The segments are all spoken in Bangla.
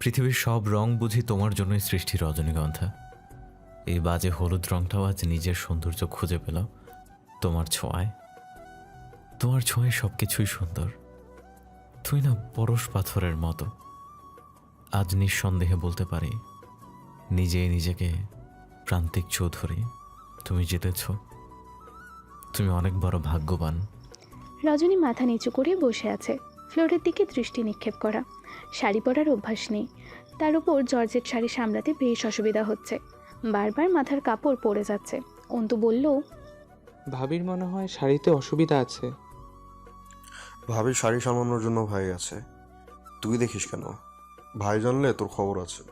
পৃথিবীর সব রং বুঝি তোমার জন্যই সৃষ্টি রজনীগন্ধা। এই বাজে হলুদ রংটাও আজ নিজের সৌন্দর্য খুঁজে পেল তোমার ছোঁয়ায়। তোমার ছোঁয়ায় সব কিছুই সুন্দর। তুই না পরশ পাথরের মতো। আজ নিঃসন্দেহে বলতে পারি নিজেই নিজেকে, প্রান্তিক চৌধুরী, তুমি জিতেছ। তুমি অনেক বড় ভাগ্যবান। রজনী মাথা নিচু করে বসে আছে, ফ্লোরের দিকে দৃষ্টি নিক্ষেপ করা। শাড়ি পরার অভ্যাস নেই, তার উপর জর্জেট শাড়ি সামলাতে বেশ অসুবিধা হচ্ছে। বারবার মাথার কাপড় পড়ে যাচ্ছে। অন্তু বলল, ভাবির মনে হয় শাড়িতে অসুবিধা আছে। ভাবির শাড়ি সামলানোর জন্য ভাই আছে, তুই দেখিস কেন? ভাই জানলে তোর খবর আছে।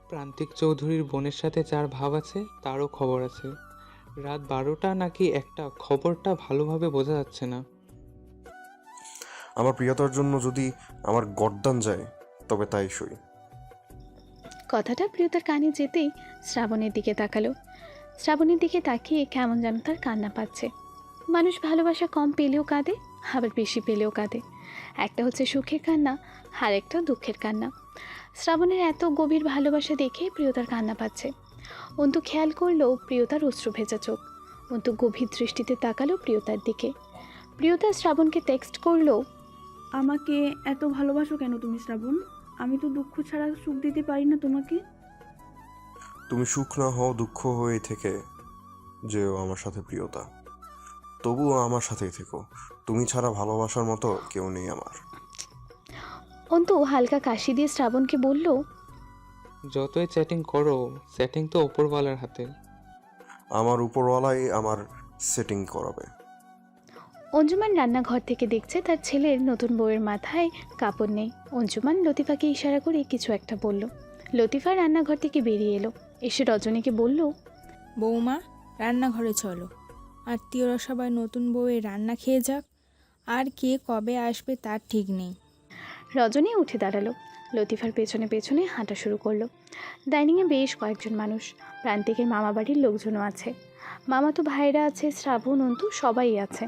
প্রান্তিক চৌধুরীর বোনের সাথে যার ভাব আছে তারও খবর আছে। রাত 12টা নাকি 1টা, খবরটা ভালোভাবে বোঝা যাচ্ছে না। আমার প্রিয়তার জন্য যদি আমার গর্দান যায় তবে তাই সই। কথাটা প্রিয়তার কানে যেতেই শ্রাবণের দিকে তাকালো। শ্রাবণের দিকে তাকিয়ে কেমন যেন তার কান্না পাচ্ছে। মানুষ ভালোবাসা কম পেলেও কাঁদে, আবার বেশি পেলেও কাঁদে। একটা হচ্ছে সুখের কান্না, আর একটা দুঃখের কান্না। শ্রাবণের এত গভীর ভালোবাসা দেখে প্রিয়তার কান্না পাচ্ছে। অন্তু খেয়াল করলো প্রিয়তার অশ্রু ভেজা চোখ। অন্তু গভীর দৃষ্টিতে তাকালো প্রিয়তার দিকে। প্রিয়তা শ্রাবণকে টেক্সট করলো, আমাকে এত ভালোবাসো কেন তুমি শ্রাবণ? আমি তো দুঃখ ছাড়া সুখ দিতে পারি না তোমাকে। তুমি সুখ না হও, দুঃখ হয়ে থেকে যেও আমার সাথে প্রিয়তা, তবুও আমার সাথেই থেকো। তুমি ছাড়া ভালোবাসার মতো কেউ নেই আমার। অন্তু হালকা কাশি দিয়ে শ্রাবণকে বলল, যতই চ্যাটিং করো, সেটিং তো ওপরওয়ালার হাতে। আমার উপরওয়ালাই আমার সেটিং করাবে। অঞ্জুমান রান্নাঘর থেকে দেখছে তার ছেলের নতুন বউয়ের মাথায় কাপড় নেই। অঞ্জুমান লতিফাকে ইশারা করে কিছু একটা বলল। লতিফা রান্নাঘর থেকে বেরিয়ে এলো, এসে রজনীকে বলল, বৌমা, রান্নাঘরে চলো। আত্মীয়রা সবাই নতুন বউয়ের রান্না খেয়ে যাক, আর কে কবে আসবে তার ঠিক নেই। রজনী উঠে দাঁড়ালো, লতিফার পেছনে পেছনে হাঁটা শুরু করলো। ডাইনিংয়ে বেশ কয়েকজন মানুষ, প্রান্তিকের মামাবাড়ির লোকজনও আছে, মামাতো ভাইরা আছে, শ্রাবণ, অন্তু সবাই আছে।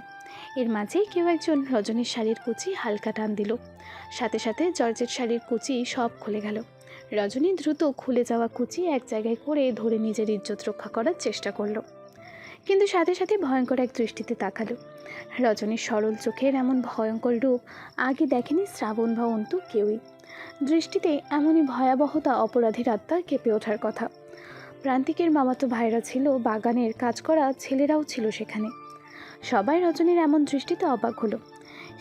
এর মাঝেই কেউ একজন রজনীর শাড়ির কুচি হালকা টান দিল, সাথে সাথে জর্জেট শাড়ির কুচি সব খুলে গেল। রজনী দ্রুত খুলে যাওয়া কুচি এক জায়গায় করে ধরে নিজের ইজ্জত রক্ষা করার চেষ্টা করলো, কিন্তু সাথে সাথে ভয়ঙ্কর এক দৃষ্টিতে তাকালো। রজনীর সরল চোখের এমন ভয়ঙ্কর রূপ আগে দেখেনি শ্রাবণ বা অন্তু কেউই। দৃষ্টিতে এমনই ভয়াবহতা অপরাধীর আত্মা কেঁপে ওঠার কথা। প্রান্তিকের মামাতো ভাইরা ছিল, বাগানের কাজ করা ছেলেরাও ছিল সেখানে। সবাই রজনীর এমন দৃষ্টিতে অবাক হলো,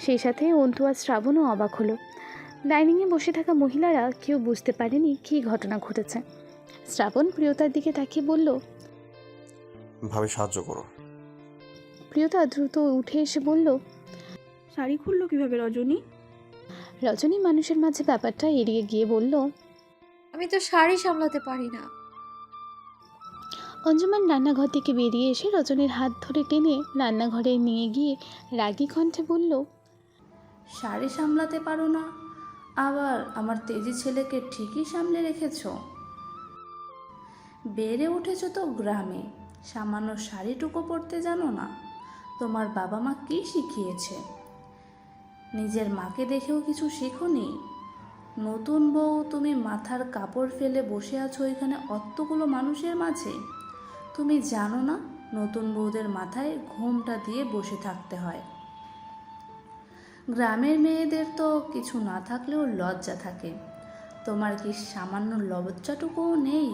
সেই সাথে অন্তু আর শ্রাবণও অবাক হলো। ডাইনিংয়ে বসে থাকা মহিলারা কেউ বুঝতে পারেনি কী ঘটনা ঘটেছে। শ্রাবণ প্রিয়তার দিকে তাকিয়ে বলল, ভাবি সাহায্য করো। প্রিয়তা দ্রুত উঠে এসে বলল, শাড়ি খুললো কিভাবে রজনী? রজনী মানুষের মাঝে ব্যাপারটা এড়িয়ে গিয়ে বলল, আমি তো শাড়ি সামলাতে পারি না। অঞ্জুমান রান্নাঘর থেকে বেরিয়ে এসে রজনীর হাত ধরে টেনে রান্নাঘরে নিয়ে গিয়ে রাগী কণ্ঠে বলল, শাড়ি সামলাতে পারো না, আবার আমার তেজি ছেলেকে ঠিকই সামলে রেখেছ। বেড়ে উঠেছ তো গ্রামে, সামান্য শাড়িটুকু পরতে জানো না? তোমার বাবা মা কী শিখিয়েছে? নিজের মাকে দেখেও কিছু শেখোনি? নতুন বউ, তুমি মাথার কাপড় ফেলে বসে আছো এখানে অতগুলো মানুষের মাঝে। তুমি জানো না নতুন বউদের মাথায় ঘোমটা দিয়ে বসে থাকতে হয়? গ্রামের মেয়েদের তো কিছু না থাকলেও লজ্জা থাকে, তোমার কি সামান্য লজ্জাটুকুও নেই?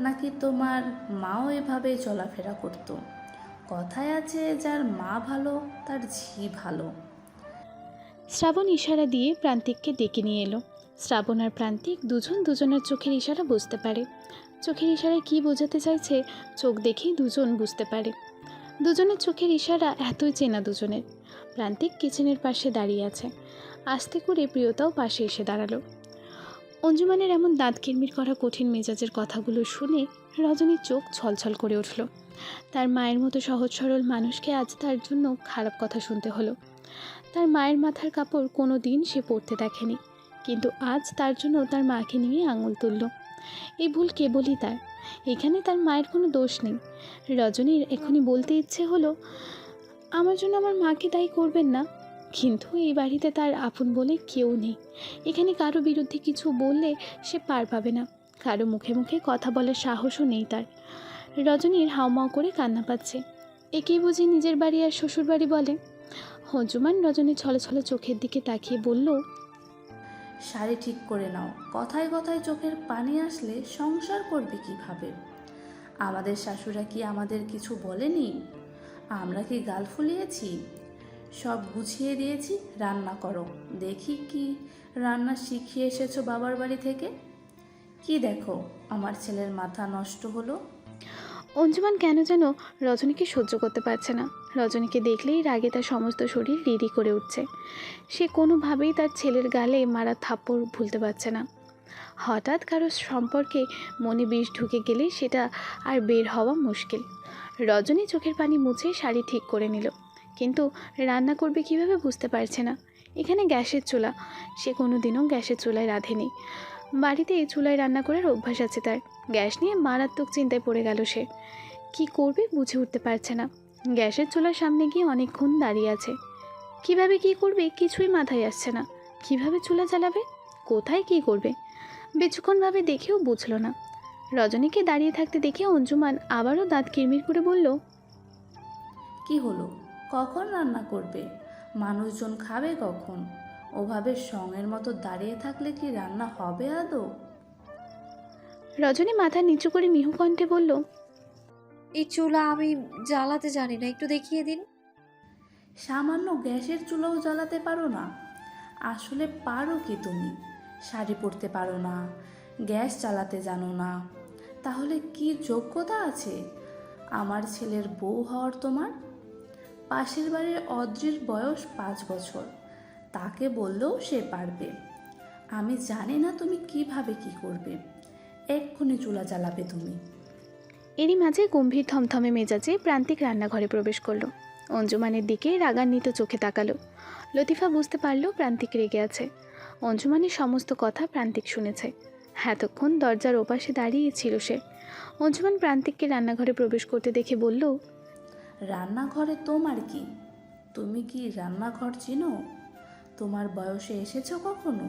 নাকি তোমার মাও এভাবে চলাফেরা করতো? কথায় আছে, যার মা ভালো তার ঝি ভালো। শ্রাবণ ইশারা দিয়ে প্রান্তিককে ডেকে নিয়ে এলো। শ্রাবণ আর প্রান্তিক দুজন দুজনের চোখের ইশারা বুঝতে পারে। চোখের ইশারায় কী বোঝাতে চাইছে চোখ দেখেই দুজন বুঝতে পারে। দুজনের চোখের ইশারা এতই চেনা দুজনের। প্রান্তিক কিচেনের পাশে দাঁড়িয়ে আছে, আস্তে করে প্রিয়তাও পাশে এসে দাঁড়ালো। অঞ্জুমানের এমন দাঁত কিরমির করা কঠিন মেজাজের কথাগুলো শুনে রজনীর চোখ ছলছল করে উঠল। তার মায়ের মতো সহজ সরল মানুষকে আজ তার জন্য খারাপ কথা শুনতে হলো। তার মায়ের মাথার কাপড় কোনো দিন সে পরতে দেখেনি, কিন্তু আজ তার জন্য তার মাকে নিয়ে আঙুল তুলল। এই ভুল কেবলই তার, এখানে তার মায়ের কোনো দোষ নেই। রজনীর এখনই বলতে ইচ্ছে হলো, আমার জন্য আমার মাকে দায়ী করবেন না, কিন্তু এই বাড়িতে তার আপন বলে কেউ নেই। এখানে কারো বিরুদ্ধে কিছু বললে সে পার পাবে না, কারো মুখে মুখে কথা বলার সাহসও নেই তার। রজনীর হাউমাউ করে কান্না পাচ্ছে। একেই বুঝি নিজের বাড়ি আর শ্বশুর বাড়ি বলে। অঞ্জুমান রজনীর ছলছল চোখের দিকে তাকিয়ে বলল, শাড়ি ঠিক করে নাও। কথায় কথায় চোখের পানি আসলে সংসার করবে কিভাবে? আমাদের শাশুড়া কি আমাদের কিছু বলেনি? আমরা কি গাল ফুলিয়েছি? সব গুছিয়ে দিয়েছি, রান্না করো। দেখি কি রান্না শিখিয়ে এসেছো বাবার বাড়ি থেকে। কি দেখো আমার ছেলের মাথা নষ্ট হলো। অঞ্জুমান কেন যেন রজনীকে সহ্য করতে পারছে না। রজনীকে দেখলেই রাগে তার সমস্ত শরীর রিরি করে উঠছে। সে কোনোভাবেই তার ছেলের গালে মারা থাপ্পড় ভুলতে পারছে না। হঠাৎ কারো সম্পর্কে মনে বিষ ঢুকে গেলে সেটা আর বের হওয়া মুশকিল। রজনী চোখের পানি মুছে শাড়ি ঠিক করে নিল, কিন্তু রান্না করবে কিভাবে বুঝতে পারছে না। এখানে গ্যাসের চুলা, সে কোনো দিনও গ্যাসের চুলায় রাঁধেনি। বাড়িতে এই চুলায় রান্না করার অভ্যাস আছে তার। গ্যাস নিয়ে মারাত্মক চিন্তায় পড়ে গেল সে। কি করবে বুঝে উঠতে পারছে না। গ্যাসের চুলার সামনে গিয়ে অনেকক্ষণ দাঁড়িয়ে আছে। কিভাবে কি করবে কিছুই মাথায় আসছে না। কিভাবে চুলা জ্বালাবে, কোথায় কি করবে, বেশিক্ষণভাবে দেখেও বুঝলো না। রজনীকে দাঁড়িয়ে থাকতে দেখে অঞ্জুমান আবারও দাঁত কিরমির করে বলল, কি হলো? কখন রান্না করবে? মানুষজন খাবে কখন? ওভাবে সঙের মতো দাঁড়িয়ে থাকলে কি রান্না হবে আদৌ? রজনী মাথা নিচু করে মিহু কণ্ঠে বলল, এই চুলা আমি জ্বালাতে জানি না, একটু দেখিয়ে দিন। সামান্য গ্যাসের চুলাও জ্বালাতে পারো না? আসলে পারো কি তুমি? শাড়ি পরতে পারো না, গ্যাস চালাতে জানো না, তাহলে কি যোগ্যতা আছে আমার ছেলের বউ হওয়ার তোমার? পাশের বাড়ির অদ্রির বয়স 5 বছর, তাকে বললেও সে পারবে। আমি জানি না তুমি কিভাবে কি করবে। এক্ষুনি চুলা জ্বালাবে তুমি। এরই মাঝে গম্ভীর থমথমে মেজাজে প্রান্তিক রান্নাঘরে প্রবেশ করলো। অঞ্জুমানের দিকে রাগান্বিত চোখে তাকালো। লতিফা বুঝতে পারল প্রান্তিক রেগে আছে। অঞ্জুমানের সমস্ত কথা প্রান্তিক শুনেছে। এতক্ষণ দরজার ওপাশে দাঁড়িয়ে ছিল সে। অঞ্জুমান প্রান্তিককে রান্নাঘরে প্রবেশ করতে দেখে বলল, রান্নাঘরে তোমার কি? তুমি কি রান্নাঘর চিনো? তোমার বয়সে এসেছো কখনো?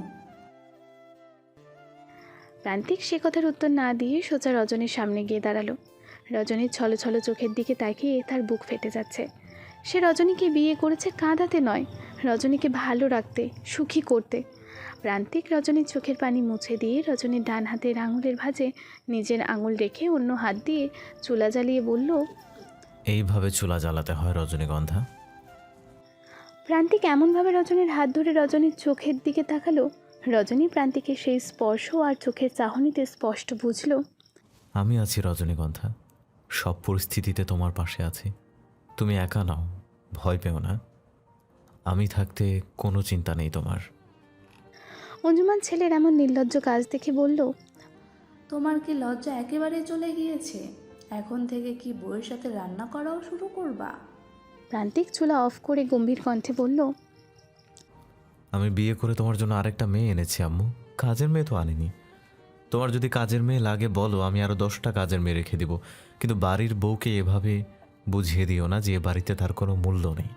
প্রান্তিক সে কথার উত্তর না দিয়ে সোজা রজনীর সামনে গিয়ে দাঁড়ালো। রজনীর ছলছল চোখের দিকে তাকিয়ে তার বুক ফেটে যাচ্ছে। সে রজনীকে বিয়ে করেছে কাঁদাতে নয়, রজনীকে ভালো রাখতে, সুখী করতে। প্রান্তিক রজনীর চোখের পানি মুছে দিয়ে রজনীর ডান হাতের আঙুলের ভাঁজে নিজের আঙুল রেখে অন্য হাত দিয়ে চুলা জ্বালিয়ে বলল, এইভাবে চুলা জ্বালাতে হয় রজনীগন্ধা। প্রান্তিক এমনভাবে রজনীর হাত ধরে রজনীর চোখের দিকে তাকালো, রজনী প্রান্তিকের সেই স্পর্শ আর চোখের চাহনিতে স্পষ্ট বুঝল, আমি আছি রজনীগন্ধা, সব পরিস্থিতিতে তোমার পাশে আছি। তুমি একা নাও, ভয় পেও না। আমি থাকতে কোনো চিন্তা নেই তোমার। অঞ্জুমান ছেলের এমন নির্লজ্জ কাজ দেখে বলল, তোমার কি লজ্জা একেবারে চলে গিয়েছে? এখন থেকে কি বউয়ের সাথে রান্না করাও শুরু করবা? প্রান্তিক চুলা অফ করে গম্ভীর কণ্ঠে বলল, আমি বিয়ে করে তোমার জন্য আরেকটা মেয়ে এনেছি আম্মু, কাজের মেয়ে তো আনিনি। তোমার যদি কাজের মেয়ে লাগে বলো, আমি আরও 10টা কাজের মেয়ে রেখে দিব। কিন্তু বাড়ির বউকে এভাবে বুঝিয়ে দিও না যে এ বাড়িতে তার কোনো মূল্য নেই।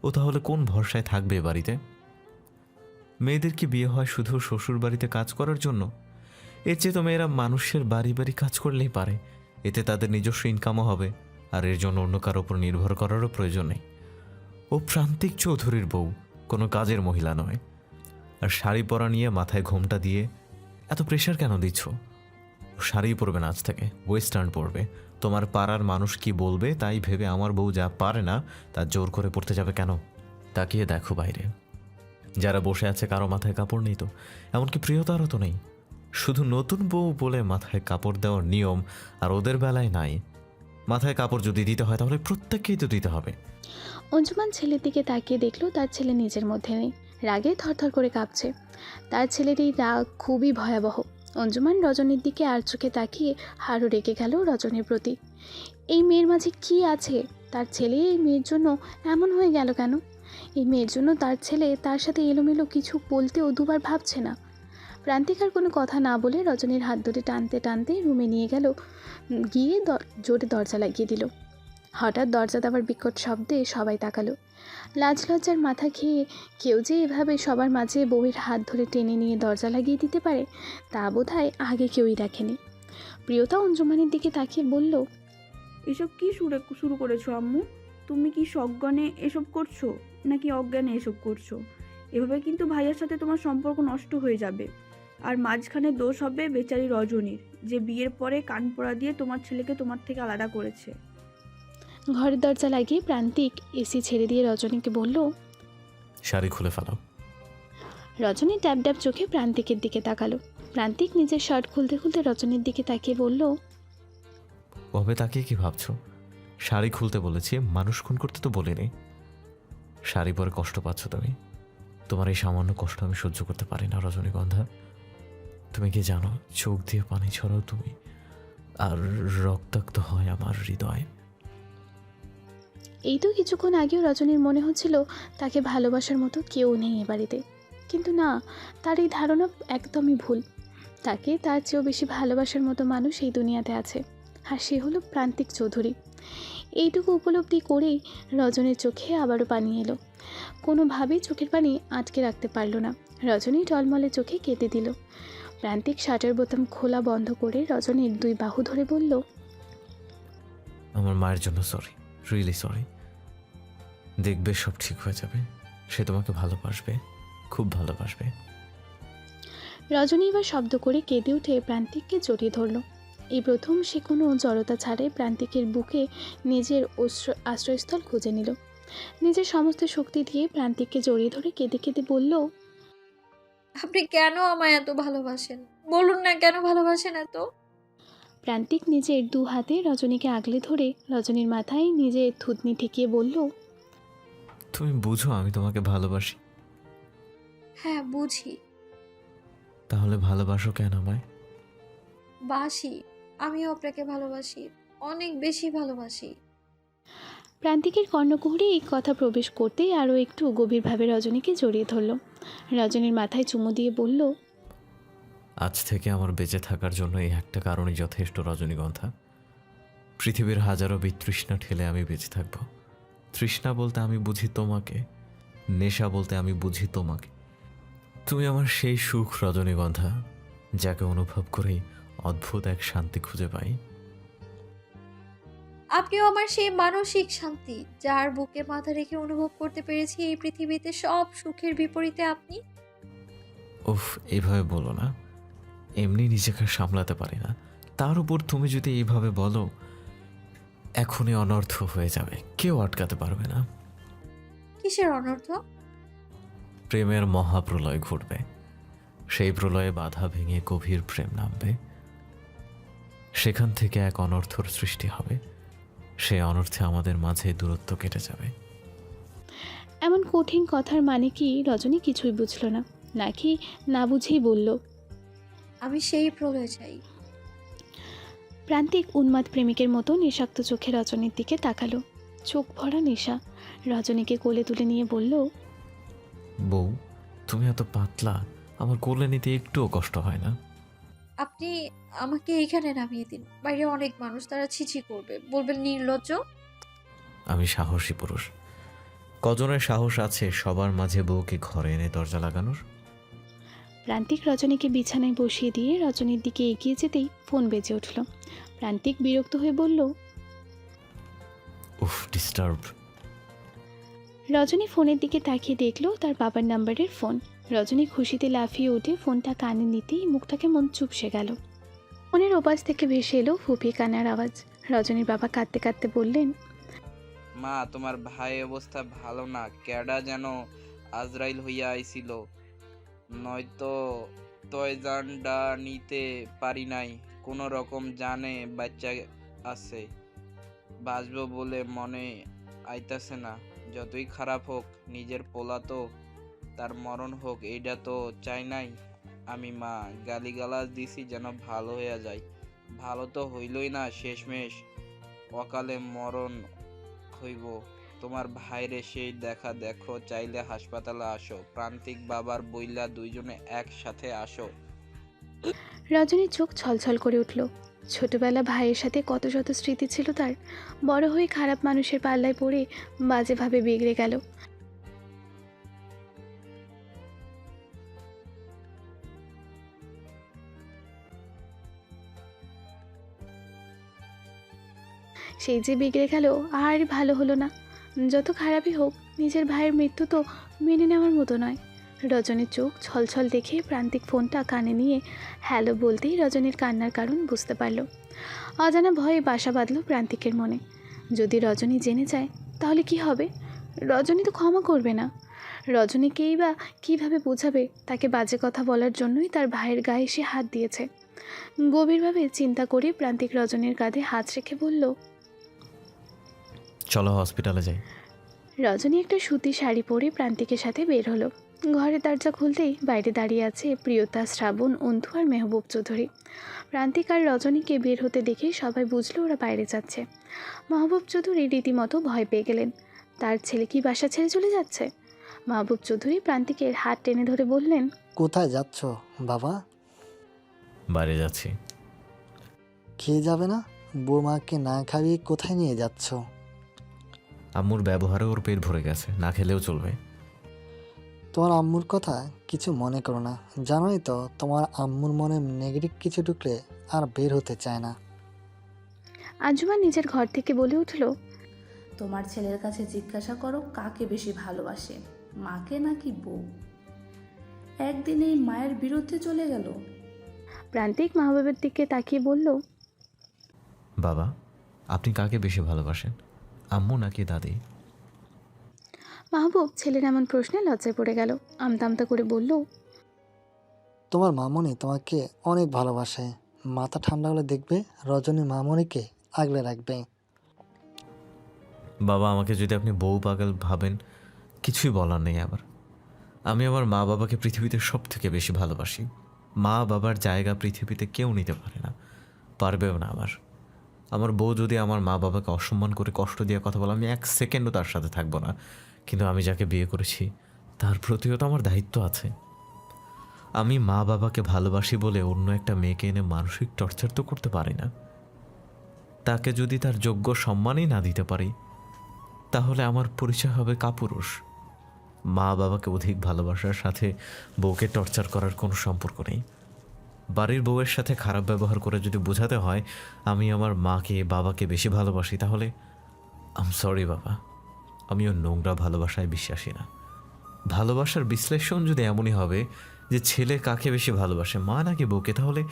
ও তাহলে কোন ভরসায় থাকবে এ বাড়িতে? মেয়েদের কি বিয়ে হয় শুধু শ্বশুর বাড়িতে কাজ করার জন্য? এর চেয়ে তো মেয়েরা মানুষের বাড়ি বাড়ি কাজ করলেই পারে। এতে তাদের নিজস্ব ইনকামও হবে, আর এর জন্য অন্য কারোর উপর নির্ভর করারও প্রয়োজন নেই। ও প্রান্তিক চৌধুরীর বউ, কোনো কাজের মহিলা নয়। আর শাড়ি পরা নিয়ে মাথায় ঘোমটা দিয়ে এত প্রেশার কেন দিচ্ছ? ও শাড়ি পরবে না, আজ থেকে ওয়েস্টার্ন পরবে। তোমার পাড়ার মানুষ কি বলবে তাই ভেবে আমার বউ যা পারে না তা জোর করে পড়তে যাবে কেন? তাকিয়ে দেখো বাইরে, যারা বসে আছে কারো মাথায় কাপড় নেই তো, এমনকি প্রিয়তারও তো নেই। শুধু নতুন বউ বলে মাথায় কাপড় দেওয়ার নিয়ম আর ওদের বেলায় নাই। মাথায় কাপড় যদি দিতে হয় তাহলে প্রত্যেককেই তো দিতে হবে। অঞ্জুমান ছেলের দিকে তাকিয়ে দেখলো তার ছেলে নিজের মধ্যে নেই, রাগে থরথর করে কাঁপছে। তার ছেলের এই রাগ খুবই ভয়াবহ। অঞ্জুমান রজনীর দিকে আর চোখে তাকিয়ে আরও রেগে গেল রজনীর প্রতি। এই মেয়ের মাঝে কি আছে? তার ছেলে এই মেয়ের জন্য এমন হয়ে গেল কেন? এই মেয়ের জন্য তার ছেলে তার সাথে এলোমেলো কিছু বলতেও দুবার ভাবছে না। প্রান্তিকার কোনো কথা না বলে রজনীর হাত ধরে টানতে টানতে রুমে নিয়ে গেল, গিয়ে জোরে দরজা লাগিয়ে দিল। হঠাৎ দরজা দেওয়ার বিকট শব্দে সবাই তাকালো। লাজ লজ্জার মাথা খেয়ে কেউ যে এভাবে সবার মাঝে বউয়ের হাত ধরে টেনে নিয়ে দরজা লাগিয়ে দিতে পারে তা বোধহয় আগে কেউই দেখেনি। প্রিয়তা অঞ্জুমানের দিকে তাকিয়ে বলল, এসব কি শুরু করেছো আম্মু? তুমি কি সজ্ঞানে এসব করছো নাকি অজ্ঞানে এসব করছো? এভাবে কিন্তু ভাইয়ার সাথে তোমার সম্পর্ক নষ্ট হয়ে যাবে। আর মাঝখানে দোষ হবে বেচারি রজনীর, যে বিয়ের পরে কান পড়া দিয়ে তোমার ছেলেকে তোমার থেকে আলাদা করেছে। ঘরের দরজা লাগিয়ে প্রান্তিক এসি ছেড়ে দিয়ে রজনীকে বলল। শাড়ি খুলে ফেলাও। রজনী ড্যাব ড্যাব চোখে প্রান্তিকের দিকে তাকালো। প্রান্তিক নিজের শার্ট খুলতে খুলতে রজনীর দিকে তাকিয়ে বলল, ওভাবে তাকিয়ে কি ভাবছো? শাড়ি খুলতে বলেছি, মানুষ খুন করতে তো বলিনি। শাড়ি পরে কষ্ট পাচ্ছ তুমি। তোমার এই সামান্য কষ্ট আমি সহ্য করতে পারি না রজনীগন্ধা। তুমি কি জানো, চোখ দিয়ে পানি ছড়াও তুমি, আর রক্তাক্ত হয় আমার হৃদয়। এই তো কিছুক্ষণ আগেও রজনীর মনে হচ্ছিল তাকে ভালোবাসার মতো কেউ নেই এ বাড়িতে, কিন্তু না, তার এই ধারণা একদমই ভুল। তাকে তার চেয়েও বেশি ভালোবাসার মতো মানুষ এই দুনিয়াতে আছে, আর সে হলো প্রান্তিক চৌধুরী। এইটুকু উপলব্ধি করেই রজনীর চোখে আবারও পানি এলো। কোনোভাবেই চোখের পানি আটকে রাখতে পারল না। রজনী টলমলে চোখে কেঁদে দিল। প্রান্তিক শার্টের বোতাম খোলা বন্ধ করে রজনীর দুই বাহু ধরে বলল, আমার মায়ের জন্য সরি, রিয়েলি সরি। দেখবে সব ঠিক হয়ে যাবে। সে তোমাকে ভালোবাসবে, খুব ভালোবাসবে। রজনী এবার শব্দ করে কেঁদে উঠে প্রান্তিককে জড়িয়ে ধরল। এই প্রথম সে কোনো জড়তা ছাড়াই প্রান্তিকের বুকে নিজের আশ্রয়স্থল খুঁজে নিল। নিজের সমস্ত শক্তি দিয়ে প্রান্তিককে জড়িয়ে ধরে কেঁদে কেঁদে বলল, আপনি কেন আমায় এত ভালোবাসেন? বলুন না, কেন ভালোবাসেন এত? প্রান্তিক নিজের দু হাতে রজনীকে আগলে ধরে রজনীর মাথায় নিজের থুতনি ঠেকিয়ে বলল, তুমি বুঝো আমি তোমাকে ভালোবাসি। হ্যাঁ, বুঝি। তাহলে ভালোবাসো কেন আমায়? বাসি। আমিও আপনাকে ভালোবাসি, অনেক বেশি ভালোবাসি। প্রান্তিকের কর্ণকুহরে এই কথা প্রবেশ করতেই আরও একটু গভীরভাবে রজনীকে জড়িয়ে ধরল। রজনীর মাথায় চুমু দিয়ে বলল, আজ থেকে আমার বেঁচে থাকার জন্য এই একটা কারণই যথেষ্ট রজনীগন্ধা। পৃথিবীর হাজারো বিতৃষ্ণা ঠেলে আমি বেঁচে থাকব। তৃষ্ণা বলতে আমি বুঝি তোমাকে, নেশা বলতে আমি বুঝি তোমাকে। তুমি আমার সেই সুখ রজনীগন্ধা, যাকে অনুভব করেই অদ্ভুত এক শান্তি খুঁজে পাই। আপনিও আমার সেই মানসিক শান্তি, যার বুকে মাথা রেখে অনুভব করতে পেরেছি এই পৃথিবীতে সব সুখের বিপরীতে আপনি। উফ, এইভাবে বলো না। এমনি নিজেকে সামলাতে পারি না, তার উপর তুমি যদি এইভাবে বলো, এখনই অনর্থ হয়ে যাবে, কেউ আটকাতে পারবে না। কিসের অনর্থ? প্রেমের মহাপ্রলয় ঘটবে। সেই প্রলয়ে বাধা ভেঙে গভীর প্রেম নামবে। সেখান থেকে এক অনর্থর সৃষ্টি হবে। সেই অনর্থে আমাদের মাঝে দূরত্ব কেটে যাবে। এমন কঠিন কথার মানে কি রজনী কিছুই বুঝল না, নাকি না বুঝেই বলল। আমি সেই প্রলয় চাই। প্রান্তিক উন্মাদ প্রেমিকের মতো নেশাক্ত চোখে রজনীর দিকে তাকালো। চোখ ভরা নেশা। রজনীকে কোলে তুলে নিয়ে বলল, বউ, তুমি এত পাতলা, আমার কোলে নিতে একটুও কষ্ট হয় না? আপনি আমাকে এখানে নামিয়ে দিন। বাইরে অনেক মানুষ, তারা ছিছি করবে, বলবেন নির্লজ্জ। আমি সাহসী পুরুষ। কজনের সাহস আছে সবার মাঝে বউকে ঘরে এনে দরজা লাগানোর? প্রান্তিক রজনীকে বিছানায় বসিয়ে দিয়ে রজনীর দিকে এগিয়ে যেতেই ফোন বেজে উঠল। প্রান্তিক বিরক্ত হয়ে বলল, উফ, ডিস্টার্ব। রজনী ফোনের দিকে তাকিয়ে দেখলো তার বাবার নাম্বারের ফোন। রজনী খুশিতে লাফিয়ে উঠে ফোনটা কানে নিতেই মুখটা কেমন চুপসে গেল। ফোনের ওপাশ থেকে ভেসে এলো ফুপিয়ে কান্নার আওয়াজ। রজনীর বাবা কাঁদতে কাঁদতে বললেন, মা, তোমার ভাই অবস্থা ভালো না, ক্যাডা যেন আজরাইল হইয়া আইছিল, নয়তো তয়জানডা নিতে পারি নাই, কোনো রকম জানে বাচ্চা আছে, বাঁচবো বলে মনে আইতাছে না। যতই খারাপ হোক, নিজের পোলা তো, তার মরণ হোক এইটা তো চাই নাই আমি। মা, গালিগালাজ দিছি যেন ভালো হইয়া যায়, ভালো তো হইলই না, শেষমেশ অকালে মরণ হইব। তোমার ভাইরে সেই দেখা দেখো, চাইলে হাসপাতালে আসো, প্রান্তিক বাবার বইলা দুইজনে একসাথে আসো। রজনীর চোখ ছলছল করে উঠল। ছোটবেলা ভাইয়ের সাথে কত শত স্মৃতি ছিল তার, বড় হয়ে খারাপ মানুষের পাল্লায় পড়ে বাজেভাবে বিগড়ে গেল। সেই যে বিগড়ে গেল আর ভালো হলো না। যত খারাপই হোক, নিজের ভাইয়ের মৃত্যু তো মেনে নেওয়ার মতো নয়। রজনীর চোখ ছলছল দেখে প্রান্তিক ফোনটা কানে নিয়ে হ্যালো বলতেই রজনীর কান্নার কারণ বুঝতে পারল। অজানা ভয়ে বাসা বাঁধল প্রান্তিকের মনে। যদি রজনী জেনে যায় তাহলে কি হবে? রজনী তো ক্ষমা করবে না। রজনীকেই বা কীভাবে বোঝাবে তাকে বাজে কথা বলার জন্যই তার ভাইয়ের গায়ে সে হাত দিয়েছে? গভীরভাবে চিন্তা করে প্রান্তিক রজনীর কাঁধে হাত রেখে বলল, চলো হসপিটালে যাই। রজনী একটা সুতির শাড়ি পরে প্রান্তিকের সাথে বের হলো। ঘরের দরজা খুলতেই বাইরে দাঁড়িয়ে আছে প্রিয়তা, শ্রাবণ, অন্তু আর মেহবুব চৌধুরী। প্রান্তিক আর রজনীকে বের হতে দেখে সবাই বুঝলো ওরা বাইরে যাচ্ছে। মাহবুব চৌধুরী রীতিমতো ভয় পেয়ে গেলেন। তার ছেলে কি বাসা ছেড়ে চলে যাচ্ছে? মাহবুব চৌধুরী প্রান্তিকের হাত টেনে ধরে বললেন, কোথায় যাচ্ছ বাবা? বাইরে যাচ্ছি। খেয়ে যাবে না? বৌমাকে না খাইয়ে কোথায় নিয়ে যাচ্ছ? আম্মুর ব্যবহারে ওর পেট ভরে গেছে, না খেলেও চলবে। তোমার আম্মুর কথা কিছু মনে করো না, জানোই তো তোমার আম্মুর মনে নেগেটিভ কিছু ঢুকলে আর বের হতে চায় না। আঞ্জুমান নিজের ঘর থেকে বলে উঠল, তোমার ছেলের কাছে জিজ্ঞাসা করো কাকে বেশি ভালোবাসে, মাকে নাকি বউ? একদিনেই মায়ের বিরুদ্ধে চলে গেল। প্রান্তিক মাহবুবের দিকে তাকিয়ে বলল, বাবা, আপনি কাকে বেশি ভালোবাসেন, আম্মু নাকি দাদি? মাহবুব ছেলের এমন প্রশ্নে লজ্জায় পড়ে গেল। আমতা আমতা করে বলল, তোমার মামনি তোমাকে অনেক ভালোবাসে। মাথা ঠান্ডা হলে দেখবে রজনী মামনিকে আগলে রাখবে। বাবা, আমাকে যদি আপনি বউ পাগল ভাবেন, কিছুই বলার নেই আমার। আমি আমার মা বাবাকে পৃথিবীতে সব থেকে বেশি ভালোবাসি। মা বাবার জায়গা পৃথিবীতে কেউ নিতে পারে না, পারবেও না। আমার বউ যদি আমার মা বাবাকে অসম্মান করে কষ্ট দিয়ে কথা বলে, আমি 1 সেকেন্ডও তার সাথে থাকবো না। কিন্তু আমি যাকে বিয়ে করেছি তার প্রতিও তো আমার দায়িত্ব আছে। আমি মা বাবাকে ভালোবাসি বলে অন্য একটা মেয়েকে এনে মানসিক টর্চার তো করতে পারি না। তাকে যদি তার যোগ্য সম্মানই না দিতে পারি, তাহলে আমার পরিচয় হবে কাপুরুষ। মা বাবাকে অধিক ভালোবাসার সাথে বউকে টর্চার করার কোনো সম্পর্ক নেই। বাড়ির বউয়ের সাথে খারাপ ব্যবহার করে যদি বোঝাতে হয় আমি আমার মাকে বাবাকে বেশি ভালোবাসি, তাহলে আম সরি বাবা, আমিও নোংরা ভালোবাসায় বিশ্বাসী না। ভালোবাসার বিশ্লেষণ যদি এমনই হবে যে ছেলে কাকে বেশি ভালোবাসে, মা নাকি বউকে, তাহলে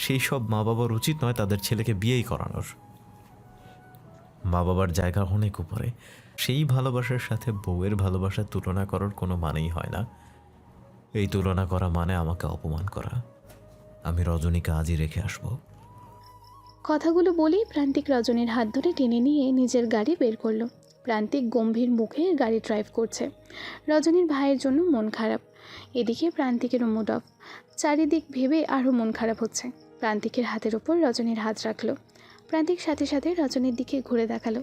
সেই সব মা বাবার উচিত নয় তাদের ছেলেকে বিয়েই করানোর। মা বাবার জায়গা অনেক উপরে। সেই ভালোবাসার সাথে বউয়ের ভালোবাসার তুলনা করার কোনো মানেই হয় না। এই তুলনা করা মানে আমাকে অপমান করা। আমি রজনীকে আজই রেখে আসবো। কথাগুলো বলেই প্রান্তিক রজনীর হাত ধরে টেনে নিয়ে নিজের গাড়ি বের করলো। প্রান্তিক গম্ভীর মুখে গাড়ি ড্রাইভ করছে। রজনীর ভাইয়ের জন্য মন খারাপ, এদিকে প্রান্তিকের মুড অফ। চারিদিক ভেবে আরও মন খারাপ হচ্ছে। প্রান্তিকের হাতের ওপর রজনীর হাত রাখলো। প্রান্তিক সাথে সাথে রজনীর দিকে ঘুরে দেখালো।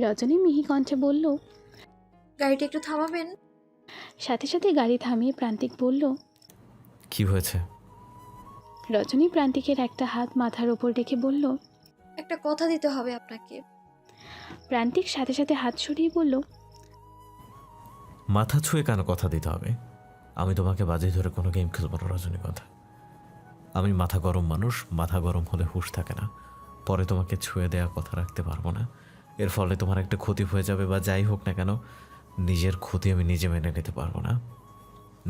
রজনী মিহি কণ্ঠে বলল, গাড়িটা একটু থামাবেন? সাথে সাথে গাড়ি থামিয়ে প্রান্তিক বলল, কি হয়েছে? রজনী প্রান্তিকের একটা হাত মাথার ওপর রেখে বলল, একটা কথা দিতে হবে আপনাকে। প্রান্তিক সাথে সাথে হাত সরিয়ে বলল, মাথা ছুঁয়ে কেন কথা দিতে হবে? আমি তোমাকে বাজে ধরে কোনো গেম খেলবো না রজনীগন্ধা। আমি মাথা গরম মানুষ, মাথা গরম হলে হুঁশ থাকে না। পরে তোমাকে ছুঁয়ে দেওয়া কথা রাখতে পারবো না। এর ফলে তোমার একটা ক্ষতি হয়ে যাবে, বা যাই হোক না কেন, নিজের ক্ষতি আমি নিজে মেনে নিতে পারবো না।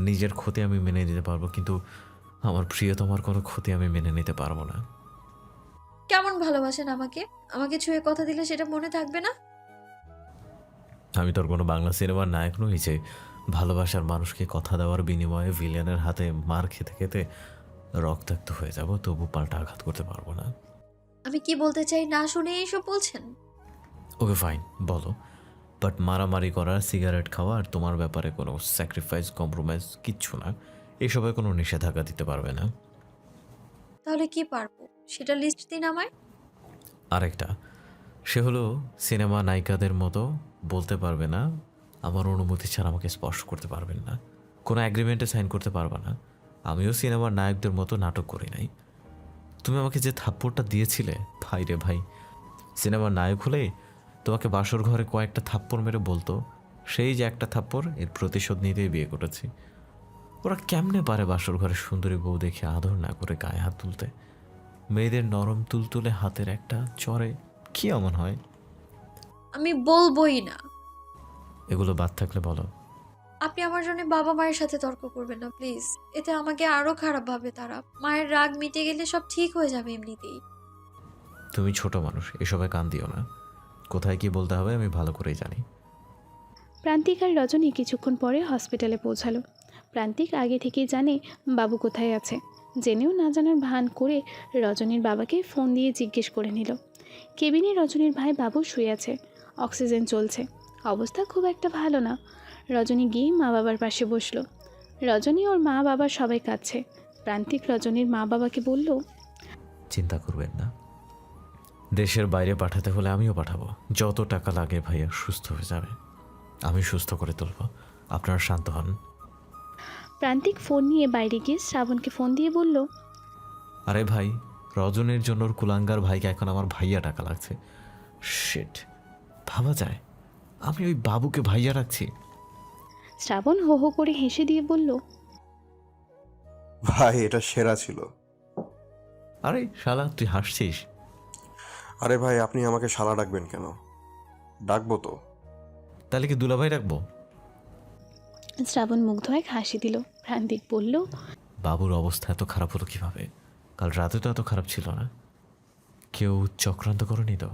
নিজের ক্ষতি আমি মেনে নিতে পারবো, কিন্তু আমার প্রিয়তমার কোনো ক্ষতি আমি মেনে নিতে পারবো না। কেমন ভালোবাসেন আমাকে? আমাকে ছুঁয়ে কথা দিলে সেটা মনে থাকবে না? আমি তোর কোনো বাংলা সিনেমার নায়ক নই যে ভালোবাসার মানুষকে কথা দেওয়ার বিনিময়ে ভিলেনের হাতে মার খেতে খেতে রক্তাক্ত হয়ে যাব, তবু পাল্টা আঘাত করতে পারবো না। আমি কি বলতে চাই না শুনে এইসব বলছেন? ওকে ফাইন, বলো। বাট মারামারি করা, সিগারেট খাওয়া আর তোমার ব্যাপারে কোনো স্যাক্রিফাইস, কম্প্রোমাইজ কিচ্ছু না। এসবে কোনো নিষেধাজ্ঞা দিতে পারবে না। তাহলে কি পারবো সেটা লিস্ট দিন আমায়। আরেকটা, সে হলো সিনেমা নায়িকাদের মতো বলতে পারবে না, আমার অনুমতি ছাড়া আমাকে স্পর্শ করতে পারবেন না, কোনো অ্যাগ্রিমেন্টে সাইন করতে পারবে না। আমিও সিনেমার নায়কদের মতো নাটক করি নাই। তুমি আমাকে যে থাপ্পড়টা দিয়েছিলে, ভাই রে ভাই, সিনেমার নায়ক হলে তোমাকে বাসর ঘরে কয়েকটা থাপ্পড় মেরে বলতো, সেই যে একটা থাপ্পড়, এর প্রতিশোধ নিতেই বিয়ে করেছি। ওরা কেমনে পারে বাসর ঘরে সুন্দরী বউ দেখে আদর না করে গায়ে হাত তুলতে? মেয়েদের নরম তুলতুলে হাতের একটা চরে কি এমন হয়? আমি বলবোই না। এগুলো বাদ থাকলে বলো। আপনি আমার জন্য বাবা মায়ের সাথে তর্ক করবেন না প্লিজ। এতে আমাকে আরো খারাপ ভাবে তারা। মায়ের রাগ মিটে গেলে সব ঠিক হয়ে যাবে এমনিতেই। তুমি ছোট মানুষ, এসবে কান দিও না। কোথায় কি বলতে হবে আমি ভালো করেই জানি। প্রান্তিক আর রজনী কিছুক্ষণ পরে হসপিটালে পৌঁছালো। প্রান্তিক আগে থেকেই জানে বাবু কোথায় আছে। জেনেও না জানার ভান করে রজনীর বাবাকে ফোন দিয়ে জিজ্ঞেস করে নিল। কেবিনে রজনীর ভাই বাবু শুয়ে আছে, অক্সিজেন চলছে, অবস্থা খুব একটা ভালো না। রজনী গিয়ে মা বাবার পাশে বসলো। রজনী ওর মা বাবা সবাই কাঁদছে। প্রান্তিক রজনীর মা বাবাকে বলল, চিন্তা করবেন না, দেশের বাইরে পাঠাতে হলে আমিও পাঠাবো। যত টাকা লাগে ভাইয়া সুস্থ হয়ে যাবে, আমি সুস্থ করে তুলব, আপনারা শান্ত হন। প্রান্তিক ফোন নিয়ে বাইরে গিয়ে শ্রাবণকে ফোন দিয়ে বলল, আরে ভাই, রজনীর জন্য ওর কুলাঙ্গার ভাইকে এখন আমার ভাইয়া টাকা লাগছে। শিট, ভাবা যায় আমি ওই বাবুকে ভাইয়া রাখছি? শ্রাবণ হো হো করে হেসে দিয়ে বলল, ভাই এটা সেরা ছিল। আরে শালা, তুই হাসছিস? আরে ভাই, আপনি আমাকে শালা ডাকবেন কেন? ডাকবো তো। তাহলে কি দুলাভাই রাখবো? শ্রাবণ মুগ্ধ এক হাসি দিল। প্রান্তিক বলল, বাবুর অবস্থা এত খারাপ হলো কিভাবে? কাল রাতে তো এত খারাপ ছিল না। কেউ চক্রান্ত করেনি তো?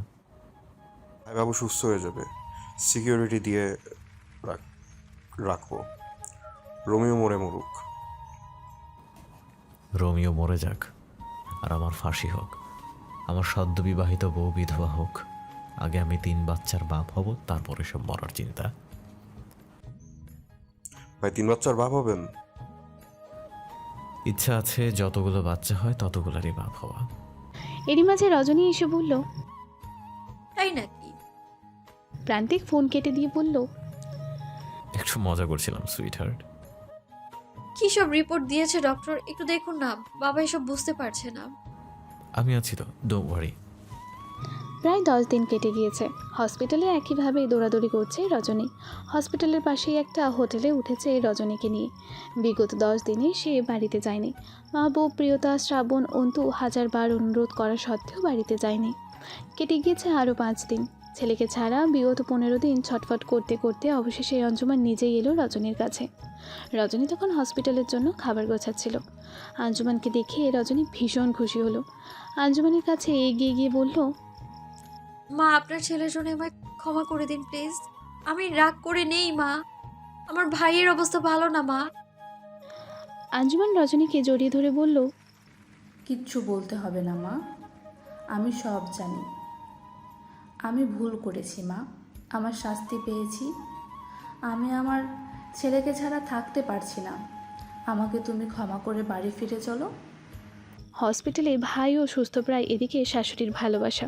ভাই বাবু সুস্থ হয়ে যাবে, সিকিউরিটি দিয়ে রাখবো। রোমিও মরে মরুক। রোমিও মরে যাক আর আমার ফাঁসি হোক, আমার সদ্য বিবাহিত বউ বিধবা হোক, আগে আমি 3 বাচ্চার বাপ হব, তারপরে সব মরার চিন্তা। ভাই 3 বাচ্চার বাপ হবেন? ইচ্ছা আছে যতগুলো বাচ্চা হয় ততগুলোরই বাপ হওয়া। এরই মাঝে রজনী এসে বলল, তাই নাকি? প্রান্তিক ফোন কেটে দিয়ে বলল, একটু মজা করছিলাম সুইট হার্ট। কি সব রিপোর্ট দিয়েছে ডক্টর? একটু দেখুন না, বাবা এসব বুঝতে পারছে না। আমি আছি তো, ডোন্ট ওয়ারি। প্রায় 10 দিন কেটে গিয়েছে। হসপিটালে একইভাবে দৌড়াদৌড়ি করছে রজনী। হসপিটালের পাশেই একটা হোটেলে উঠেছে রজনীকে নিয়ে। বিগত 10 দিনে সে বাড়িতে যায়নি। মাহবুব, প্রিয়তা, শ্রাবণ, অন্তু 1000বার অনুরোধ করা সত্ত্বেও বাড়িতে যায়নি। কেটে গিয়েছে আরও 5 দিন। ছেলেকে ছাড়া বিগত 15 দিন ছটফট করতে করতে অবশেষে আঞ্জুমান নিজেই এলো রজনীর কাছে। রজনী তখন হসপিটালের জন্য খাবার গোছাচ্ছিল। আঞ্জুমানকে দেখে রজনী ভীষণ খুশি হলো। আঞ্জুমানের কাছে এগিয়ে গিয়ে বলল, মা, আপনার ছেলের জন্য আমায় ক্ষমা করে দিন প্লিজ। আমি রাগ করে নেই মা, আমার ভাইয়ের অবস্থা ভালো না মা। আঞ্জুমান রজনীকে জড়িয়ে ধরে বলল, কিচ্ছু বলতে হবে না মা, আমি সব জানি। আমি ভুল করেছি মা, আমার শাস্তি পেয়েছি। আমি আমার ছেলেকে ছাড়া থাকতে পারছি না। আমাকে তুমি ক্ষমা করে বাড়ি ফিরে চলো। হসপিটালে ভাই ও সুস্থপ্রায়, এদিকে শাশুড়ির ভালোবাসা।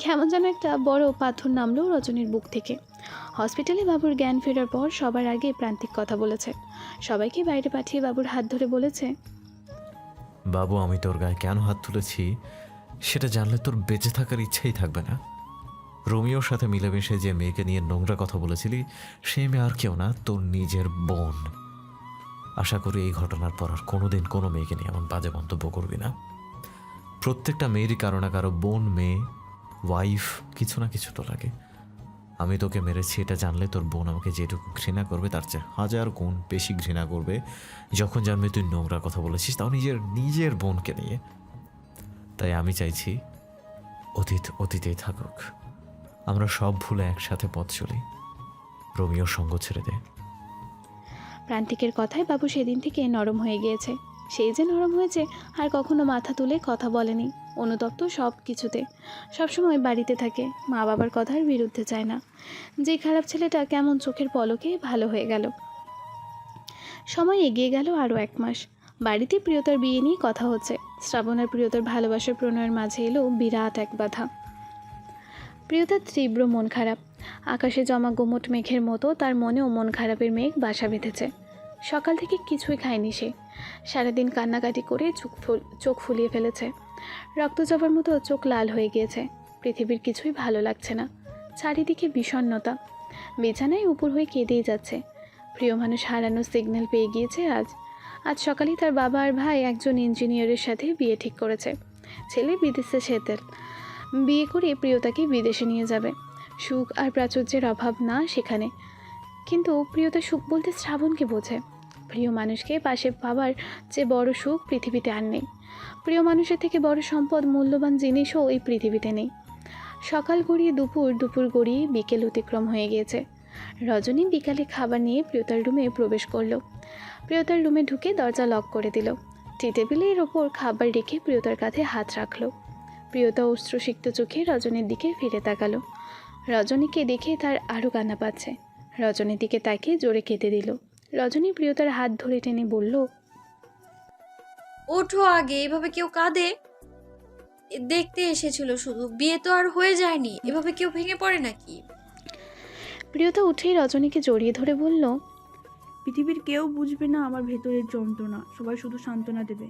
কেমন যেন একটা বড় পাথর নামলো রজনীর বুক থেকে। হসপিটালে বাবুর জ্ঞান ফেরার পর সবার আগে প্রান্তিক কথা বলেছে। সবাইকে বাইরে পাঠিয়ে বাবুর হাত ধরে বলেছে, বাবু, আমি তোর গায়ে কেন হাত তুলেছি সেটা জানলে তোর বেঁচে থাকার ইচ্ছাই থাকবে না। রোমিওর সাথে মিলেমিশে যে মেয়েকে নিয়ে নোংরা কথা বলেছিলি, সে মেয়ে আর কেউ না, তোর নিজের বোন। আশা করি এই ঘটনার পর আর কোনোদিন কোনো মেয়েকে নিয়ে এমন বাজে মন্তব্য করবি না। প্রত্যেকটা মেয়েরই কারো না কারো বোন, মেয়ে, ওয়াইফ কিছু না কিছু তো লাগে। আমি তোকে মেরেছি এটা জানলে তোর বোন আমাকে যেটুকু ঘৃণা করবে তার চেয়ে 1000 গুণ বেশি ঘৃণা করবে যখন জানবে তুই নোংরা কথা বলেছিস, তাও নিজের বোনকে নিয়ে। তাই আমি চাইছি অতীত অতীতেই থাকুক, আমরা সব ভুলে একসাথে পথ চলি। রোমিওর সঙ্গ ছেড়ে দে। প্রান্তিকের কথায় বাবু সেদিন থেকে নরম হয়ে গিয়েছে। সেই যে নরম হয়েছে, আর কখনো মাথা তুলে কথা বলেনি। অনুতপ্ত সব কিছুতে, সবসময় বাড়িতে থাকে, মা বাবার কথার বিরুদ্ধে যায় না। যে খারাপ ছেলেটা কেমন চোখের পলকে ভালো হয়ে গেল। সময় এগিয়ে গেল আরও 1 মাস। বাড়িতে প্রিয়তার বিয়ে নিয়ে কথা হচ্ছে। শ্রাবণ আর প্রিয়তার ভালোবাসার প্রণয়ের মাঝে এলো বিরাট এক বাধা। প্রিয়তার তীব্র মন খারাপ। আকাশে জমা গোমট মেঘের মতো তার মনেও মন খারাপের মেঘ বাসা বেঁধেছে। সকাল থেকে কিছুই খায়নি সে। সারাদিন কান্নাকাটি করে চোখ ফুলিয়ে ফেলেছে। রক্ত জবার মতো চোখ লাল হয়ে গিয়েছে। পৃথিবীর কিছুই ভালো লাগছে না। চারিদিকে বিষণ্ণতা। বিছানায় উপর হয়ে কেঁদেই যাচ্ছে। প্রিয় মানুষ হারানোর সিগন্যাল পেয়ে গিয়েছে আজ। আজ সকালেই তার বাবা আর ভাই একজন ইঞ্জিনিয়ারের সাথে বিয়ে ঠিক করেছে। ছেলে বিদেশে সেটেল। বিয়ে করে প্রিয়তাকে বিদেশে নিয়ে যাবে। সুখ আর প্রাচুর্যের অভাব না সেখানে, কিন্তু প্রিয়তা সুখ বলতে শ্রাবণকে বোঝে। প্রিয় মানুষকে পাশে পাওয়ার চেয়ে বড় সুখ পৃথিবীতে আর নেই। প্রিয় মানুষের থেকে বড় সম্পদ, মূল্যবান জিনিসও এই পৃথিবীতে নেই। সকাল গড়িয়ে দুপুর গড়িয়ে বিকেল অতিক্রম হয়ে গিয়েছে। রজনী বিকালে খাবার নিয়ে প্রিয়তার রুমে প্রবেশ করলো। প্রিয়তার রুমে ঢুকে দরজা লক করে দিল। টি টেবিলের ওপর খাবার রেখে প্রিয়তার কাঁধে হাত রাখলো। প্রিয়তা অশ্রুসিক্ত চোখে রজনীর দিকে ফিরে তাকালো। রজনীকে দেখে তার আরও কান্না পাচ্ছে। রজনীর দিকে তাকিয়ে জোরে কেঁদে দিল। রজনী প্রিয়তার হাত ধরে টেনে বলল, ওঠো আগে, এভাবে কেউ কাঁদে? দেখতে এসেছিল শুধু, বিয়ে তো আর হয়ে যায়নি। এভাবে কেউ ভেঙে পড়ে নাকি? প্রিয়তা উঠেই রজনীকে জড়িয়ে ধরে বলল, পৃথিবীর কেউ বুঝবে না আমার ভেতরের যন্ত্রণা, সবাই শুধু সান্ত্বনা দেবে।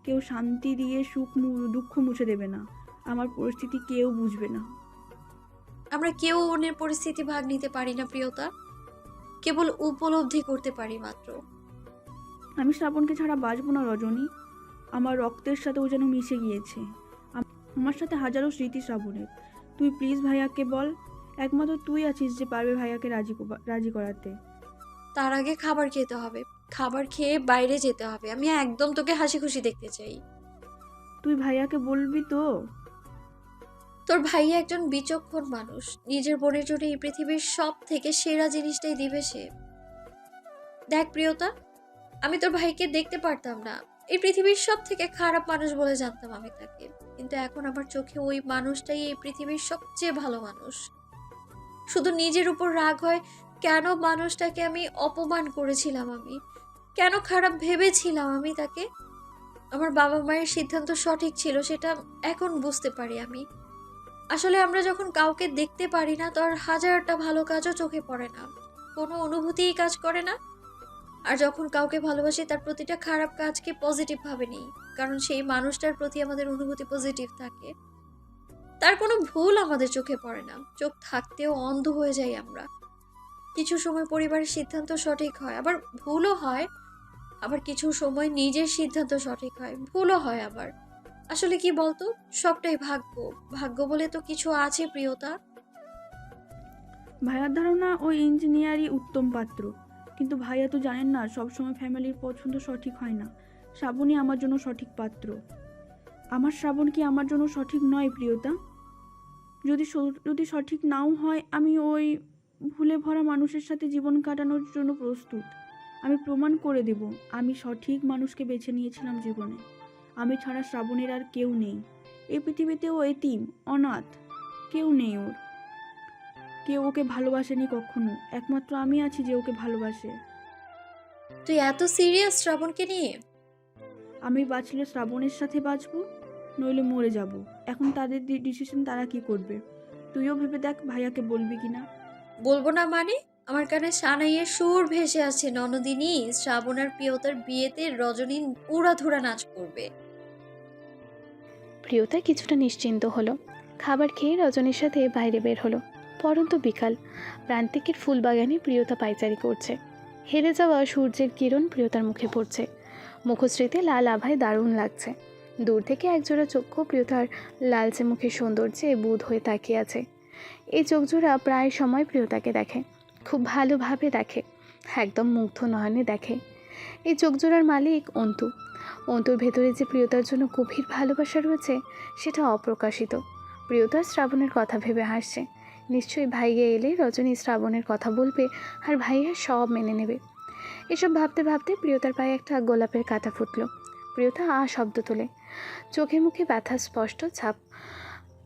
কেউ শান্তি দিয়ে দুঃখ মুছে দেবে না। আমার পরিস্থিতি কেউ বুঝবে না। আমরা কেউ অন্যের পরিস্থিতি ভাগ নিতে পারি না প্রিয়তা, কেবল উপলব্ধি করতে পারি মাত্র। আমি শ্রাবণকে ছাড়া বাঁচবো না রজনী। আমার রক্তের সাথে ও যেন মিশে গিয়েছে। আমার সাথে হাজারো স্মৃতি শ্রাবণের। তুই প্লিজ ভাইয়াকে বল, একমাত্র তুই আছিস যে পারবে ভাইয়াকে রাজি করাতে। তার আগে খাবার খেতে হবে, খাবার খেয়ে বাইরে যেতে হবে। আমি একদম তোকে হাসি খুশি দেখতে চাই। তুই ভাইয়াকে বলবি তো? তোর ভাইয়া একজন বিচক্ষণ মানুষ, নিজের বোনের জন্য এই পৃথিবীর সব থেকে সেরা জিনিসটাই দিবে সে। দেখ প্রিয়তা, আমি তোর ভাইকে দেখতে পারতাম না, এই পৃথিবীর সব থেকে খারাপ মানুষ বলে জানতাম আমি তাকে, কিন্তু এখন আমার চোখে ওই মানুষটাই এই পৃথিবীর সবচেয়ে ভালো মানুষ। শুধু নিজের উপর রাগ হয়, কেন মানুষটাকে আমি অপমান করেছিলাম, আমি কেন খারাপ ভেবেছিলাম আমি তাকে। আমার বাবা মায়ের সিদ্ধান্ত সঠিক ছিল, সেটা এখন বুঝতে পারি আমি। আসলে আমরা যখন কাউকে দেখতে পারি না, তার হাজারটা ভালো কাজও চোখে পড়ে না, কোনো অনুভূতিই কাজ করে না। আর যখন কাউকে ভালোবাসি, তার প্রতিটা খারাপ কাজকে পজিটিভ ভাবে নিই, কারণ সেই মানুষটার প্রতি আমাদের অনুভূতি পজিটিভ থাকে। তার কোনো ভুল আমাদের চোখে পড়ে না, চোখ থাকতেও অন্ধ হয়ে যাই আমরা। কিছু সময় পরিবারের সিদ্ধান্ত সঠিক হয়, আবার ভুলও হয়। আবার কিছু সময় নিজের সিদ্ধান্ত সঠিক হয়, ভুলও হয় আবার। আসলে কি বলতো, সবটাই ভাগ্য। ভাগ্য বলে তো কিছু আছে প্রিয়তা। ভাইয়ার ধারণা ওই ইঞ্জিনিয়ারই উত্তম পাত্র, কিন্তু ভাইয়া তো জানেন না সবসময় ফ্যামিলির পছন্দ সঠিক হয় না। শ্রাবণই আমার জন্য সঠিক পাত্র। আমার শ্রাবণ কি আমার জন্য সঠিক নয় প্রিয়তা? যদি সঠিক নাও হয়, আমি ওই ভুলে ভরা মানুষের সাথে জীবন কাটানোর জন্য প্রস্তুত। আমি প্রমাণ করে দেব আমি সঠিক মানুষকে বেছে নিয়েছিলাম জীবনে। আমি ছাড়া শ্রাবণের আর কেউ নেই এই পৃথিবীতে। ও এতিম, অনাথ, কেউ নেই ওর। কেউ ওকে ভালোবাসেনি কখনো, একমাত্র আমি আছি যে ওকে ভালোবাসে। তুই এত সিরিয়াস শ্রাবণকে নিয়ে? আমি বাঁচলে শ্রাবণের সাথে বাঁচবো, নইলে মরে যাব। এখন তাদের ডিসিশন, তারা কি করবে। তুইও ভেবে দেখ ভাইয়াকে বলবি কিনা। বলবো না মানে? আমার কানে সানাইয়ের সুর ভেসে আছে। ননদিনী শ্রাবণ আর প্রিয়তার বিয়েতে রজনী উড়াধুরা নাচ করবে। প্রিয়তা কিছুটা নিশ্চিন্ত হলো। খাবার খেয়ে রজনীর সাথে বাইরে বের হলো। পরন্ত বিকাল, প্রান্তিকের ফুলবাগানে প্রিয়তা পায়চারি করছে। হেরে যাওয়া সূর্যের কিরণ প্রিয়তার মুখে পড়ছে। মুখশ্রীতে লাল আভায় দারুণ লাগছে। দূর থেকে একজোড়া চক্ষু প্রিয়তার লালচে মুখের সৌন্দর্যে বুঁদ হয়ে তাকিয়ে আছে। এই চোখজোড়া প্রায় সময় প্রিয়তাকে দেখে, খুব ভালোভাবে দেখে, একদম মুগ্ধ নয়নে দেখে। এই চোখজোড়ার মালিক অন্তু। অন্তুর ভেতরে যে প্রিয়তার জন্য গভীর ভালোবাসা রয়েছে, সেটা অপ্রকাশিত। প্রিয়তা শ্রাবণের কথা ভেবে হাসছে। নিশ্চয়ই ভাইয়া এলে রজনী শ্রাবণের কথা বলবে আর ভাইয়া সব মেনে নেবে। এসব ভাবতে ভাবতে প্রিয়তার পায়ে একটা গোলাপের কাঁটা ফুটলো। প্রিয়তা শব্দ তোলে, চোখে মুখে ব্যথা স্পষ্ট ছাপ।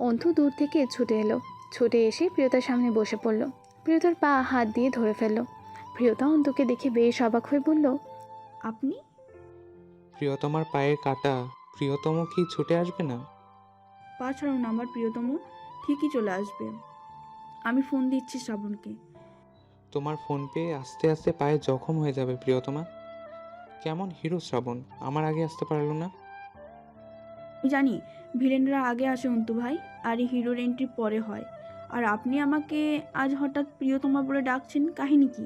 অন্তু দূর থেকে ছুটে এলো। ছুটে এসে প্রিয়তার সামনে বসে পড়ল। প্রিয়তার পা হাত দিয়ে ধরে ফেলল। প্রিয়তা অন্তুকে দেখে বেশ অবাক হয়ে বলল, আপনি? প্রিয়তমার পায়ের কাটা, প্রিয়তম কি ছুটে আসবে না? পা ছাড়ুন, আমার প্রিয়তম ঠিকই চলে আসবে। আমি ফোন দিচ্ছি শ্রাবণকে। তোমার ফোন পেয়ে আস্তে আস্তে পায়ে জখম হয়ে যাবে প্রিয়তমা। কেমন হিরো শ্রাবণ, আমার আগে আসতে পারলো না? আমি জানি ভিলেনরা আগে আসে অন্তু ভাই, আর এই হিরোর এন্ট্রি পরে হয়। আর আপনি আমাকে আজ হঠাৎ প্রিয়তমা বলে ডাকছেন, কাহিনী কি?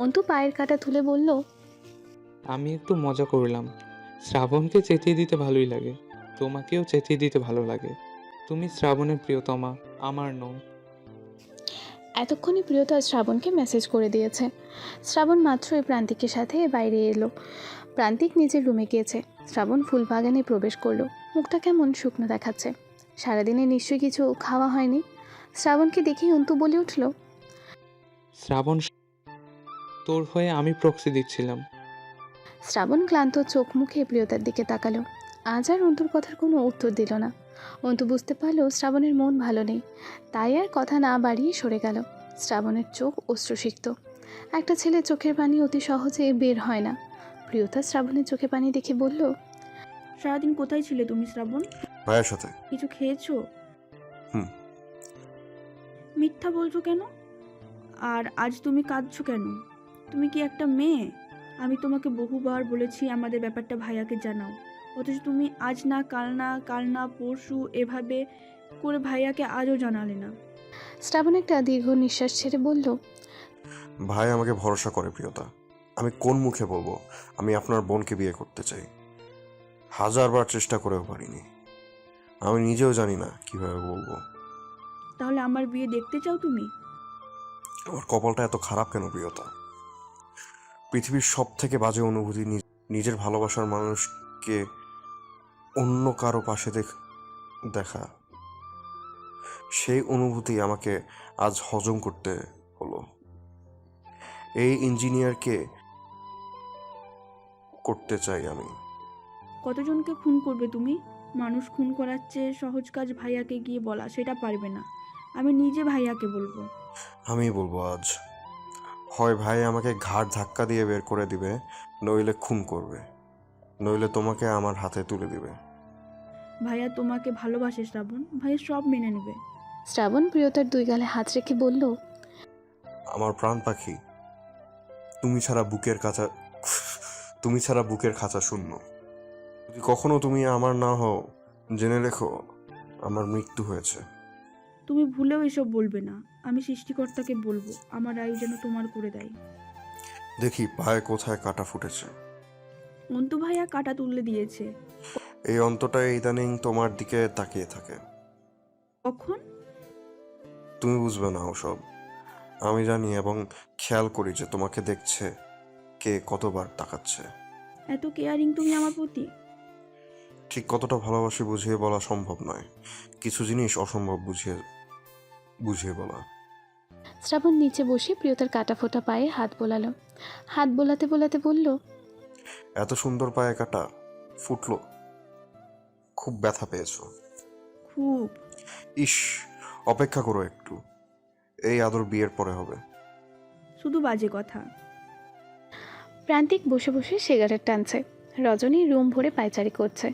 অন্তু পায়ের কাঁটা তুলে বলল, আমি একটু মজা করলাম। শ্রাবণকে চেঁচিয়ে দিতে ভালোই লাগে, তোমাকেও চেঁচিয়ে দিতে ভালো লাগে। তুমি শ্রাবণের প্রিয়তমা, আমার নও। এতক্ষণে প্রিয়তা শ্রাবণকে মেসেজ করে দিয়েছে। শ্রাবণ মাত্রই প্রান্তিকের সাথে বাইরে এলো। প্রান্তিক নিজের রুমে গিয়েছে। শ্রাবণ ফুলবাগানে প্রবেশ করলো। মুখটা কেমন শুকনো দেখাচ্ছে। সারাদিনে নিশ্চয়ই কিছু খাওয়া হয়নি। শ্রাবণকে দেখেই অন্তু বলে উঠল, শ্রাবণ, তোর হয়ে আমি প্রক্সি দিচ্ছিলাম। শ্রাবণ ক্লান্ত চোখ মুখে প্রিয়তার দিকে তাকালো। আজ আর অন্তুর কথার কোনো উত্তর দিল না। অন্তু বুঝতে পারলো শ্রাবণের মন ভালো নেই, তাই আর কথা না বাড়িয়ে সরে গেল। শ্রাবণের চোখ অশ্রুসিক্ত। একটা ছেলে চোখের পানি অতি সহজে বের হয় না। প্রিয়তা শ্রাবণের চোখে পানি দেখে বলল, সারাদিন কোথায় ছিলে তুমি শ্রাবণ? ভাইয়ের সাথে। কিছু খেয়েছো? হুম। মিথ্যা বলছো কেন? আর আজ তুমি কাঁদছো কেন? তুমি কি একটা মেয়ে? আমি তোমাকে বহুবার বলেছি আমাদের ব্যাপারটা ভাইয়াকে জানাও, অথচ তুমি আজ না কাল না কাল না পরশু এভাবে করে ভাইয়াকে আজও জানালে না। শ্রাবণ একটা দীর্ঘ নিঃশ্বাস ছেড়ে বলল, ভাই আমাকে ভরসা করে প্রিয়তা। আমি কোন মুখে বলবো আমি আপনার বোনকে বিয়ে করতে চাই? হাজারবার চেষ্টা করেও পারিনি। আমি নিজেও জানি না কিভাবে বলবো। তাহলে আমার বিয়ে দেখতে চাও তুমি? আমার কপালটা এত খারাপ কেন প্রিয়তা? পৃথিবীর সব থেকে বাজে অনুভূতি নিজের ভালোবাসার মানুষকে অন্য কারো পাশে দেখা। সেই অনুভূতি আমাকে আজ হজম করতে হলো। এই ইঞ্জিনিয়ারকে করতে চাই আমি। কতজনকে খুন করবে তুমি? মানুষ খুন করার চেয়ে সহজ কাজ ভাইয়াকে গিয়ে বলা, সেটা পারবে না। আমি নিজে ভাইয়াকে বলবো। আমি বলবো আজ। হয় ভাই আমাকে ঘাড় ধাক্কা দিয়ে বের করে দিবে, নইলে খুন করবে, নইলে তোমাকে আমার হাতে তুলে দিবে। ভাইয়া তোমাকে ভালোবাসে শ্রাবণ, ভাইয়া সব মেনে নেবে। শ্রাবণ প্রিয়তার দুই গালে হাত রেখে বলল, আমার প্রাণ পাখি, তুমি ছাড়া বুকের খাঁচা শূন্য। যদি কখনো তুমি আমার না হও, জেনে রেখো আমার মৃত্যু হয়েছে। তুমি ভুলেও এসব বলবে না। আমি সৃষ্টিকর্তাকে বলবো আমার আয়ু যেন তোমার করে দেয়। দেখি পায়ে কোথায় কাটা ফুটেছে। অন্তু ভাইয়া কাটা তুলে দিয়েছে। এই অন্তটা ইদানিং তোমার দিকে তাকিয়ে থাকে। কখন? তুমি বুঝবে না ওসব। আমি জানি এবং খেয়াল করি যে তোমাকে দেখছে কে, কতবার তাকাচ্ছে। এত কেয়ারিং তুমি আমার প্রতি? ঠিক কতটা ভালোবাসি বুঝিয়ে বলা সম্ভব নয়। কিছু জিনিস অসম্ভব বুঝিয়ে বলা। শ্রাবণ নিচে বসে প্রিয়তার কাটা ফোটা পায়ে হাত বোলালো। হাত বোলাতে বোলাতে বলল, এত সুন্দর পায়ে কাটা ফুটলো, খুব ব্যথা পেয়েছো? খুব। ইস, অপেক্ষা করো একটু, এই আদর বিয়ের পরে হবে। শুধু বাজে কথা। প্রান্তিক বসে বসে সিগারেট টানছে। রজনী রুম ভরে পায়চারি করছে।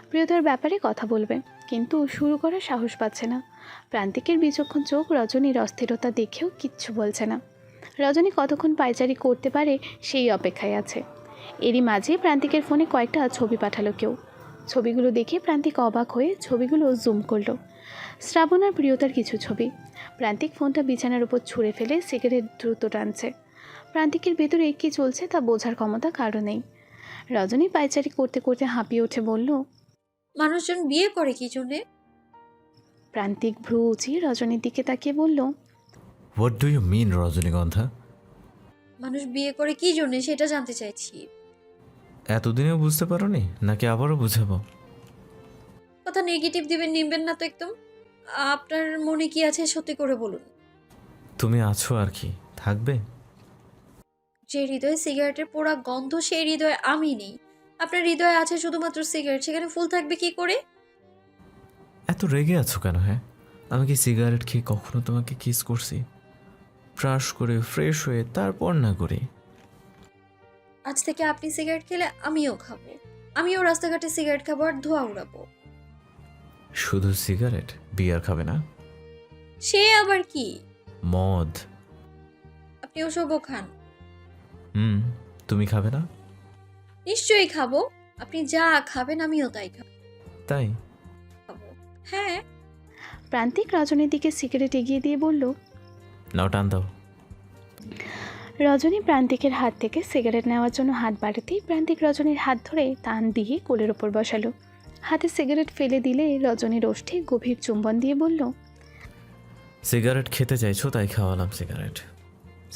প্রিয়তার ব্যাপারে কথা বলবে, কিন্তু শুরু করার সাহস পাচ্ছে না। প্রান্তিকের বিচক্ষণ চোখ রজনীর অস্থিরতা দেখেও কিচ্ছু বলছে না। রজনী কতক্ষণ পায়চারি করতে পারে সেই অপেক্ষায় আছে। এরই মাঝে প্রান্তিকের ফোনে কয়েকটা ছবি পাঠালো কেউ। ছবিগুলো দেখে প্রান্তিক অবাক হয়ে ছবিগুলো জুম করলো। শ্রাবণ আর প্রিয়তার কিছু ছবি। প্রান্তিক ফোনটা বিছানার উপর ছুঁড়ে ফেলে সিগারেট দ্রুত টানছে। প্রান্তিকের ভেতরে কী চলছে তা বোঝার ক্ষমতা কারো নেই। রজনী পায়চারি করতে করতে হাঁপিয়ে উঠে বলল, মানুষজন বিয়ে করে কি জন্যে? প্রান্তিক ভ্রু উঁচিয়ে রজনীর দিকে তাকিয়ে বলল, হোয়াট ডু ইউ মিন রজনীগন্ধা? মানুষ বিয়ে করে কি জন্যে সেটা জানতে চাইছি। এতদিনেও বুঝতে পারোনি নাকি আবারও বুঝাবো? কথা নেগেটিভ দিবেন নিবেন না তো একদম। আপনার মনে কি আছে সত্যি করে বলুন। তুমি আছো আর কি, থাকবে। যে হৃদয়ে সিগারেটের পোড়া গন্ধ, সেই হৃদয়ে আমি নেই। আপনার হৃদয়ে আছে শুধুমাত্র সিগারেট, সেখানে ফুল থাকবে কি করে? এত রেগে আছো কেন? হ্যাঁ, আমি কি সিগারেট খেয়ে কখনো তোমাকে কিস করছি? ব্রাশ করে ফ্রেশ হয়ে তারপর না করে। আজ থেকে আপনি সিগারেট খেলে আমিও খাবো। আমিও রাস্তাঘাটে সিগারেট খাবো আর ধোঁয়া উড়াবো। শুধু সিগারেট? বিয়ার খাবে না? সে আবার কি? মদ। আপনি ওসবও খান? তুমি খাবে না? নিশ্চয়ই খাবো। আপনি যা খাবেন আমিও তাই তাই? খাবো। হ্যাঁ। প্রান্তিক রজনীর দিকে সিগারেট এগিয়ে দিয়ে বলল। নাও টান দাও। রজনী প্রান্তিকের হাত থেকে সিগারেট নেওয়ার জন্য হাত বাড়াতেই প্রান্তিক রজনীর হাত ধরে টান দিয়ে কোলের ওপর বসালো। হাতে সিগারেট ফেলে দিলে রজনীর ওষ্ঠে গভীর চুম্বন দিয়ে বলল। সিগারেট খেতে চাইছো তাই খাওয়ালাম সিগারেট।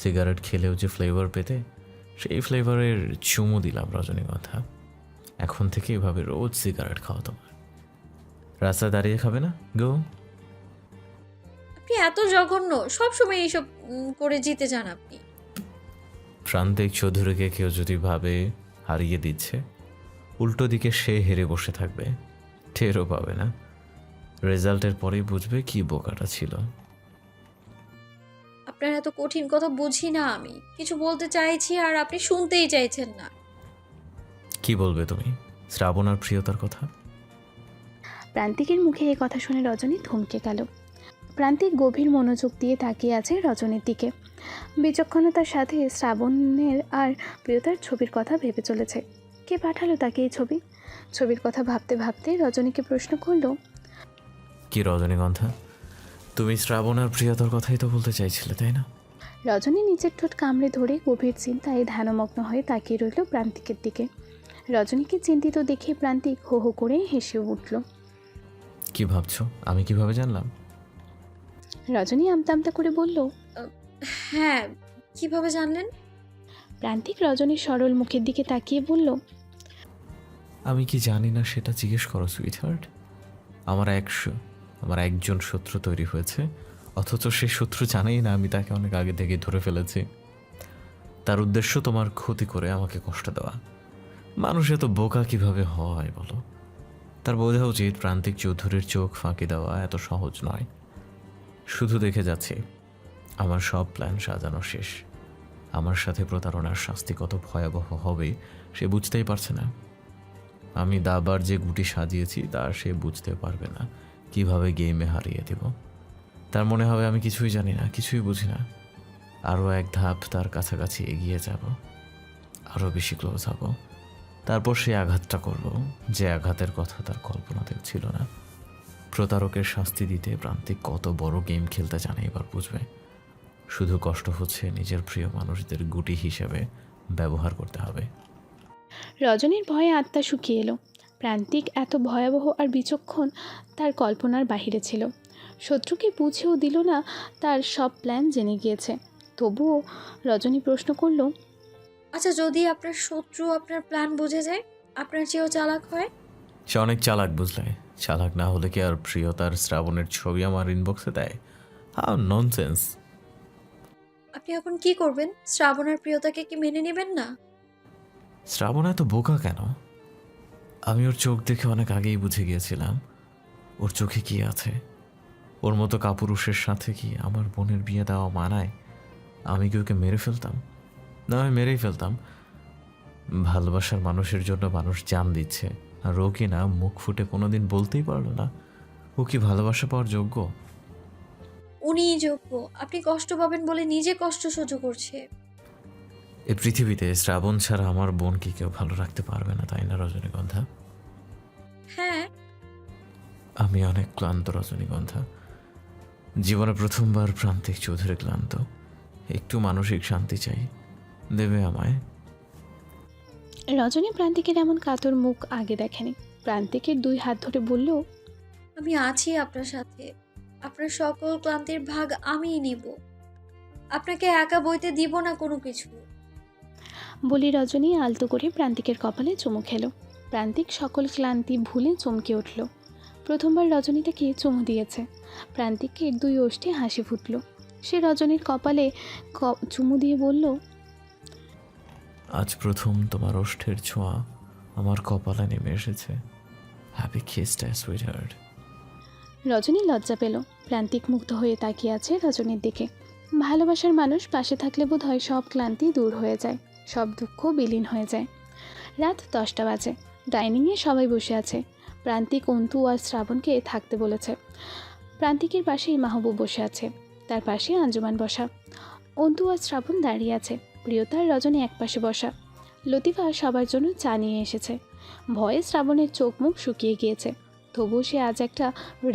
সিগারেট খেলেও যে ফ্লেভার পেতে, সেই ফ্লেভারের চুমু দিলাম রজনীগন্ধা। এখন থেকে এভাবে রোজ সিগারেট খাওয়া তোমার। রাস্তায় দাঁড়িয়ে খাবে না? গো। আপনি এত জঘন্য, সবসময় এইসব করে জিতে যান আপনি। প্রান্তিক চৌধুরীকে কেউ যদি ভাবে হারিয়ে দিচ্ছে, উল্টো দিকে সে হেরে বসে থাকবে, টেরও পাবে না। রেজাল্টের পরেই বুঝবে কি বোকাটা ছিল। আপনার এত কঠিন কথা বুঝি না আমি। কিছু বলতে চাইছি আর আপনি শুনতেই চাইছেন না। কি বলবে তুমি? শ্রাবণ আর প্রিয়তার কথা? প্রান্তিকের মুখে এই কথা শুনে রজনী থমকে গেল। প্রান্তিক গভীর মনোযোগ দিয়ে তাকিয়ে আছে রজনীর দিকে। বিচক্ষণতার সাথে শ্রাবণের আর প্রিয়তার ছবির কথা ভেবে চলেছে। কে পাঠালো তাকে এই ছবি? ছবির কথা ভাবতে ভাবতে রজনীকে প্রশ্ন করলো। কি রজনীগন্ধা, তুমি শ্রাবণ আর প্রিয়তার কথাই তো বলতে চাইছিলে, তাই না? রজনী নিজের ঠোঁট কামড়ে ধরে গভীর চিন্তায় ধ্যানমগ্ন হয়ে তাকিয়ে রইল প্রান্তিকের দিকে। রজনীকে চিন্তিত দেখে প্রান্তিক হো হো করে হেসে উঠল। কি ভাবছো? আমি কিভাবে জানলাম? রজনী আমতা আমতা করে বলল। হ্যাঁ, কিভাবে জানলেন? প্রান্তিক রজনীর সরল মুখের দিকে তাকিয়ে বলল। আমি কি জানি না সেটা জিজ্ঞেস করো সুইটহার্ট। আমার একজন শত্রু তৈরি হয়েছে, অথচ সেই শত্রু জানেই না আমি তাকে অনেক আগে থেকে ধরে ফেলেছি। তার উদ্দেশ্য তোমার ক্ষতি করে আমাকে কষ্ট দেওয়া। মানুষ এত বোকা কিভাবে হয় বলো? তার বোঝা উচিত প্রান্তিক চৌধুরীর চোখ ফাঁকি দেওয়া এত সহজ নয়। শুধু দেখে যাচ্ছি আমার সব প্ল্যান সাজানো শেষ। আমার সাথে প্রতারণার শাস্তি কত ভয়াবহ হবে সে বুঝতেই পারছে না। আমি দাবার যে গুটি সাজিয়েছি তা সে বুঝতে পারবে না কিভাবে গেমে হারিয়ে দেব। তার মনে হবে আমি কিছুই জানি না, কিছুই বুঝি না। আরও এক ধাপ তার কাছাকাছি এগিয়ে যাব, আরও বেশি ক্লোজ হব। তারপর সে আঘাতটা করব যে আঘাতের কথা তার কল্পনাতেও ছিল না। প্রতারকের শাস্তি দিতে প্রান্তিক কত বড় গেম খেলতে জানে এবার বুঝবে। শুধু কষ্ট হচ্ছে নিজের প্রিয় মানুষদের গুটি হিসেবে ব্যবহার করতে হবে। রজনীর ভয়ে আত্মা শুকিয়ে এলো। প্রান্তিক এত ভয়াবহ আর বিচক্ষণ তার কল্পনার বাহিরে ছিল। শত্রুকে বুঝেও দিল না, তার সব প্ল্যান জেনে গিয়েছে। তবুও রজনী প্রশ্ন করল। আচ্ছা, যদি আপনার শত্রু আপনার প্ল্যান বুঝে যায়, আপনার চেয়েও চালাক হয়? সে অনেক চালাক, বুঝলে? চালাক না হলে কি আর প্রিয়তার শ্রাবণের ছবি আমার ইনবক্সে দেয়? How nonsense. আপনি এখন কি করবেন? শ্রাবণ আর প্রিয়তাকে কি মেনে নেবেন না? শ্রাবণ এত বোকা কেন? আমি ওর চোখ দেখে অনেক আগেই বুঝে গিয়েছিলাম ওর চোখে কি আছে। ওর মতো কাপুরুষের সাথে কি আমার বোনের বিয়ে দেওয়া মানায়? আমি কি ওকে মেরে ফেলতাম? না, আমি মেরেই ফেলতাম। ভালোবাসার মানুষের জন্য মানুষ জান দিচ্ছে, আর ও কি না মুখ ফুটে কোনোদিন বলতেই পারলো না ও কি ভালোবাসা পাওয়ার যোগ্য। উনিই যোগ্য। আপনি কষ্ট পাবেন বলে নিজে কষ্ট সহ্য করছে। এই পৃথিবীতে শ্রাবণ ছাড়া আমার বোনকে কেউ ভালো রাখতে পারবে না, তাই না রজনীগন্ধা? হ্যাঁ। আমি অনেক ক্লান্ত রজনীগন্ধা। জীবনে প্রথমবার প্রান্তিক চৌধুরী ক্লান্ত। একটু মানসিক শান্তি চাই, দেবে আমায়? রজনী প্রান্তিকের এমন কাতর মুখ আগে দেখেনি। প্রান্তিকের দুই হাত ধরে বলল। আমি আছি আপনার সাথে। আপনার সকল ক্লান্তির ভাগ আমিই নিব। আপনাকে একা বইতে দিব না কোনো কিছু। বলি রজনী আলতো করে প্রান্তিকের কপালে চুমু খেলো। প্রান্তিক সকল ক্লান্তি ভুলে চমকে উঠল। প্রথমবার রজনী তাকে চুমু দিয়েছে। প্রান্তিকের দুই ওষ্ঠে হাসি ফুটল। সে রজনীর কপালে চুমু দিয়ে বলল। আজ প্রথম তোমার ওষ্ঠের ছোঁয়া আমার কপালে নেমে এসেছে। Happy kiss sweetheart. রজনী লজ্জা পেল। প্রান্তিক মুগ্ধ হয়ে তাকিয়ে আছে রজনীর দিকে। ভালোবাসার মানুষ পাশে থাকলে বোধহয় সব ক্লান্তি দূর হয়ে যায়, সব দুঃখ বিলীন হয়ে যায়। রাত 10টা বাজে। ডাইনিংয়ে সবাই বসে আছে। প্রান্তিক অন্তু আর শ্রাবণকে থাকতে বলেছে। প্রান্তিকের পাশেই মাহবুব বসে আছে, তার পাশে আঞ্জুমান বসা। অন্তু আর শ্রাবণ দাঁড়িয়ে আছে। প্রিয়তা আর রজনী একপাশে বসা। লতিফা সবার জন্য চা নিয়ে এসেছে। ভয়ে শ্রাবণের চোখ মুখ শুকিয়ে গিয়েছে, তবুও সে আজ একটা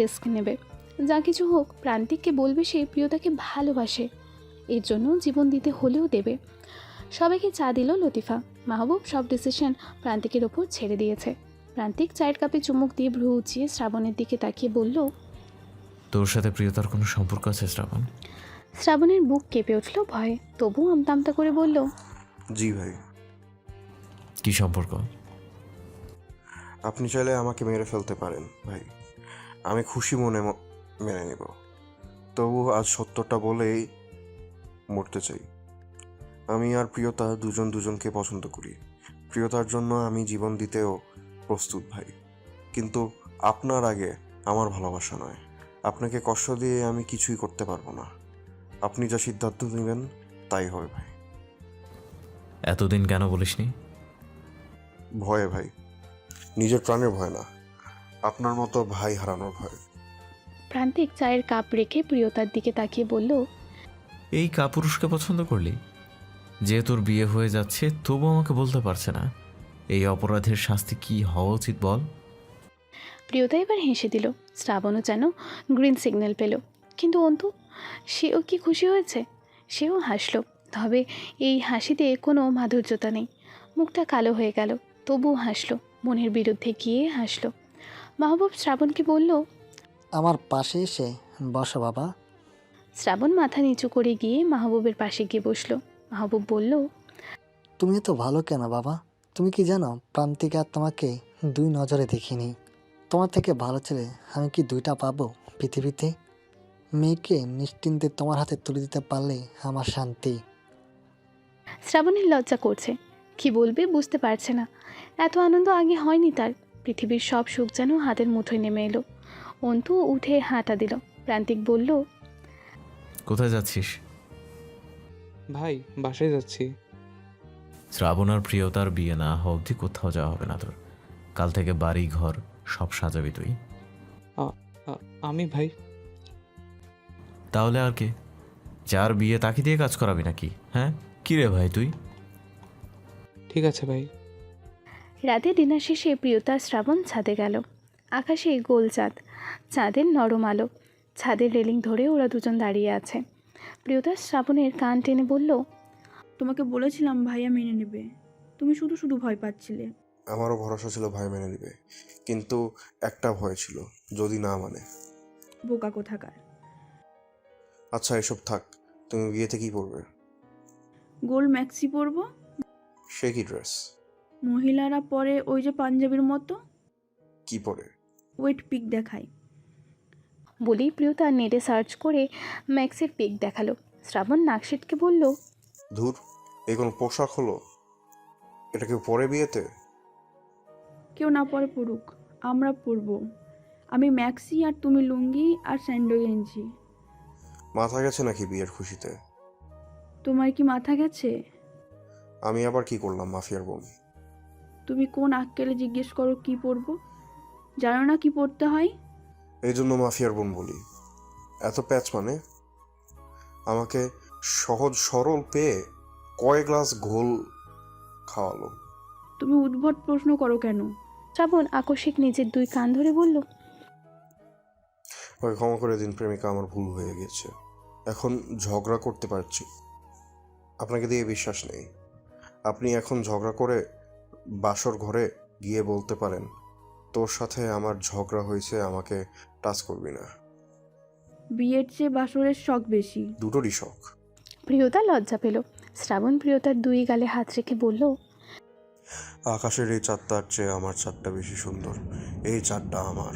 রিস্ক নেবে। যা কিছু হোক প্রান্তিককে বলবে সে প্রিয়তাকে ভালোবাসে, এর জন্য জীবন দিতে হলেও দেবে। সবাইকে চা দিল লতিফা। মাহবুব সব ডিসিশন প্রান্তিকের ওপর ছেড়ে দিয়েছে। প্রান্তিক চায়ের কাপে চুমুক দিয়ে ভ্রু উঁচিয়ে শ্রাবণের দিকে তাকিয়ে বলল, তোর সাথে প্রিয়তার কোনো সম্পর্ক আছে শ্রাবণ? শ্রাবণের বুক কেঁপে উঠল ভয়ে, তবু আমতা আমতা করে বলল, জি ভাই। কি সম্পর্ক? আপনি চাইলে আমাকে মেরে ফেলতে পারেন ভাই, আমি খুশি মনে মেনে নেব। তবু আজ সত্যটা বলেই মরতে চাই। আমি আর প্রিয়তা দুজন দুজনকে পছন্দ করি। প্রিয়তার জন্য আমি জীবন দিতেও প্রস্তুত ভাই, কিন্তু আপনার আগে আমার ভালোবাসা নয়। আপনাকে কষ্ট দিয়ে আমি কিছুই করতে পারবো না। আপনি যা সিদ্ধান্ত নেবেন তাই হবে ভাই। এতদিন কেন বলিসনি? ভয়ে ভাই, নিজের প্রাণের ভয় না, আপনার মতো ভাই হারানোর ভয়। প্রান্তিক চায়ের কাপ রেখে প্রিয়তার দিকে তাকিয়ে বলল, এই কাপুরুষকে পছন্দ করলি? যে তোর বিয়ে হয়ে যাচ্ছে তবু আমাকে বলতে পারছে না। এই অপরাধের শাস্তি কি হওয়া উচিত বল? প্রিয়তা এবার হেসে দিল। শ্রাবণও যেন গ্রিন সিগন্যাল পেল। কিন্তু অন্তু, সেও কি খুশি হয়েছে? সেও হাসলো, তবে এই হাসিতে কোনো মাধুর্যতা নেই। মুখটা কালো হয়ে গেল, তবুও হাসলো, মনের বিরুদ্ধে গিয়ে হাসলো। মাহবুব শ্রাবণকে বলল, আমার পাশে এসে বসো বাবা। শ্রাবণ মাথা নিচু করে গিয়ে মাহবুবের পাশে গিয়ে বসলো। মাহবুব বলল, তুমি তো ভালো কেন বাবা? তুমি কি জানো প্রান্তিকা তোমাকে দুই নজরে দেখিনি। তোমার থেকে ভালো ছেলে আমি কি দুইটা পাবো পৃথিবীতে? মেয়েকে নিশ্চিন্তে তোমার হাতে তুলে দিতে পারলে আমার শান্তি। শ্রাবণের লজ্জা করছে, কি বলবে বুঝতে পারছে না। এত আনন্দ আগে হয়নি তার। পৃথিবীর সব সুখ যেন হাতের মুঠোয় নেমে এলো। অন্তু উঠে হাঁটা দিল। প্রান্তিক বলল, কোথায় যাচ্ছিস? ভাই বাসায় যাচ্ছি। শ্রাবণ আর প্রিয়তার বিয়ে না হওয়া অবধি কোথাও যাওয়া হবে না তোর। কাল থেকে বাড়ি ঘর সব সাজাবি তুই। আমি ভাই? তাহলে আর কে? যার বিয়ে তাকে দিয়ে কাজ করাবি নাকি? হ্যাঁ, কি রে ভাই তুই? ঠিক আছে ভাই। রাতে ডিনার শেষে প্রিয়তা শ্রাবণ ছাদে গেল। আকাশে গোল চাঁদ, চাঁদের নরম আলো। ছাদের রেলিং ধরে ওরা দুজন দাঁড়িয়ে আছে। প্রিয়তা শ্রাবণের কান টেনে বলল, তোমাকে বলেছিলাম ভাইয়া মেনে নেবে, তুমি শুধু শুধু ভয় পাচ্ছিলে। আমারও ভরসা ছিল ভাই মেনে নেবে, কিন্তু একটা ভয় ছিল যদি না মানে। বোকা কোথাকার। আচ্ছা এসব থাক, তুমি বিয়েতে কি করবে? গোল ম্যাক্সি পরবো। সে কি ড্রেস? মহিলারা পরে ওই যে পাঞ্জাবির মতো। কি পরে? ওয়েট পিক দেখাই। বলেই প্রিয়তা নেটে সার্চ করে ম্যাক্সের পিক দেখালো। শ্রাবণ নাকশিটকে বলল, ধুর, এই কোনো পোশাক হলো? এটা কেউ পরে বিয়েতে? কেউ না পরে পড়ুক, আমরা পরবো। আমি ম্যাক্সি আর তুমি লুঙ্গি আর স্যান্ডো গেঞ্জি। মাথা গেছে নাকি বিয়ের খুশিতে? তোমার কি মাথা গেছে? আমি আবার কি করলাম মাফিয়ার বোন? তুমি কোন আক্কেলে জিজ্ঞেস করো কি পরবো? জানো না কি পরতে হয়? এই জন্য মাফিয়ার বোন বলি। এত প্যাচ মানে? আমাকে সহজ সরল পেয়ে কয় গ্লাস ঘোল খাওয়ালো। তুমি উদ্ভট প্রশ্ন করো কেন? শ্রাবণ আকস্মিক নিজের দুই কান ধরে বলল, আমাকে ক্ষমা করে দিন প্রেমিকা, আমার ভুল হয়ে গেছে। এখন ঝগড়া করতে পারছি। আপনাকে দিয়ে বিশ্বাস নেই। আপনি এখন ঝগড়া করে বাসর ঘরে গিয়ে বলতে পারেন, তোর সাথে আমার ঝগড়া হয়েছে, আমাকে টাচ করবি না। বিয়ের চেয়ে বাসরের শখ বেশি। দুটোরই শখ। প্রিয়তা লজ্জা পেল। শ্রাবণ প্রিয়তার দুই গালে হাত রেখে বলল, আকাশের এই চাঁদটার চেয়ে আমার চাঁদটা বেশি সুন্দর। এই চাঁদটা আমার,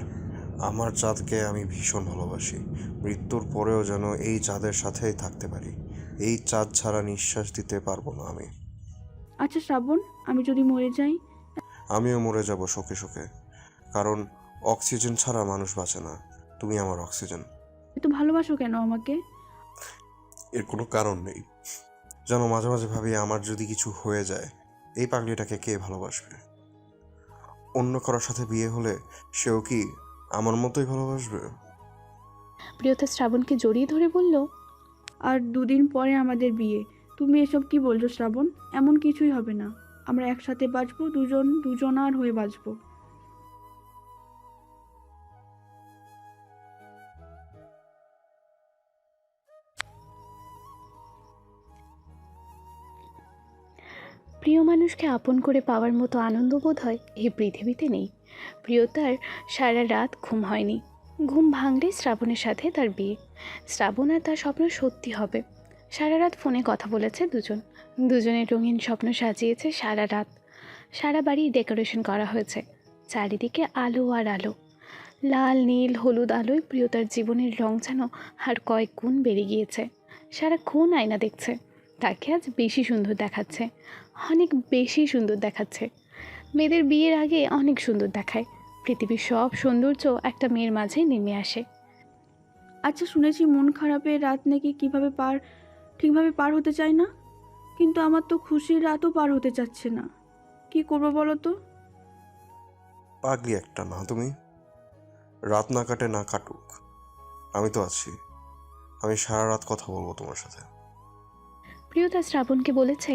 আমার চাঁদকে আমি ভীষণ ভালোবাসি। মৃত্যুর পরেও যেন এই চাঁদের সাথেই থাকতে পারি। এই চাঁদ ছাড়া নিঃশ্বাস দিতে পারবো না আমি। আচ্ছা শ্রাবণ, আমি যদি মরে যাই? আমিও মরে যাব শোকে শোকে, কারণ অক্সিজেন ছাড়া মানুষ বাঁচে না। তুমি আমার অক্সিজেন। এত ভালোবাসো কেন আমাকে? এর কোনো কারণ নেই। যেন মাঝে মাঝে ভাবি, আমার যদি কিছু হয়ে যায় এই পাগলিটাকে কে ভালোবাসবে? অন্য কারোর সাথে বিয়ে হলে সেও কি আমার মতোই ভালোবাসবে? প্রিয়তা শ্রাবণকে জড়িয়ে ধরে বলল, আর 2 দিন পরে আমাদের বিয়ে। তুমি এসব কি বলছো শ্রাবণ? এমন কিছুই হবে না। আমরা একসাথে বাঁচবো, দুজনার হয়ে বাঁচবো। প্রিয় মানুষকে আপন করে পাওয়ার মতো আনন্দ বোধ হয় এই পৃথিবীতে নেই। প্রিয়তার সারা রাত ঘুম হয়নি। ঘুম ভাঙলে শ্রাবণের সাথে তার বিয়ে। শ্রাবণ আর তার স্বপ্ন সত্যি হবে। সারা রাত ফোনে কথা বলেছে দুজনের রঙিন স্বপ্ন সাজিয়েছে সারা রাত। সারা বাড়ি ডেকোরেশন করা হয়েছে, চারিদিকে আলো আর আলো। লাল নীল হলুদ আলোয় প্রিয়তার জীবনের রং যেন আর কয়েক গুণ বেড়ে গিয়েছে। সারাক্ষণ আয়না দেখছে, তাকে আজ বেশি সুন্দর দেখাচ্ছে, অনেক বেশি সুন্দর দেখাচ্ছে। মেয়েদের বিয়ের আগে অনেক সুন্দর দেখায়। পৃথিবীর সব সৌন্দর্য একটা মেয়ের মাঝে নেমে আসে। আচ্ছা, শুনেছি মন খারাপের রাত নাকি ঠিকভাবে পার হতে চায় না, কিন্তু আমার তো খুশির রাতও পার হতে চাচ্ছে না। কি করবো বলো তো? পাগলি একটা না তুমি। রাত না কাটে না কাটুক, আমি তো আছি। আমি সারা রাত কথা বলবো তোমার সাথে। প্রিয়তা শ্রাবণকে বলেছে।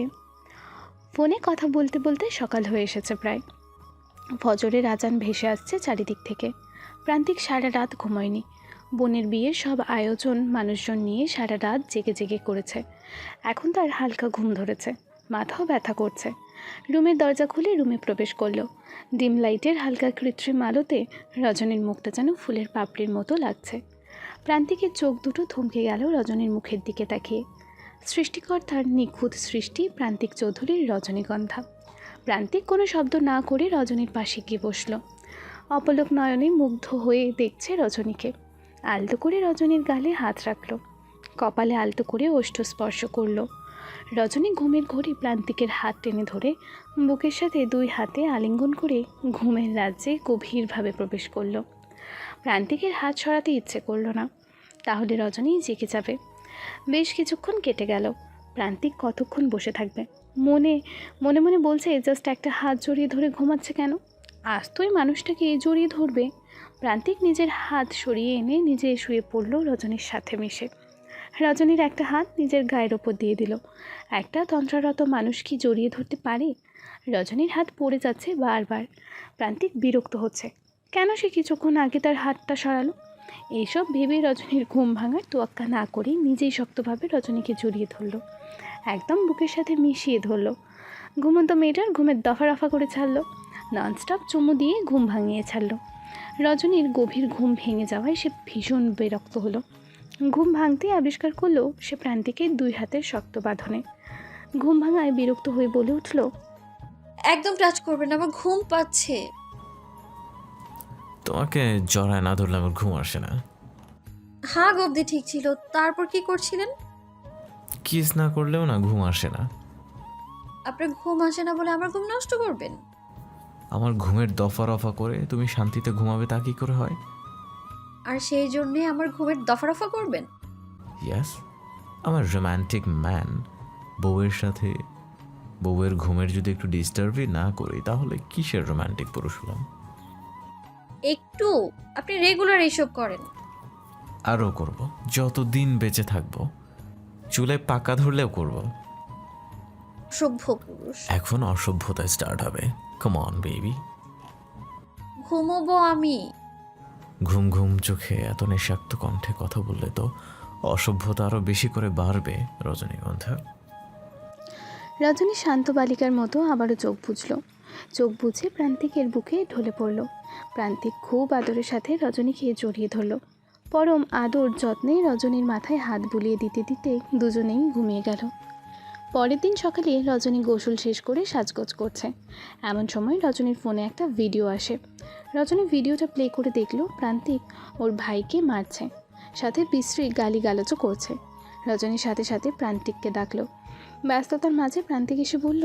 ফোনে কথা বলতে বলতে সকাল হয়ে এসেছে প্রায়। ফজরের আজান ভেসে আসছে চারিদিক থেকে। প্রান্তিক সারা রাত ঘুমায়নি। বোনের বিয়ের সব আয়োজন মানুষজন নিয়ে সারা রাত জেগে জেগে করেছে। এখন তার হালকা ঘুম ধরেছে, মাথাও ব্যথা করছে। রুমের দরজা খুলে রুমে প্রবেশ করলো। ডিম লাইটের হালকা কৃত্রিম আলোতে রজনীর মুখটা যেন ফুলের পাপড়ির মতো লাগছে। প্রান্তিকের চোখ দুটো থমকে গেল রজনীর মুখের দিকে তাকিয়ে। সৃষ্টিকর্তার নিখুঁত সৃষ্টি প্রান্তিক চৌধুরীর রজনীগন্ধা। প্রান্তিক কোনো শব্দ না করে রজনীর পাশে গিয়ে বসল। অপলক নয়নে মুগ্ধ হয়ে দেখছে রজনীকে। আলতো করে রজনীর গালে হাত রাখল, কপালে আলতো করে ওষ্ঠ স্পর্শ করল। রজনী ঘুমের ঘড়ি প্রান্তিকের হাত টেনে ধরে বুকের সাথে দুই হাতে আলিঙ্গন করে ঘুমের রাজ্যে গভীরভাবে প্রবেশ করল। প্রান্তিকের হাত সরাতে ইচ্ছে করল না, তাহলে রজনী জেগে যাবে। বেশ কিছুক্ষণ কেটে গেল। প্রান্তিক কতক্ষণ বসে থাকবে? মনে মনে বলছে জাস্ট একটা হাত জড়িয়ে ধরে ঘুমাচ্ছে কেন? আজ তো এই মানুষটাকে জড়িয়ে ধরবে। প্রান্তিক নিজের হাত সরিয়ে এনে নিজে শুয়ে পড়ল রজনীর সাথে মিশে। রজনীর একটা হাত নিজের গায়ের ওপর দিয়ে দিল। একটা তন্ত্ররত মানুষ কি জড়িয়ে ধরতে পারে? রজনীর হাত পড়ে যাচ্ছে বারবার। প্রান্তিক বিরক্ত হচ্ছে, কেন সে কিছুক্ষণ আগে তার হাতটা সরালো? এইসব ভেবে রজনীর ঘুম ভাঙার তোয়াক্কা না করে নিজেই শক্তভাবে রজনীকে জড়িয়ে ধরল, একদম বুকের সাথে মিশিয়ে ধরল। ঘুমন্ত মেয়েটার ঘুমের দফা রফা করে ছাড়ল, ননস্টপ চুমু দিয়ে ঘুম ভাঙিয়ে ছাড়ল। রজনীর গভীর ঘুম ভেঙে যাওয়ায় সে ভীষণ বিরক্ত হলো। ঘুম ভাঙতেই আবিষ্কার করলো সে প্রান্তিকের দুই হাতের শক্ত বাঁধনে। ঘুম ভাঙায় বিরক্ত হয়ে বলে উঠল, একদম টাচ করবেন না, আমার ঘুম পাচ্ছে। তোমাকে জড়ায় না ধরলে আমার ঘুম আসে না। হাগ অবধি ঠিক ছিল, তারপর কি করছিলেন? কিস না করলেও না ঘুম আসে না। আপনার ঘুম আসে না বলে আমার ঘুম নষ্ট করবেন? আমার ঘুমের দফা রফা করে তুমি শান্তিতে ঘুমাবে তা কি করে হয়? আর সেই জন্যে আমার ঘুমের দফারফা করবেন? ইয়াস, আমার রোম্যান্টিক ম্যান। বউয়ের সাথে বউয়ের ঘুমের যদি একটু ডিস্টার্বই না করি তাহলে কিসের রোম্যান্টিক পুরুষ হলাম? একটু আপনি রেগুলার এইসব করেন। আরও করব, যতদিন বেঁচে থাকবো। চুলে পাকা ধরলেও করব। সভ্য পুরুষ। এখন অসভ্যতা স্টার্ট হবে। Come on baby. ঘুমোবো আমি। ঘুম ঘুম চোখে এত নিঃস্বার্থ কণ্ঠে কথা বললে তো অসভ্যতা আরও বেশি করে বাড়বে রজনীগন্ধা। রজনী শান্ত বালিকার মতো আবারও চোখ বুঝল। চোখ বুঝে প্রান্তিকের বুকে ঢলে পড়ল। প্রান্তিক খুব আদরের সাথে রজনীকে জড়িয়ে ধরল। পরম আদর যত্নে রজনীর মাথায় হাত বুলিয়ে দিতে দিতে দুজনেই ঘুমিয়ে গেল। পরের দিন সকালে রজনী গোসল শেষ করে সাজগোজ করছে। এমন সময় রজনীর ফোনে একটা ভিডিও আসে। রজনী ভিডিওটা প্লে করে দেখল প্রান্তিক ওর ভাইকে মারছে, সাথে বিশ্রী গালিগালাজও করছে। রজনীর সাথে সাথে প্রান্তিককে ডাকলো। ব্যস্ততার মাঝে প্রান্তিক এসে বলল,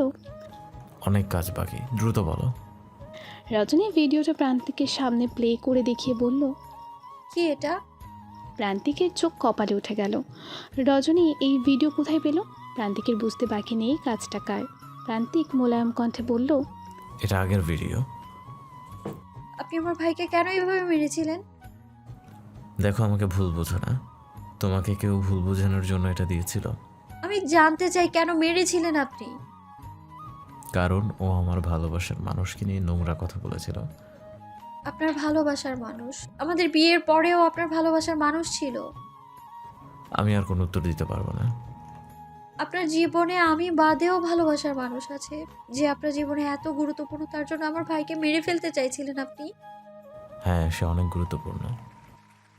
অনেক কাজ বাকি, দ্রুত বলো। রজনী ভিডিওটা প্রান্তিকের সামনে প্লে করে দেখিয়ে বলল, কি এটা? প্রান্তিকের চোখ কপালে উঠে গেল। রজনী এই ভিডিও কোথায় পেল? প্রান্তিকের বুঝতে বাকি নেই কাজটা কার। প্রান্তিক মোলায়েম কণ্ঠে বলল, এটা আগের ভিডিও। আপনি আমার ভাইকে কেন এইভাবে মেরেছিলেন? দেখো, আমাকে ভুল বোঝো না। তোমাকে কেউ ভুল বোঝানোর জন্য এটা দিয়েছিল। আমি জানতে চাই কেন মেরেছিলেন আপনি? কারণ ও আমার ভালোবাসার মানুষকে নিয়ে নোংরা কথা বলেছিল। আপনার ভালোবাসার মানুষ আমাদের বিয়ের পরেও আপনার ভালোবাসার মানুষ ছিল। আমি আর কোনো উত্তর দিতে পারবো না। আপনার জীবনে আমি বাদেও ভালোবাসার মানুষ আছে, যে আপনার জীবনে এত গুরুত্বপূর্ণ, তার জন্য আমার ভাইকে মেরে ফেলতে চাইছিলেন আপনি। হ্যাঁ, সে অনেক গুরুত্বপূর্ণ।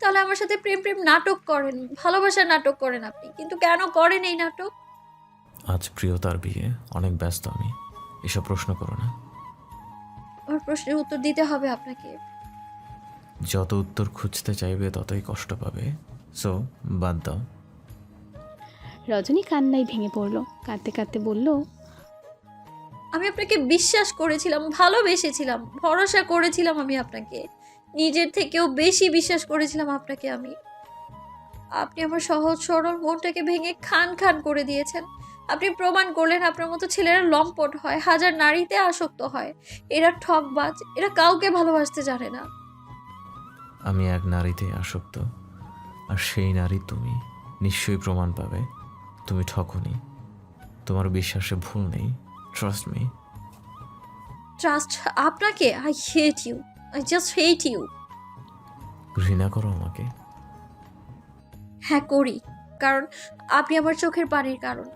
তাহলে আমার সাথে প্রেম প্রেম নাটক করেন, ভালোবাসার নাটক করেন আপনি, কিন্তু কেন করেন এই নাটক? আজ প্রিয়তার বিয়ে, অনেক ব্যস্ত আমি, এসব প্রশ্ন করো না। আমার প্রশ্নের উত্তর দিতে হবে আপনাকে। যত উত্তর খুঁজতে চাইবে ততই কষ্ট পাবে, সো বাদ দাও। রজনী কান্নায় ভেঙে পড়ল, কাঁদতে কাঁদতে বলল, আমি আপনাকে বিশ্বাস করেছিলাম, ভালোবেসেছিলাম, ভরসা করেছিলাম আমি আপনাকে, নিজের থেকেও বেশি বিশ্বাস করেছিলাম আপনাকে আমি। আপনি আমার সহজ সরল মনটাকে ভেঙে খান খান করে দিয়েছেন। আপনি প্রমাণ করলেন আপনার মতো ছেলেরা লম্পট হয়, হাজার নারীতে আসক্ত হয়, এরা ঠকবাজ, এরা কাউকে ভালোবাসতে জানে না। আমি এক নারীতে আসক্ত, আর সেই নারী তুমি। নিশ্চয়ই প্রমাণ পাবে তুমি ঠকনি। তোমার বিশ্বাসে ভুল নেই, ট্রাস্ট মি। ট্রাস্ট আপনাকে? I hate you, I just hate you. ঘৃণা করো আমাকে? হ্যাঁ করি, কারণ আপনি আমার চোখের পানির কারণ।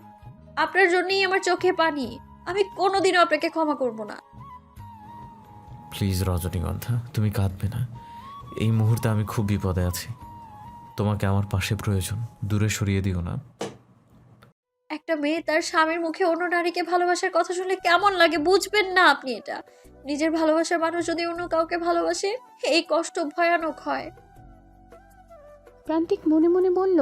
আপনার জন্যই আমার চোখে পানি। আমি কোনোদিনও আপনাকে ক্ষমা করব না। প্লিজ রজনীগন্ধা, তুমি কাঁদবে না। এই মুহূর্তে আমি খুব বিপদে আছি, তোমাকে আমার পাশে প্রয়োজন, দূরে সরিয়ে দিও না। একটা মেয়ে তার স্বামীর মুখে অন্য নারীকে ভালোবাসার কথা শুনলে কেমন লাগে বুঝবেন না আপনি এটা। নিজের ভালোবাসার মানুষ যদি অন্য কাউকে ভালোবাসে, এই কষ্ট ভয়ানক হয়। প্রান্তিক মনে মনে বলল,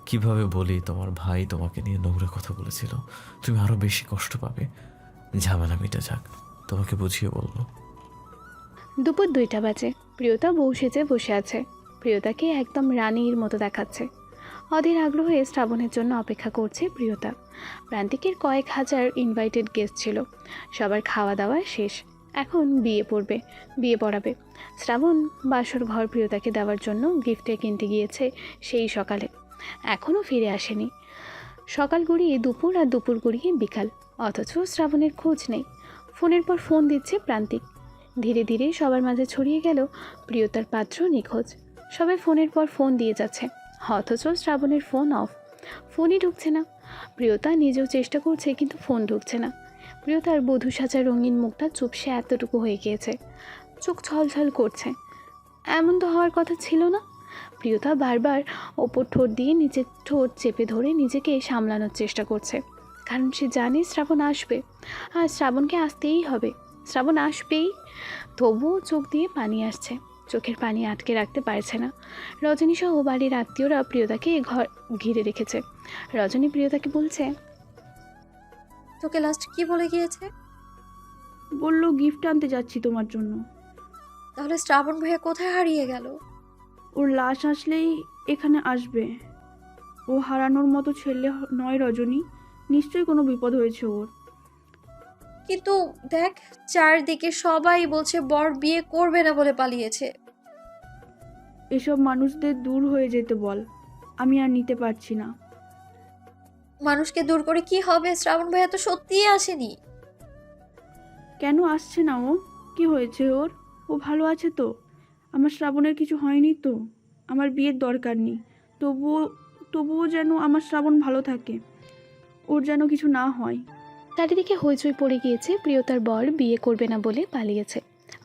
কিভাবে বলি তোমার ভাই তোমাকে নিয়ে নোংরা কথা বলেছিল, তুমি আরো বেশি কষ্ট পাবে। ঝামেলা মিটে যাক, তোমাকে বুঝিয়ে বলবো। দুপুর 2টা বাজে। প্রিয়তা বউ সেজে বসে আছে। প্রিয়তাকে একদম রানীর মতো দেখাচ্ছে। অধীর আগ্রহে শ্রাবণের জন্য অপেক্ষা করছে প্রিয়তা। প্রান্তিকের কয়েক হাজার ইনভাইটেড গেস্ট ছিল, সবার খাওয়া দাওয়া শেষ। এখন বিয়ে পড়াবে। শ্রাবণ বাসর ঘর প্রিয়তাকে দেওয়ার জন্য গিফটে কিনতে গিয়েছে সেই সকালে, এখনও ফিরে আসেনি। সকাল গড়িয়ে দুপুর, আর দুপুর গড়িয়ে বিকাল, অথচ শ্রাবণের খোঁজ নেই। ফোনের পর ফোন দিচ্ছে প্রান্তিক। ধীরে ধীরে সবার মাঝে ছড়িয়ে গেল প্রিয়তার পাত্র নিখোঁজ। সবাই ফোনের পর ফোন দিয়ে যাচ্ছে, অথচ শ্রাবণের ফোন অফ, ফোনই ঢুকছে না। প্রিয়তা নিজেও চেষ্টা করছে, কিন্তু ফোন ঢুকছে না। প্রিয়তার বধূ সাজা রঙিন মুখটা চুপসে এতটুকু হয়ে গিয়েছে, চোখ ছলছল করছে। এমন তো হওয়ার কথা ছিল না। প্রিয়তা বারবার ওপর ঠোঁট দিয়ে নিচের ঠোঁট চেপে ধরে নিজেকে সামলানোর চেষ্টা করছে, কারণ সে জানে শ্রাবণ আসবে, আর শ্রাবণকে আসতেই হবে, শ্রাবণ আসবেই। তবুও চোখ দিয়ে পানি আসছে, চোখের পানি আটকে রাখতে পারছে না। রজনী সহ বাড়ির আত্মীয়রা প্রিয়তাকে ঘর ঘিরে রেখেছে। রজনী প্রিয়তাকে বলছে, তোকে লাস্ট কি বলে গিয়েছে? বললো গিফট আনতে যাচ্ছি তোমার জন্য। তাহলে শ্রাবণ ভাইয়া কোথায় হারিয়ে গেল? ওর লাশ আসলেই এখানে আসবে। ও হারানোর মতো ছেলে নয় রজনী, নিশ্চয়ই কোনো বিপদ হয়েছে ওর। কিন্তু দেখ, চারদিকে সবাই বলছে বর বিয়ে করবে না বলে পালিয়েছে। এসব মানুষদের দূর হয়ে যেতে বল, আমি আর নিতে পারছি না। মানুষকে দূর করে কি হবে? শ্রাবণ ভাইয়া তো সত্যিই আসেনি। কেন আসছে না ও? কি হয়েছে ওর? ও ভালো আছে তো? আমার শ্রাবণের কিছু হয়নি তো? আমার বিয়ের দরকার নেই, তবুও যেন আমার শ্রাবণ ভালো থাকে, ওর যেন কিছু না হয়। চারিদিকে হইচই পড়ে গিয়েছে, প্রিয়তার বর বিয়ে করবে না বলে পালিয়েছে।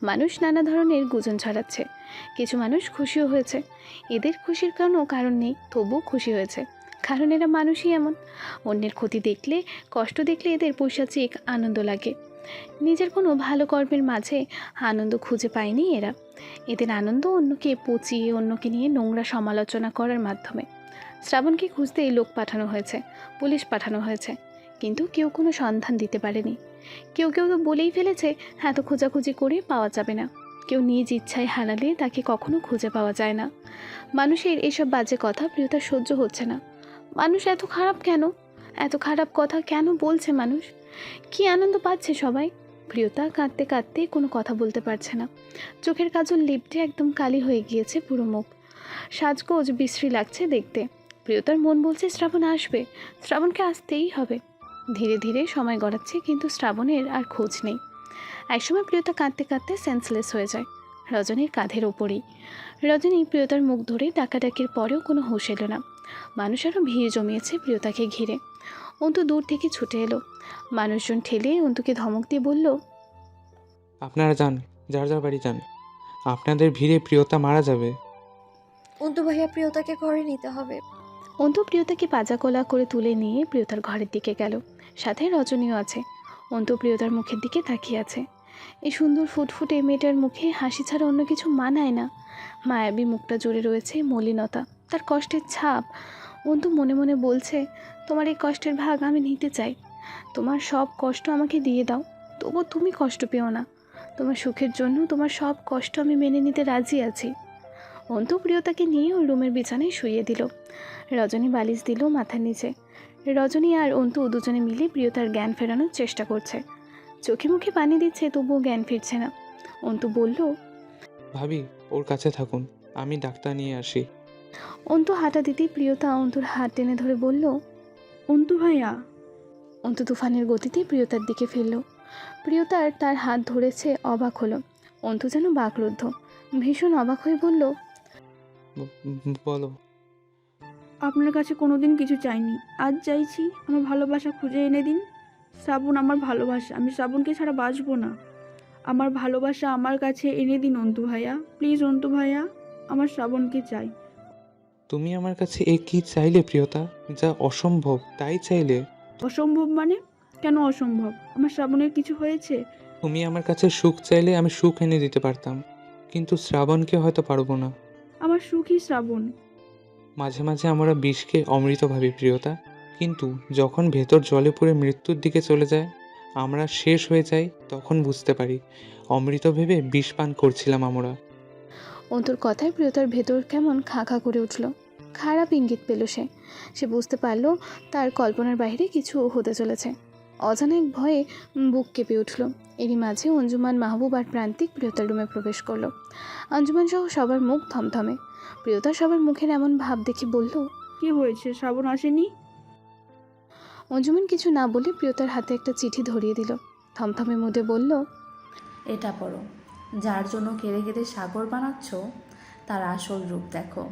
মানুষ নানা ধরনের গুজন ছড়াচ্ছে। কিছু মানুষ খুশিও হয়েছে, এদের খুশির কোনো কারণ নেই, তবুও খুশি হয়েছে, কারণ এরা মানুষই এমন। অন্যের ক্ষতি দেখলে, কষ্ট দেখলে এদের পৈশাচিক আনন্দ লাগে। নিজের কোনো ভালো কর্মের মাঝে আনন্দ খুঁজে পায়নি এরা। এদের আনন্দ অন্যকে পচিয়ে, অন্যকে নিয়ে নোংরা সমালোচনা করার মাধ্যমে। শ্রাবণকে খুঁজতে লোক পাঠানো হয়েছে, পুলিশ পাঠানো হয়েছে, কিন্তু কেউ কোনো সন্ধান দিতে পারেনি। কেউ কেউ তো বলেই ফেলেছে এত খোঁজাখুঁজি করে পাওয়া যাবে না। কেউ নিজ ইচ্ছায় হারালে তাকে কখনো খুঁজে পাওয়া যায় না। মানুষের এসব বাজে কথা প্রিয়তার সহ্য হচ্ছে না। মানুষ এত খারাপ কেন? এত খারাপ কথা কেন বলছে মানুষ? কি আনন্দ পাচ্ছে সবাই? প্রিয়তা কাঁদতে কাঁদতে কোনো কথা বলতে পারছে না। চোখের কাজল লিপটে একদম কালি হয়ে গিয়েছে পুরো মুখ। সাজগোজ বিশ্রী লাগছে দেখতে। প্রিয়তার মন বলছে শ্রাবণ আসবে, শ্রাবণকে আসতেই হবে। ধীরে ধীরে সময় গড়াচ্ছে, কিন্তু শ্রাবণের আর খোঁজ নেই। একসময় প্রিয়তা কাঁদতে কাঁদতে সেন্সলেস হয়ে যায় রজনীর কাঁধের ওপরেই। রজনী প্রিয়তার মুখ ধরে ডাকাডাকির পরেও কোনো হুঁশ এলো না। মানুষ আরও ভিড় জমিয়েছে প্রিয়তাকে ঘিরে। অন্তু দূর থেকে ছুটে এলো, মানুষজন ঠেলে অন্তুকে ধমক দিয়ে বলল, আপনারা যান, যার যার বাড়ি যান, আপনাদের ভিড়ে প্রিয়তা মারা যাবে। অন্তু ভাইয়া প্রিয়তাকে ঘরে নিতে হবে। অন্তু প্রিয়তাকে পাজাকোলা করে তুলে নিয়ে প্রিয়তার ঘরের দিকে গেল। সাথে রজনীও আছে। অন্তু প্রিয়তার মুখের দিকে তাকিয়ে আছে। এই সুন্দর ফুটফুটে মেয়েটার মুখে হাসি ছাড়া অন্য কিছু মানায় না। মায়াবী মুখটা জুড়ে রয়েছে মলিনতা, তার কষ্টের ছাপ। অন্তু মনে মনে বলছে, তোমার এই কষ্টের ভাগ আমি নিতে চাই। তোমার সব কষ্ট আমাকে দিয়ে দাও, তবু তুমি কষ্ট পেও না। তোমার সুখের জন্য তোমার সব কষ্ট আমি মেনে নিতে রাজি আছি। অন্তু প্রিয়তাকে নিয়ে ওই রুমের বিছানায় শুইয়ে দিল। রজনী বালিশ দিল মাথার নিচে। রজনী আর অন্তু দুজনে মিলে প্রিয়তার জ্ঞান ফেরানোর চেষ্টা করছে। চোখে মুখে পানি দিচ্ছে, তবুও জ্ঞান ফিরছে না। অন্তু বলল, ভাবি, ওর কাছে থাকুন, আমি ডাক্তার নিয়ে আসি। অন্তু হাঁটা দিতেই প্রিয়তা অন্তুর হাত টেনে ধরে বলল, অন্তু ভাইয়া। অন্তু তুফানের গতিতে প্রিয়তার দিকে ফিরল। প্রিয়তার তার হাত ধরেছে, অবাক হলো। অন্তু যেন বাকরুদ্ধ, ভীষণ অবাক হয়ে বলল, বলো। আপনার কাছে কোনোদিন কিছু চাইনি, আজ চাইছি আমার ভালোবাসা খুঁজে এনে দিন। শ্রাবণ আমার ভালোবাসা, আমি শ্রাবণকে ছাড়া বাঁচবো না। আমার ভালোবাসা আমার কাছে এনে দিন অন্তু ভাইয়া, প্লিজ অন্তু ভাইয়া, আমার শ্রাবণকে চাই। তুমি আমার কাছে এ কি চাইলে প্রিয়তা? যা অসম্ভব তাই চাইলে? অসম্ভব মানে? কেন অসম্ভব? আমার শ্রাবণের কিছু হয়েছে? তুমি আমার কাছে সুখ চাইলে আমি সুখ এনে দিতে পারতাম, কিন্তু শ্রাবণকে হয়তো পারবো না। আমার সুখী শ্রাবণ। মাঝে মাঝে আমরা বিষকে অমৃত ভাবি প্রিয়তা, কিন্তু যখন ভেতর জলে পুড়ে মৃত্যুর দিকে চলে যায়, আমরা শেষ হয়ে যাই, তখন বুঝতে পারি অমৃত ভেবে বিষ পান করছিলাম আমরা। অন্তুর কথায় প্রিয়তার ভেতর কেমন খা খা করে উঠল। খারাপ ইঙ্গিত পেল সে। সে বুঝতে পারল তার কল্পনার বাইরে কিছু হতে চলেছে। অজানা এক ভয়ে বুক কেঁপে উঠল। এরই মাঝে অঞ্জুমান, মাহবুব আর প্রান্তিক প্রিয়তার রুমে প্রবেশ করলো। অঞ্জুমান সহ সবার মুখ থমথমে। প্রিয়তা সবার মুখের এমন ভাব দেখে বলল, কি হয়েছে? শ্রাবণ আসেনি? অঞ্জুমান কিছু না বলে প্রিয়তার হাতে একটা চিঠি ধরিয়ে দিল। থমথমে মুদে বলল, এটা পড়ো। যার জন্য কেঁদে কেঁদে সাগর বানাচ্ছ, তার আসল রূপ দেখো।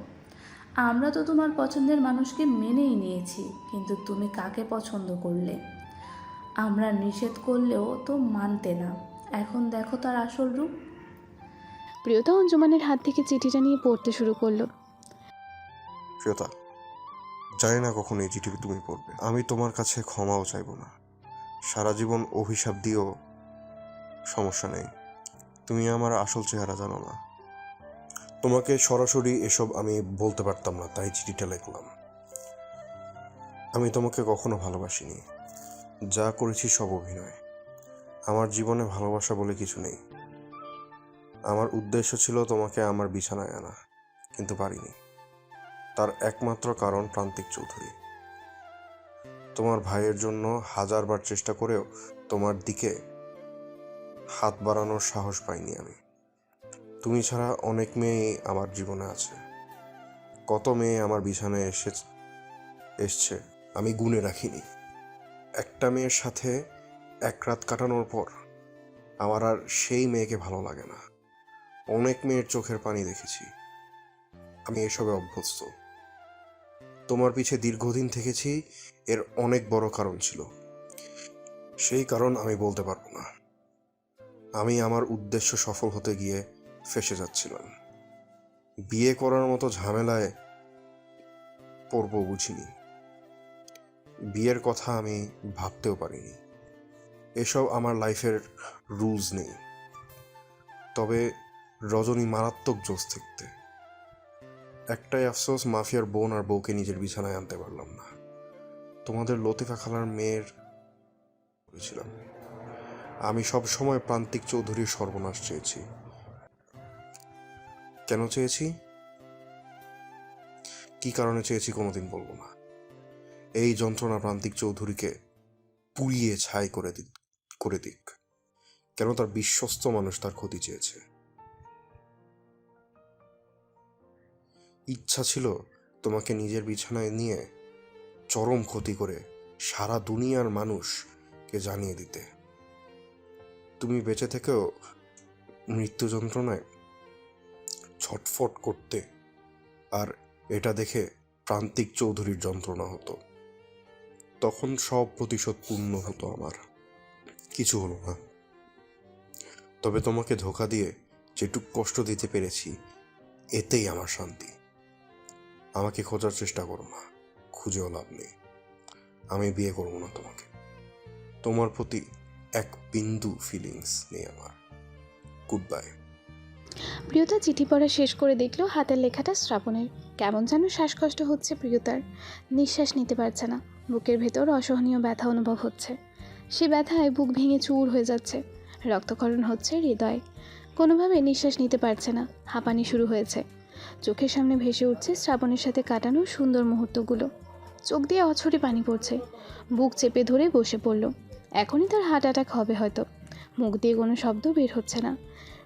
আমরা তো তোমার পছন্দের মানুষকে মেনেই নিয়েছি, কিন্তু তুমি কাকে পছন্দ করলে? আমরা নিষেধ করলেও তো মানতে না। এখন দেখো তার আসল রূপ। প্রিয়তা অঞ্জুমানের হাত থেকে চিঠিটা নিয়ে পড়তে শুরু করলো। প্রিয়তা, জানি না কখন এই চিঠি তুমি পড়বে। আমি তোমার কাছে ক্ষমাও চাইব না, সারা জীবন অভিশাপ দিও সমস্যা নেই। তুমি আমার আসল চেহারা জানো না। তোমাকে সরাসরি এসব আমি বলতে পারতাম না, তাই চিঠিটা লিখলাম। আমি তোমাকে কখনো ভালোবাসিনি, যা করেছি সব অভিনয়। আমার জীবনে ভালোবাসা বলে কিছু নেই। আমার উদ্দেশ্য ছিল তোমাকে আমার বিছানায় আনা, কিন্তু পারিনি। তার একমাত্র কারণ প্রান্তিক চৌধুরী। তোমার ভাইয়ের জন্য হাজারবার চেষ্টা করেও তোমার দিকে হাত বাড়ানোর সাহস পাইনি আমি। তুমি ছাড়া অনেক মেয়েই আমার জীবনে আছে। কত মেয়ে আমার বিছানায় এসছে আমি গুণে রাখিনি। একটা মেয়ের সাথে এক রাত কাটানোর পর আমার আর সেই মেয়েকে ভালো লাগে না। অনেক মেয়ের চোখের পানি দেখেছি, আমি এসবে অভ্যস্ত। তোমার পিছে দীর্ঘদিন থেকেছি, এর অনেক বড় কারণ ছিল। সেই কারণ আমি বলতে পারবো না। আমি আমার উদ্দেশ্য সফল হতে গিয়ে ফেঁসে যাচ্ছিলাম। বিয়ে করার মতো ঝামেলায় পড়ব বুঝিনি। বিয়ের কথা আমি ভাবতেও পারিনি। এসব আমার লাইফের রুলস নেই। তবে রজনী মারাত্মক জোশ থাকতে। একটাই আফসোস, মাফিয়ার বোন আর বউকে নিজের বিছানায় আনতে পারলাম না। তোমাদের লতিফা খালার মেয়ের বলেছিলাম। আমি সব সময় প্রান্তিক চৌধুরীর সর্বনাশ চেয়েছি। কেন চেয়েছি, কি কারণে চেয়েছি কোনোদিন বলবো না। এই যন্ত্রণা প্রান্তিক চৌধুরীকে পুড়িয়ে ছাই করে দিক। কেন তার বিশ্বস্ত মানুষ তার ক্ষতি চেয়েছে। ইচ্ছা ছিল তোমাকে নিজের বিছানায় নিয়ে চরম ক্ষতি করে সারা দুনিয়ার মানুষকে জানিয়ে দিতে। তুমি বেঁচে থেকেও মৃত্যু যন্ত্রণায় ছটফট করতে, আর এটা দেখে প্রান্তিক চৌধুরীর যন্ত্রণা হতো। তখন সব প্রতিশোধ পূর্ণ হতো আমার। কিছু হলো না, তবে তোমাকে ধোঁকা দিয়ে যেটুক কষ্ট দিতে পেরেছি এতেই আমার শান্তি। আমাকে খোঁজার চেষ্টা করো না, খুঁজেও লাভ নেই। আমি বিয়ে করবো না তোমাকে। তোমার প্রতি এক বিন্দু ফিলিংস নেই আমার। Good bye. প্রিয়তা চিঠি পড়া শেষ করে দেখলো হাতের লেখাটা শ্রাবণের। কেমন যেন শ্বাসকষ্ট হচ্ছে প্রিয়তার, নিঃশ্বাস নিতে পারছে না। বুকের ভেতর অসহনীয় ব্যথা অনুভব হচ্ছে। সে ব্যথায় বুক ভেঙে চুর হয়ে যাচ্ছে, রক্তক্ষরণ হচ্ছে হৃদয়ে। কোনোভাবে নিঃশ্বাস নিতে পারছে না, হাঁপানি শুরু হয়েছে। চোখের সামনে ভেসে উঠছে শ্রাবণের সাথে কাটানো সুন্দর মুহূর্তগুলো। চোখ দিয়ে অছরে পানি পড়ছে। বুক চেপে ধরে বসে পড়ল। এখনই তার হার্ট অ্যাটাক হবে হয়তো। মুখ দিয়ে কোনো শব্দ বের হচ্ছে না।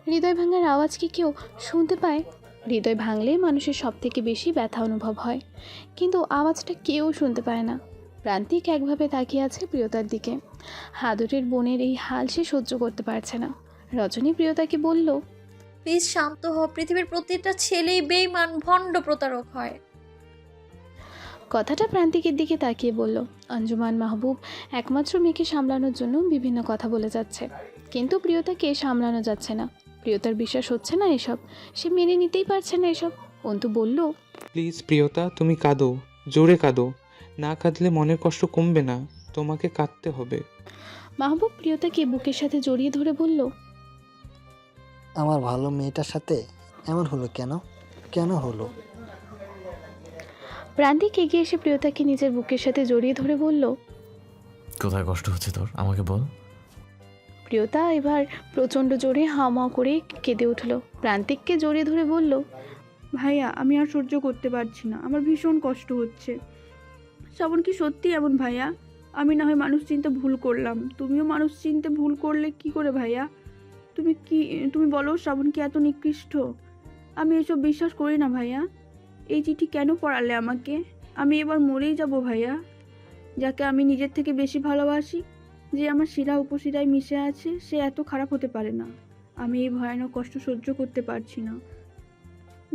হৃদয় ভাঙার আওয়াজ কি কেউ শুনতে পায়? হৃদয় ভাঙলে মানুষের সব থেকে বেশি ব্যথা অনুভব হয়, কিন্তু আওয়াজটা কেউ শুনতে পায় না। প্রান্তিক একভাবে তাকিয়ে আছে প্রিয়তার দিকে। হাদুরের বোনের এই হাল সে সহ্য করতে পারছে না। রজনী প্রিয়তাকে বলল, প্লিজ শান্ত হও। পৃথিবীর প্রতিটা ছেলেই বেইমান, ভণ্ড, প্রতারক হয়। কথাটা প্রান্তিকের দিকে তাকিয়ে বলল। আঞ্জুমান মাহবুব একমাত্র মেয়েকে সামলানোর জন্য বিভিন্ন কথা বলে যাচ্ছে, কিন্তু প্রিয়তাকে সামলানো যাচ্ছে না। প্রিয়তার বিশ্বাস হচ্ছে না এসব, সে মেনে নিতেই পারছে না এসব। অন্তু বলল, প্লিজ প্রিয়তা, তুমি কাঁদো, জোরে কাঁদো। না কাঁদলে মনের কষ্ট কমবে না, তোমাকে কাঁদতে হবে। মাহবুব প্রিয়তাকে বুকের সাথে জড়িয়ে ধরে বলল, আমার ভালো মেয়েটার সাথে এমন হলো কেন? কেন হলো? প্রান্তিক এগিয়ে এসে প্রিয়তাকে নিজের বুকের সাথে জড়িয়ে ধরে বলল। কোথায় কষ্ট হচ্ছে তোর, আমাকে বল। প্রিয়তা এবার প্রচণ্ড জোরে হাওয়া করে কেঁদে উঠল। প্রান্তিককে জড়িয়ে ধরে বলল, ভাইয়া, আমি আর সহ্য করতে পারছি না, আমার ভীষণ কষ্ট হচ্ছে। শ্রাবণ কি সত্যি এমন ভাইয়া? আমি না হয় মানুষ চিনতে ভুল করলাম, তুমিও মানুষ চিনতে ভুল করলে কি করে ভাইয়া? তুমি বলো, শ্রাবণ কি এত নিকৃষ্ট? আমি এসব বিশ্বাস করি না ভাইয়া। এই চিঠি কেন পড়ালে আমাকে? আমি এবার মরেই যাব ভাইয়া। যাকে আমি নিজের থেকে বেশি ভালোবাসি, যে আমার শিরা উপশিরায় মিশে আছে, সে এত খারাপ হতে পারে না। আমি এই ভয়ানক কষ্ট সহ্য করতে পারছি না।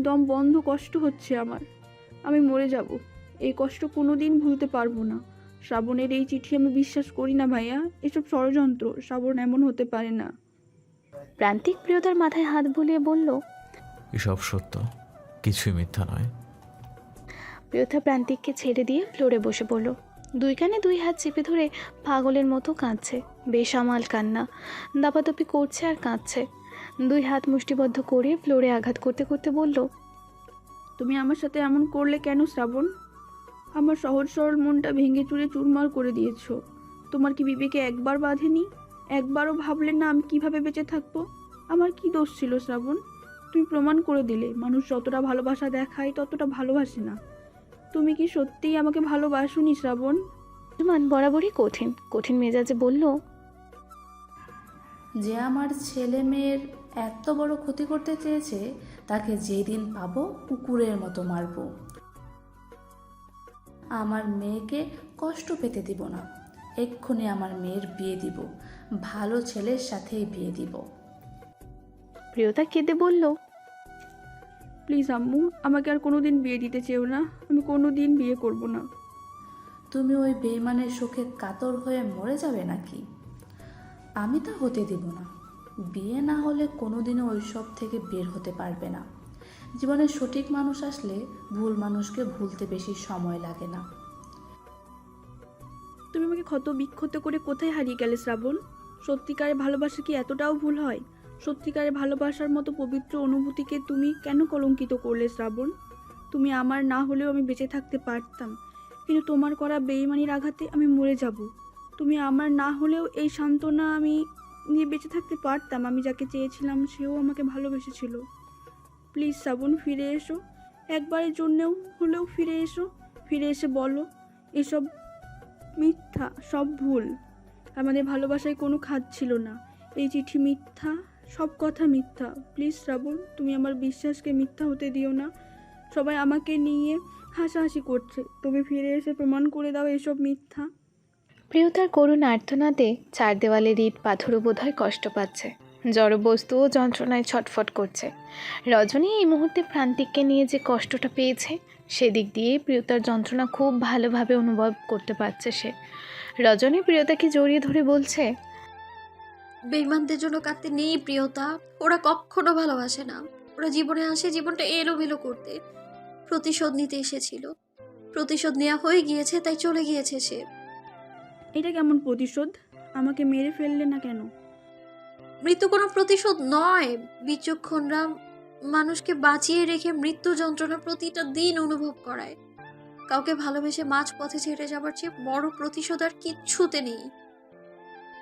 দম বন্ধ, কষ্ট হচ্ছে আমার। আমি মরে যাব। এই কষ্ট কোনোদিন ভুলতে পারবো না। শ্রাবণের এই চিঠি আমি বিশ্বাস করি না ভাইয়া। এসব ষড়যন্ত্র, শ্রাবণ এমন হতে পারে না। প্রান্তিক প্রিয়তার মাথায় হাত বুলিয়ে বলল, এসব সত্য, কিছুই মিথ্যা নয়। প্রিয়তা প্রান্তিককে ছেড়ে দিয়ে ফ্লোরে বসে পড়ল। দুই কানে দুই হাত চেপে ধরে পাগলের মতো কাঁদছে। বেসামাল কান্না, দাপাদাপি করছে আর কাঁদছে। দুই হাত মুষ্টিবদ্ধ করে ফ্লোরে আঘাত করতে করতে বলল, তুমি আমার সাথে এমন করলে কেন শ্রাবণ? আমার সহজ সরল মনটা ভেঙে চুরে চুরমার করে দিয়েছো। তোমার কি বিবেকে একবার বাঁধেনি? একবারও ভাবলে না আমি কিভাবে বেঁচে থাকবো? আমার কি দোষ ছিল শ্রাবণ? তুমি প্রমাণ করে দিলে মানুষ যতটা ভালোবাসা দেখায় ততটা ভালোবাসে না। তুমি কি সত্যিই আমাকে ভালোবাসোনি শ্রাবণ? মান বরাবরই কঠিন কঠিন মেজাজে বলল, যে আমার ছেলে মেয়ের এত বড় ক্ষতি করতে চেয়েছে, তাকে যেদিন পাবো কুকুরের মতো মারবো। আমার মেয়েকে কষ্ট পেতে দিব না। এক্ষুনি আমার মেয়ের বিয়ে দিব, ভালো ছেলের সাথেই বিয়ে দিব। প্রিয়তা কেঁদে বলল, প্লিজ আম্মু, আমাকে আর কোনোদিন বিয়ে দিতে চেও না। আমি কোনোদিন বিয়ে করব না। তুমি ওই বেইমানের শোকে কাতর হয়ে মরে যাবে নাকি? আমি তা হতে দিব না। বিয়ে না হলে কোনোদিনও ওইসব থেকে বের হতে পারবে না। জীবনে সঠিক মানুষ আসলে ভুল মানুষকে ভুলতে বেশি সময় লাগে না। তুমি আমাকে ক্ষত বিক্ষত করে কোথায় হারিয়ে গেলে শ্রাবণ? সত্যিকারের ভালোবাসা কি এতটাও ভুল হয়? সত্যিকারের ভালোবাসার মতো পবিত্র অনুভূতিকে তুমি কেন কলঙ্কিত করলে শ্রাবণ? তুমি আমার না হলেও আমি বেঁচে থাকতে পারতাম, কিন্তু তোমার করা বেইমানির আঘাতে আমি মরে যাব। তুমি আমার না হলেও এই সান্ত্বনা আমি নিয়ে বেঁচে থাকতে পারতাম। আমি যাকে চেয়েছিলাম সেও আমাকে ভালোবেসেছিল। প্লিজ শ্রাবণ, ফিরে এসো। একবারের জন্যেও হলেও ফিরে এসো। ফিরে এসে বলো এসব মিথ্যা, সব ভুল। আমাদের ভালোবাসায় কোনো খাদ ছিল না। এই চিঠি মিথ্যা, সব কথা মিথ্যা। প্লিজ শ্রাবণ, তুমি আমার বিশ্বাসকে মিথ্যা হতে দিও না। সবাই আমাকে নিয়ে হাসাহাসি করছে, তুমি ফিরে এসে প্রমাণ করে দাও এসব মিথ্যা। প্রিয়তার করুণ আর্তনাদে চার দেওয়ালের ইট পাথরও বোধহয় কষ্ট পাচ্ছে, জড়বস্তুও যন্ত্রণায় ছটফট করছে। রজনী এই মুহূর্তে প্রান্তিককে নিয়ে যে কষ্টটা পেয়েছে সেদিক দিয়ে প্রিয়তার যন্ত্রণা খুব ভালোভাবে অনুভব করতে পারছে সে। রজনী প্রিয়তাকে জড়িয়ে ধরে বলছে, বেইমানদের জন্য কাঁদতে নেই প্রিয়তা, ওরা কখনো ভালোবাসে না। ওরা জীবনে আসে জীবনটা এলোমেলো করতে, প্রতিশোধ নিতে এসেছিল, প্রতিশোধ নেওয়া হয়ে গিয়েছে তাই চলে গিয়েছে সে। এটা কেমন প্রতিশোধ? আমাকে মেরে ফেললে না কেন? মৃত্যু কোনো প্রতিশোধ নয়। বিচক্ষণরা মানুষকে বাঁচিয়ে রেখে মৃত্যু যন্ত্রণা প্রতিটা দিন অনুভব করায়। কাউকে ভালোবেসে মাঝ পথে ছেড়ে যাবার চেয়ে বড় প্রতিশোধ আর কিচ্ছুতে নেই।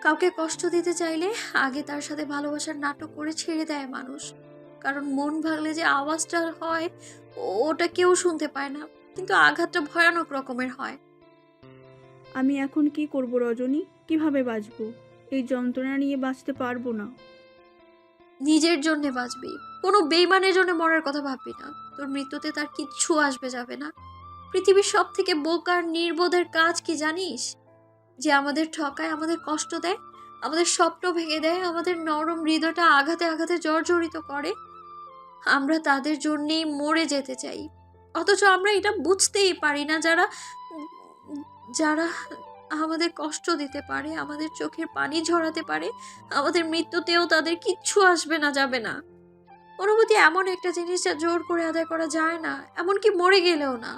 কাউকে কষ্ট দিতে চাইলে আগে তার সাথে ভালোবাসার নাটক করে ছেড়ে দেয় মানুষ, কারণ মন ভাঙলে যে আওয়াজটা হয় ওটা কেউ শুনতে পায় না, কিন্তু আঘাতটা ভয়ানক রকমের হয়। আমি এখন কি করব রজনী? কিভাবে বাঁচবো? এই যন্ত্রণা নিয়ে বাঁচতে পারবো না। নিজের জন্যে বাঁচবি, কোনো বেইমানের জন্য মরার কথা ভাববি না। তোর মৃত্যুতে তার কিচ্ছু আসবে যাবে না। পৃথিবীর সব থেকে বোকার নির্বোধের কাজ কি জানিস? যে আমাদের ঠকায়, আমাদের কষ্ট দেয়, আমাদের স্বপ্ন ভেঙে দেয়, আমাদের নরম হৃদয়টা আঘাতে আঘাতে জর্জরিত করে। আমরা তাদের জন্যেই মরে যেতে চাই, অথচ আমরা এটা বুঝতেই পারি না। যারা যারা আমাদের কষ্ট দিতে পারে, আমাদের চোখের পানি ঝরাতে পারে, আমাদের মৃত্যুতেও তাদের কিচ্ছু আসবে না, যাবে না। অনুভূতি এমন একটা জিনিস যা জোর করে আদায় করা যায় না, এমনকি মরে গেলেও না।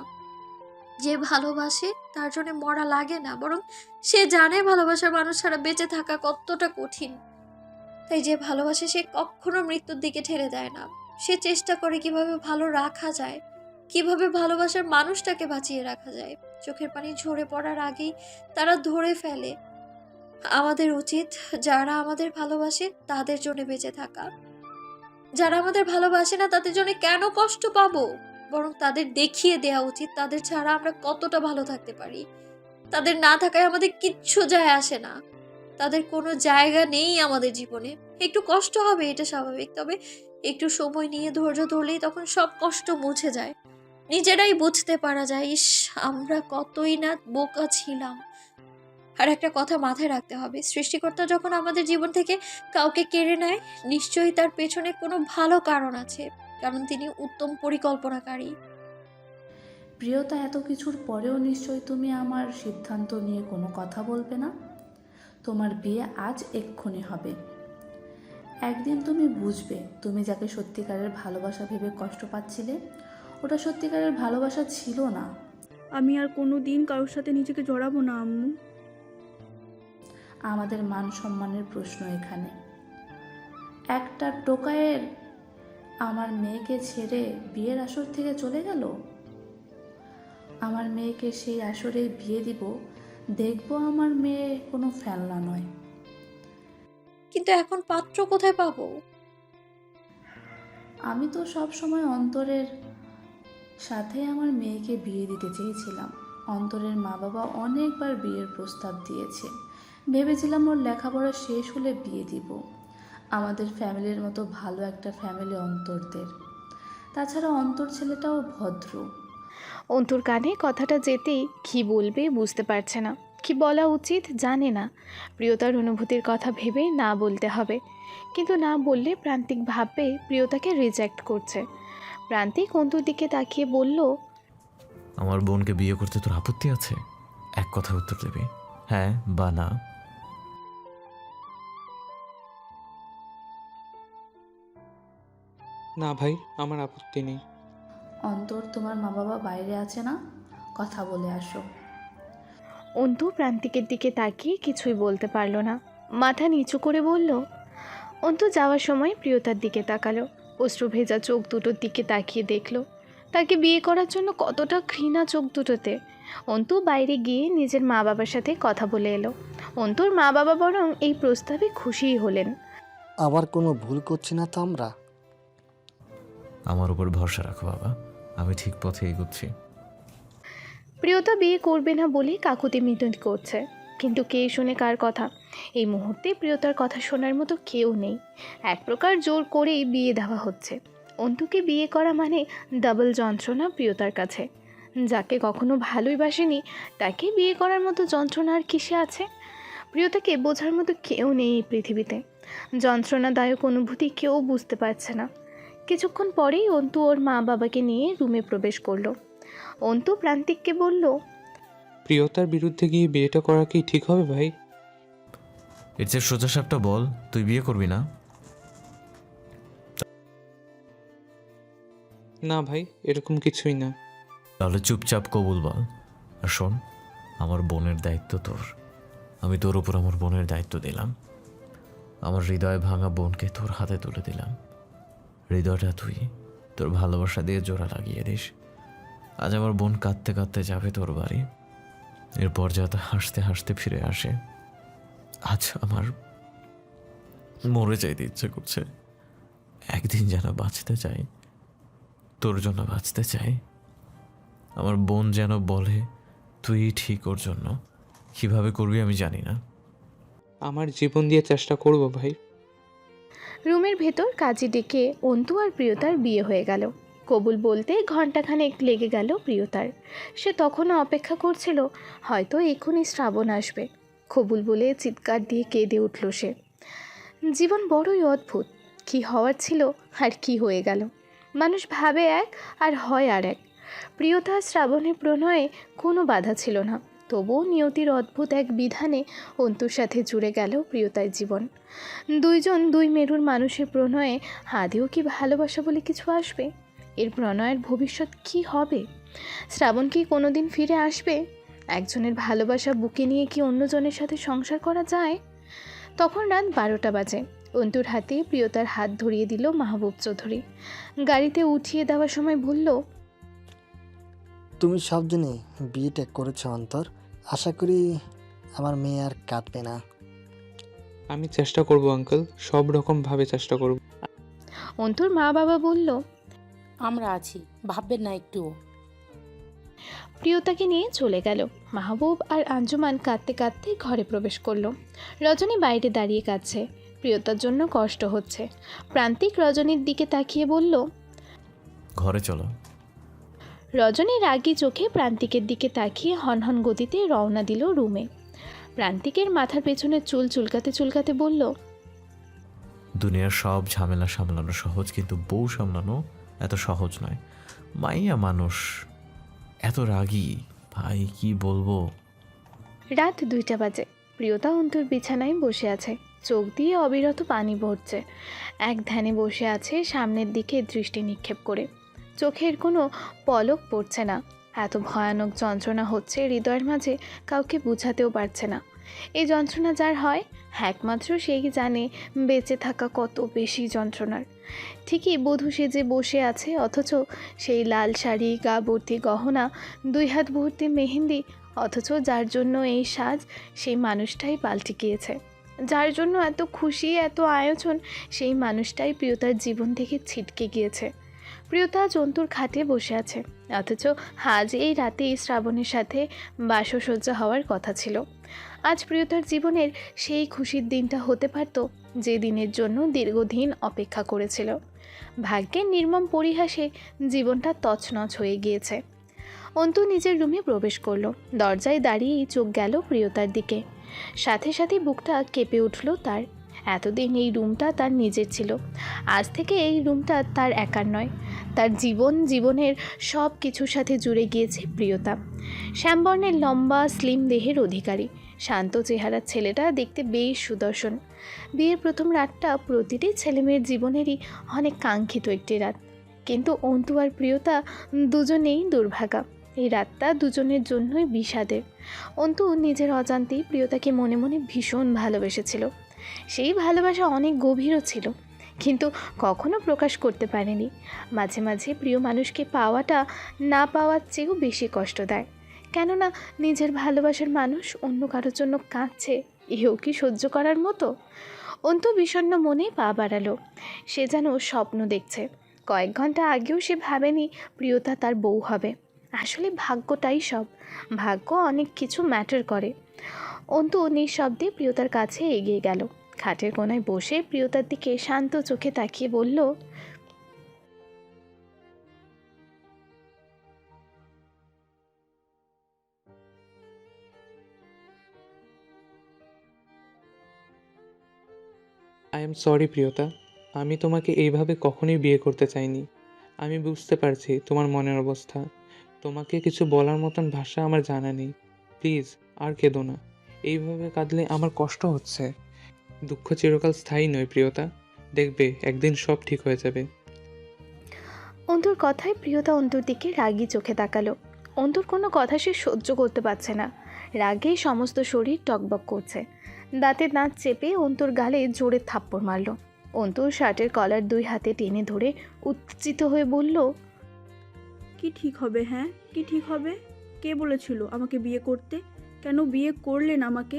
যে ভালোবাসে তার জন্য মরা লাগে না, বরং সে জানে ভালোবাসার মানুষ ছাড়া বেঁচে থাকা কতটা কঠিন। তাই যে ভালোবাসে সে কখনো মৃত্যুর দিকে ঠেলে দেয় না। সে চেষ্টা করে কিভাবে ভালো রাখা যায়, কিভাবে ভালোবাসার মানুষটাকে বাঁচিয়ে রাখা যায়। চোখের পানি ঝরে পড়ার আগেই তারা ধরে ফেলে। আমাদের উচিত যারা আমাদের ভালোবাসে তাদের জন্য বেঁচে থাকা। যারা আমাদের ভালোবাসে না তাদের জন্য কেন কষ্ট পাবো? বরং তাদের দেখিয়ে দেওয়া উচিত তাদের ছাড়া আমরা কতটা ভালো থাকতে পারি। তাদের না থাকায় আমাদের কিচ্ছু যায় আসে না, তাদের কোনো জায়গা নেই আমাদের জীবনে। একটু কষ্ট হবে, এটা স্বাভাবিক, তবে একটু সময় নিয়ে ধৈর্য ধরলেই তখন সব কষ্ট মুছে যায়। নিজেরাই বুঝতে পারা যায়, ইস আমরা কতই না বোকা ছিলাম। আর একটা কথা মাথায় রাখতে হবে, সৃষ্টিকর্তা যখন আমাদের জীবন থেকে কাউকে কেড়ে নেয় নিশ্চয়ই তার পেছনে কোনো ভালো কারণ আছে, কারণ তিনি উত্তম পরিকল্পনাকারী। প্রিয়তা, এত কিছুর পরেও নিশ্চয়ই তুমি আমার সিদ্ধান্ত নিয়ে কোনো কথা বলবে না। তোমার বিয়ে আজ এক্ষুনি হবে। একদিন তুমি বুঝবে তুমি যাকে সত্যিকারের ভালোবাসা ভেবে কষ্ট পাচ্ছিলে ওটা সত্যিকারের ভালোবাসা ছিল না। আমি আর কোনো দিন কারোর সাথে নিজেকে জড়াবো না আম্মু। আমাদের মান সম্মানের প্রশ্ন এখানে। একটা টোকায়ের আমার মেয়েকে ছেড়ে বিয়ের আসর থেকে চলে গেল। আমার মেয়েকে সেই আসরে বিয়ে দিব, দেখবো আমার মেয়ে কোনো ফেলনা নয়। কিন্তু এখন পাত্র কোথায় পাবো? আমি তো সব সময় অন্তরের সাথে আমার মেয়েকে বিয়ে দিতে চেয়েছিলাম। অন্তরের মা বাবা অনেকবার বিয়ের প্রস্তাব দিয়েছে। ভেবেছিলাম ওর লেখাপড়া শেষ হলে বিয়ে দিব। আমাদের ফ্যামিলির মতো ভালো একটা ফ্যামিলি অন্তরদের। তাছাড়া অন্তর ছেলেটাও ভদ্র। অন্তুর কানে কথাটা যেতেই কী বলবে বুঝতে পারছে না, কি বলা উচিত জানে না। প্রিয়তার অনুভূতির কথা ভেবে না বলতে হবে, কিন্তু না বললে প্রান্তিক ভাববে প্রিয়তাকে রিজেক্ট করছে। প্রান্তিক অন্তুর দিকে তাকিয়ে বলল, আমার বোনকে বিয়ে করতে তোর আপত্তি আছে? এক কথা উত্তর দেবে, হ্যাঁ বা না। না ভাই, আমার আপত্তি নেই। অন্তর, তোমার মা বাবা বাইরে আছে না? কথা বলে আসো। অন্তু প্রান্তিকের দিকে তাকিয়ে কিছুই বলতে পারল না, মাথা নিচু করে বলল। অন্তু যাওয়ার সময় প্রিয়তার দিকে তাকালো, অশ্রু ভেজা চোখ দুটোর দিকে তাকিয়ে দেখলো তাকে বিয়ে করার জন্য কতটা ঘৃণা চোখ দুটোতে। অন্তু বাইরে গিয়ে নিজের মা বাবার সাথে কথা বলে এলো। অন্তুর মা বাবা বরং এই প্রস্তাবে খুশিই হলেন। আবার কোনো ভুল করছি না তো আমরা? আমার উপর ভরসা রাখো বাবা, আমি ঠিক পথে এগোচ্ছি। প্রিয়তা বিয়ে করবে না বলে কাকুতি মিনতি করছে, কিন্তু কে শুনে কার কথা? এই মুহূর্তে প্রিয়তার কথা শোনার মতো কেউ নেই। এক প্রকার জোর করেই বিয়ে দেওয়া হচ্ছে। অন্তুকে বিয়ে করা মানে ডাবল যন্ত্রণা প্রিয়তার কাছে। যাকে কখনো ভালোই বাসেনি তাকে বিয়ে করার মতো যন্ত্রণা আর কিসে আছে? প্রিয়তাকে বোঝার মতো কেউ নেই এই পৃথিবীতে। যন্ত্রণাদায়ক অনুভূতি কেউ বুঝতে পারছে না। কিছুক্ষণ পরেই অন্তু ওর মা বাবাকে নিয়ে রুমে প্রবেশ করলো। অন্তু প্রান্তিককে বলল, প্রিয়তার বিরুদ্ধে গিয়ে বিয়েটা করা কি ঠিক হবে ভাই? এর চেয়ে সোজা সাপটা বল, তুই বিয়ে করবি না? না ভাই, এরকম কিছুই না। তাহলে চুপচাপ কবুল বল। আর শোন, আমার বোনের দায়িত্ব তোর। আমি তোর উপর আমার বোনের দায়িত্ব দিলাম। আমার হৃদয় ভাঙা বোনকে তোর হাতে তুলে দিলাম। হৃদয়টা তুই তোর ভালোবাসা দিয়ে জোড়া লাগিয়ে দিস। আজ আমার বোন কাঁদতে কাঁদতে যাবে তোর বাড়ি, এরপর যাতে হাসতে হাসতে ফিরে আসে। আজ আমার মরে যাইতে ইচ্ছে করছে। একদিন যেন বাঁচতে চাই, তোর জন্য বাঁচতে চাই। আমার বোন যেন বলে তুই ঠিক ওর জন্য। কিভাবে করবি আমি জানি না। আমার জীবন দিয়ে চেষ্টা করব ভাই। রুমের ভেতর কাজী ডেকে অন্তু আর প্রিয়তার বিয়ে হয়ে গেল। কবুল বলতে ঘণ্টাখানেক লেগে গেল প্রিয়তার। সে তখনও অপেক্ষা করছিল, হয়তো এক্ষুনি শ্রাবণ আসবে। কবুল বলে চিৎকার দিয়ে কেঁদে উঠল সে। জীবন বড়ই অদ্ভুত, কি হওয়ার ছিল আর কি হয়ে গেল। মানুষ ভাবে এক আর হয় আর এক। প্রিয়তা শ্রাবণের প্রণয়ে কোনো বাধা ছিল না, তবুও নিয়তির অদ্ভুত এক বিধানে অন্তুর সাথে জুড়ে গেল প্রিয়তার জীবন। দুইজন দুই মেরুর মানুষের প্রণয়ে আদেও কি ভালোবাসা বলে কিছু আসবে? এর প্রণয়ের ভবিষ্যৎ কি হবে? শ্রাবণ কি কোনোদিন ফিরে আসবে? একজনের ভালোবাসা বুকে নিয়ে কি অন্যজনের সাথে সংসার করা যায়? তখন রাত 12টা বাজে। অন্তুর হাতে প্রিয়তার হাত ধরিয়ে দিল মাহবুব চৌধুরী। গাড়িতে উঠিয়ে দেওয়ার সময় বলল, তুমি সব দিনে বিয়েটা করেছো অন্তর। আশা করি আমার মেয়ে আর কাঁদবে না। আমি চেষ্টা করব আঙ্কেল, সব রকমভাবে চেষ্টা করব। অন্তুর মা বাবা বলল, আমরা আছি, ভাববেন না একটুও। প্রিয়তাকে নিয়ে চলে গেল। মাহবুব আর আঞ্জুমান কাঁদতে কাঁদতে ঘরে প্রবেশ করলো। রজনী বাইরে দাঁড়িয়ে কাঁদছে, প্রিয়তার জন্য কষ্ট হচ্ছে। প্রান্তিক রজনীর দিকে তাকিয়ে বলল, ঘরে চলো। রজনী রাগী চোখে প্রান্তিকের দিকে তাকিয়ে হনহন গতিতে রওনা দিল রুমে। প্রান্তিকের মাথার পেছনে চুল চুলকাতে চুলকাতে বলল, দুনিয়ার সব ঝামেলা সামলানো সহজ, কিন্তু বউ সামলানো এত সহজ নয়। মাইয়া মানুষ এত রাগী, ভাই কি বলবো। রাত 2টা বাজে। প্রিয়তা অন্তুর বিছানায় বসে আছে, চোখ দিয়ে অবিরত পানি পড়ছে। এক ধ্যানে বসে আছে, সামনের দিকে দৃষ্টি নিক্ষেপ করে। চোখের কোনো পলক পড়ছে না। এত ভয়ানক যন্ত্রণা হচ্ছে হৃদয়ের মাঝে, কাউকে বুঝাতেও পারছে না। এই যন্ত্রণা যার হয়, একমাত্র সেই জানে বেঁচে থাকা কত বেশি যন্ত্রণার। ঠিকই বধূ সেজে বসে আছে, অথচ সেই লাল শাড়ি, গা ভর্তি গহনা, 2 হাত ভর্তি মেহেন্দি, অথচ যার জন্য এই সাজ সেই মানুষটাই পাল্টে গিয়েছে। যার জন্য এত খুশি, এত আয়োজন, সেই মানুষটাই প্রিয়তার জীবন থেকে ছিটকে গিয়েছে। প্রিয়তা জন্তুর খাটে বসে আছে, অথচ আজ এই রাতেই শ্রাবণের সাথে বাসসজ্জা হওয়ার কথা ছিল। আজ প্রিয়তার জীবনের সেই খুশির দিনটা হতে পারত, যে দিনের জন্য দীর্ঘদিন অপেক্ষা করেছিল। ভাগ্যের নির্মম পরিহাসে জীবনটা তছনছ হয়ে গিয়েছে। অন্তু নিজের রুমে প্রবেশ করলো। দরজায় দাঁড়িয়েই চোখ গেল প্রিয়তার দিকে। সাথে সাথে বুকটা কেঁপে উঠল তার। এতদিন এই রুমটা তার নিজের ছিল, আজ থেকে এই রুমটা তার একার নয়। তার জীবনের সব কিছুর সাথে জুড়ে গিয়েছে প্রিয়তা। শ্যামবর্ণের লম্বা স্লিম দেহের অধিকারী, শান্ত চেহারার ছেলেটা দেখতে বেশ সুদর্শন। বিয়ের প্রথম রাতটা প্রতিটি ছেলেমেয়ের জীবনেরই অনেক কাঙ্ক্ষিত একটি রাত, কিন্তু অন্তু আর প্রিয়তা দুজনেই দুর্ভাগা। এই রাতটা দুজনের জন্যই বিষাদের। অন্তু নিজের অজান্তেই প্রিয়তাকে মনে মনে ভীষণ ভালোবেসেছিল। সেই ভালোবাসা অনেক গভীরও ছিল, কিন্তু কখনো প্রকাশ করতে পারেনি। মাঝে মাঝে প্রিয় মানুষকে পাওয়াটা না পাওয়ার চেয়েও বেশি কষ্ট দেয়। কেননা নিজের ভালোবাসার মানুষ অন্য কারোর জন্য কাঁদছে, এও কি সহ্য করার মতো? অন্তু বিষণ্ণ মনে পা বাড়ালো। সে যেন স্বপ্ন দেখছে। কয়েক ঘন্টা আগেও সে ভাবেনি প্রিয়তা তার বউ হবে। আসলে ভাগ্যটাই সব, ভাগ্য অনেক কিছু ম্যাটার করে। অন্তু নিঃশব্দে প্রিয়তার কাছে এগিয়ে গেল। খাটের কোনায় বসে প্রিয়তার দিকে শান্ত চোখে তাকিয়ে বলল, আই এম সরি প্রিয়তা, আমি তোমাকে এইভাবে কখনোই বিয়ে করতে চাইনি। আমি বুঝতে পারছি তোমার মনের অবস্থা। তোমাকে কিছু বলার মতন ভাষা আমার জানা নেই। প্লিজ আর কেঁদো না। এইভাবে কাঁদলে আমার কষ্ট হচ্ছে। দুঃখ চিরকাল স্থায়ী নয় প্রিয়তা। দেখবে একদিন সব ঠিক হয়ে যাবে। অন্তুর কথায় প্রিয়তা অন্তুর দিকে রাগী চোখে তাকালো। অন্তুর কোনো কথা সে সহ্য করতে পারছে না। রাগে সমস্ত শরীর টকবক করছে। দাঁতে দাঁত চেপে অন্তুর গালে জোরে থাপ্পড় মারল। অন্তুর শার্টের কলার দুই হাতে টেনে ধরে উত্তেজিত হয়ে বলল, কি ঠিক হবে? হ্যাঁ, কি ঠিক হবে? কে বলেছিল আমাকে বিয়ে করতে? কেন বিয়ে করলেন আমাকে?